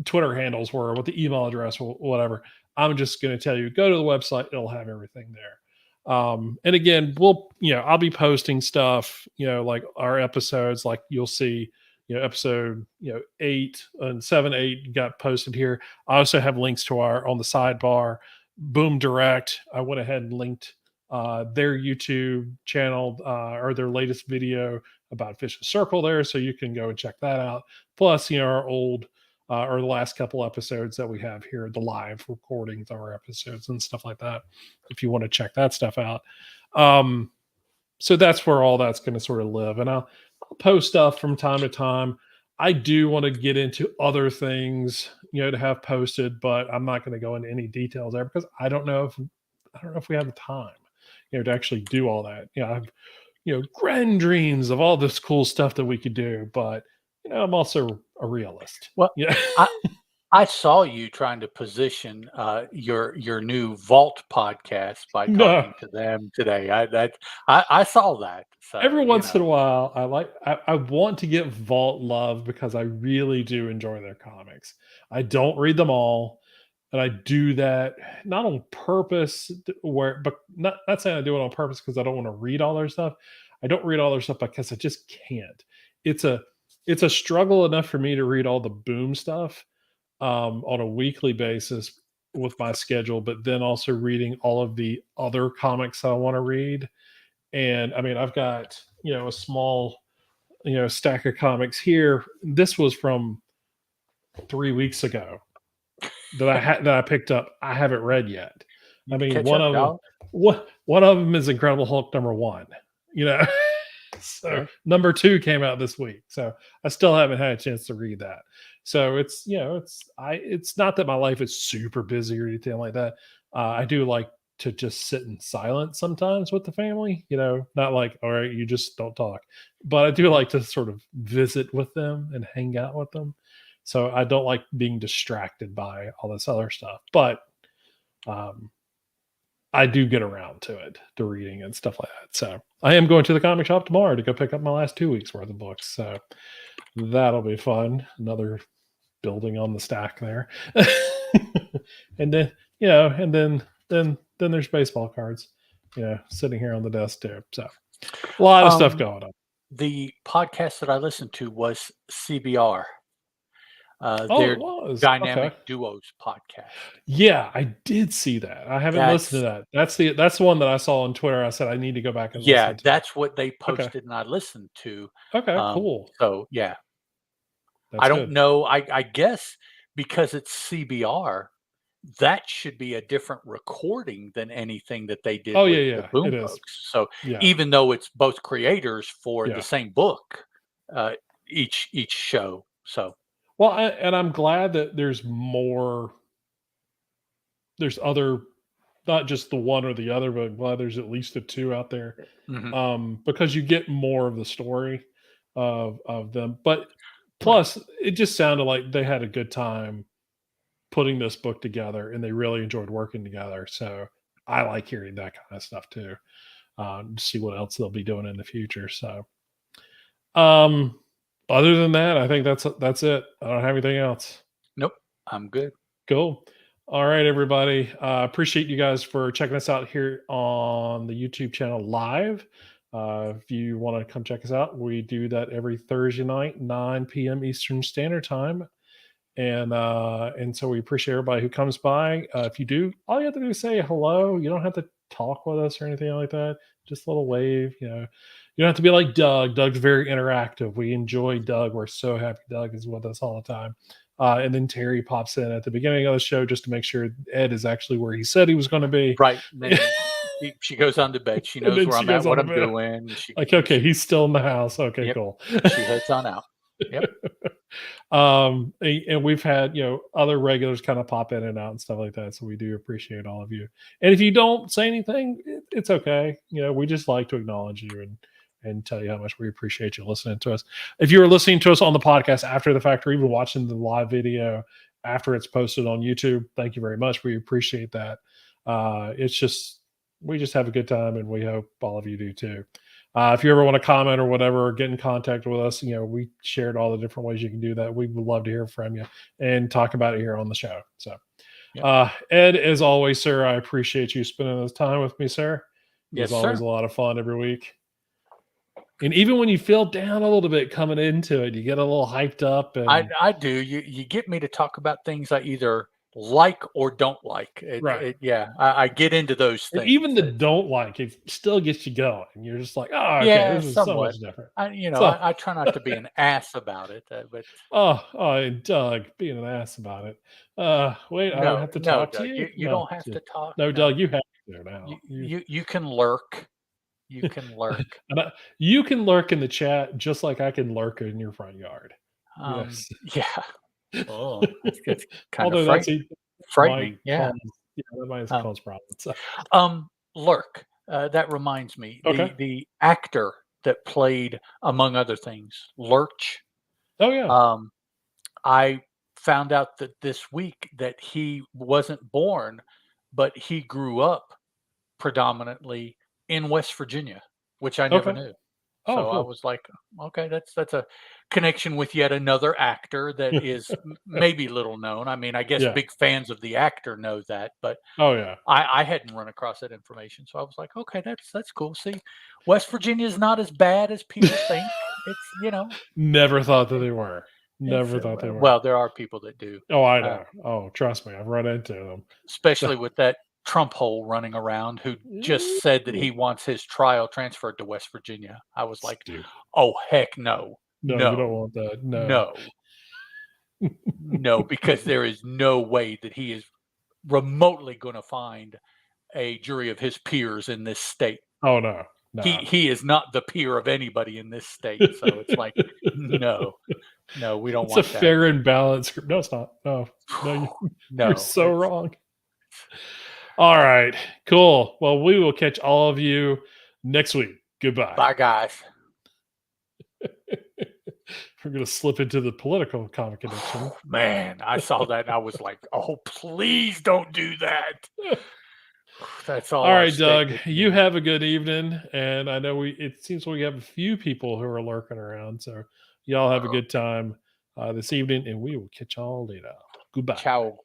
Twitter handles were, what the email address or whatever, I'm just going to tell you, go to the website. It'll have everything there. And again, I'll be posting stuff, like our episodes, like you'll see, episode, 8 and 7, 8 got posted here. I also have links to on the sidebar, Boom Direct. I went ahead and linked their YouTube channel or their latest video about Fish's Circle there. So you can go and check that out. Plus, our old, or the last couple episodes that we have here, the live recordings of our episodes and stuff like that, if you want to check that stuff out. So that's where all that's going to sort of live. And I'll post stuff from time to time. I do want to get into other things, to have posted, but I'm not going to go into any details there because I don't know if we have the time, to actually do all that. I've grand dreams of all this cool stuff that we could do, but I'm also a realist. Well, Yeah. I saw you trying to position your new Vault podcast by No. talking to them today. I saw that. So Every once in a while, I want to get Vault love because I really do enjoy their comics. I don't read them all, and I do that not on purpose, but not saying I do it on purpose because I don't want to read all their stuff. I don't read all their stuff because I just can't. It's a it's a struggle enough for me to read all the Boom stuff on a weekly basis with my schedule, but then also reading all of the other comics I want to read. And I mean, I've got, a small, stack of comics here. This was from 3 weeks ago that I picked up. I haven't read yet. I you mean, catch up, dog. one of them is Incredible Hulk #1. You know, so Okay. #2 came out this week. So I still haven't had a chance to read that. So it's not that my life is super busy or anything like that. I do like to just sit in silence sometimes with the family. Not like, all right, you just don't talk, but I do like to sort of visit with them and hang out with them. So I don't like being distracted by all this other stuff, but um, I do get around to reading and stuff like that. So I am going to the comic shop tomorrow to go pick up my last 2 weeks worth of books. So that'll be fun. Another building on the stack there. And then, then there's baseball cards, sitting here on the desk too. So a lot of stuff going on. The podcast that I listened to was CBR. Oh, Their it was. Dynamic Okay. Duos podcast. Yeah, I did see that. I haven't listened to that. That's the one that I saw on Twitter. I said I need to go back and Yeah, listen to. that's what they Okay. posted and I listened to. Okay, cool. So yeah. That's I don't good. know. I guess because it's CBR, that should be a different recording than anything that they did Oh, with yeah, the yeah, Boom it is. folks. So Yeah. even though it's both creators for the Yeah. same book, uh, each show. So Well, and I'm glad that there's other, not just the one or the other, but I'm glad there's at least the two out there, mhm, because you get more of the story of them. But right. plus, it just sounded like they had a good time putting this book together, and they really enjoyed working together. So I like hearing that kind of stuff too. To see what else they'll be doing in the future. So, um, other than that, I think that's it. I don't have anything else. Nope, I'm good. Cool. All right, everybody. Appreciate you guys for checking us out here on the YouTube channel live. If you want to come check us out, we do that every Thursday night, 9 p.m. Eastern Standard Time. And so we appreciate everybody who comes by. If you do, all you have to do is say hello. You don't have to talk with us or anything like that. Just a little wave. You don't have to be like Doug. Doug's very interactive. We enjoy Doug. We're so happy Doug is with us all the time. And then Terry pops in at the beginning of the show just to make sure Ed is actually where he said he was going to be. Right. And then she goes on to bed. She knows where I'm at, what I'm doing. Like, okay, he's still in the house. Okay, yep, cool. she heads on out. Yep. And we've had other regulars kind of pop in and out and stuff like that, so we do appreciate all of you. And if you don't say anything, it's okay. We just like to acknowledge you and tell you how much we appreciate you listening to us. If you were listening to us on the podcast after the fact, or even watching the live video after it's posted on YouTube, thank you very much. We appreciate that. We just have a good time, and we hope all of you do too. If you ever want to comment or whatever, or get in contact with us, we shared all the different ways you can do that. We would love to hear from you and talk about it here on the show. So, Yep. Ed, as always, sir, I appreciate you spending this time with me, sir. Yes, It's always sir. a lot of fun every week. And even when you feel down a little bit coming into it, you get a little hyped up. And I do. You get me to talk about things I either like or don't like. Right. Yeah, I get into those And things. even the don't like it still gets you going. You're just like, oh, okay, Yeah, this is so somewhat. much different. I I try not to be an ass about it, but and Doug being an ass about it. Wait, I don't no, have to no, talk to Doug, you? you don't have to talk. No, No, Doug, you have to now. you can lurk. You can lurk. You can lurk in the chat just like I can lurk in your front yard. Yes. Yeah. Oh, it's kind of Although that's frightening. might Yeah. cause, that might cause problems. So. Lurk. That reminds me, Okay. the actor that played, among other things, Lurch. Oh yeah. Um, I found out that this week that he wasn't born, but he grew up predominantly in West Virginia, which I never Okay. knew. Oh, So I cool. was like, okay, that's a connection with yet another actor that is maybe little known. I mean, I guess Yeah. big fans of the actor know that, but Oh yeah. I hadn't run across that information. So I was like, okay, that's cool. See, West Virginia is not as bad as people think. It's Never thought that it, they were. it's Never thought they were. well, there are people that do, Oh, I uh, know. Oh, trust me, I've run into them. So, especially with that Trump hole running around who just said that he wants his trial transferred to West Virginia. I was like, stupid. "Oh, heck no. No, you don't No. want that. No. No. No, because there is no way that he is remotely gonna find a jury of his peers in this state. Oh no. He No. he is not the peer of anybody in this state, so it's like, no. No, we don't It's a want that. fair and balanced group. No, it's not. No. No, you're No, so it's wrong. All right. Cool. Well, we will catch all of you next week. Goodbye. bye, guys. We're going to slip into the political comic connection. Man, I saw that and I was like, "Oh, please don't do that." That's all All our right, state Doug, gets you needs. have a good evening. And I know it seems we have a few people who are lurking around. So y'all have a good time this evening, and we will catch y'all later. Goodbye. Ciao.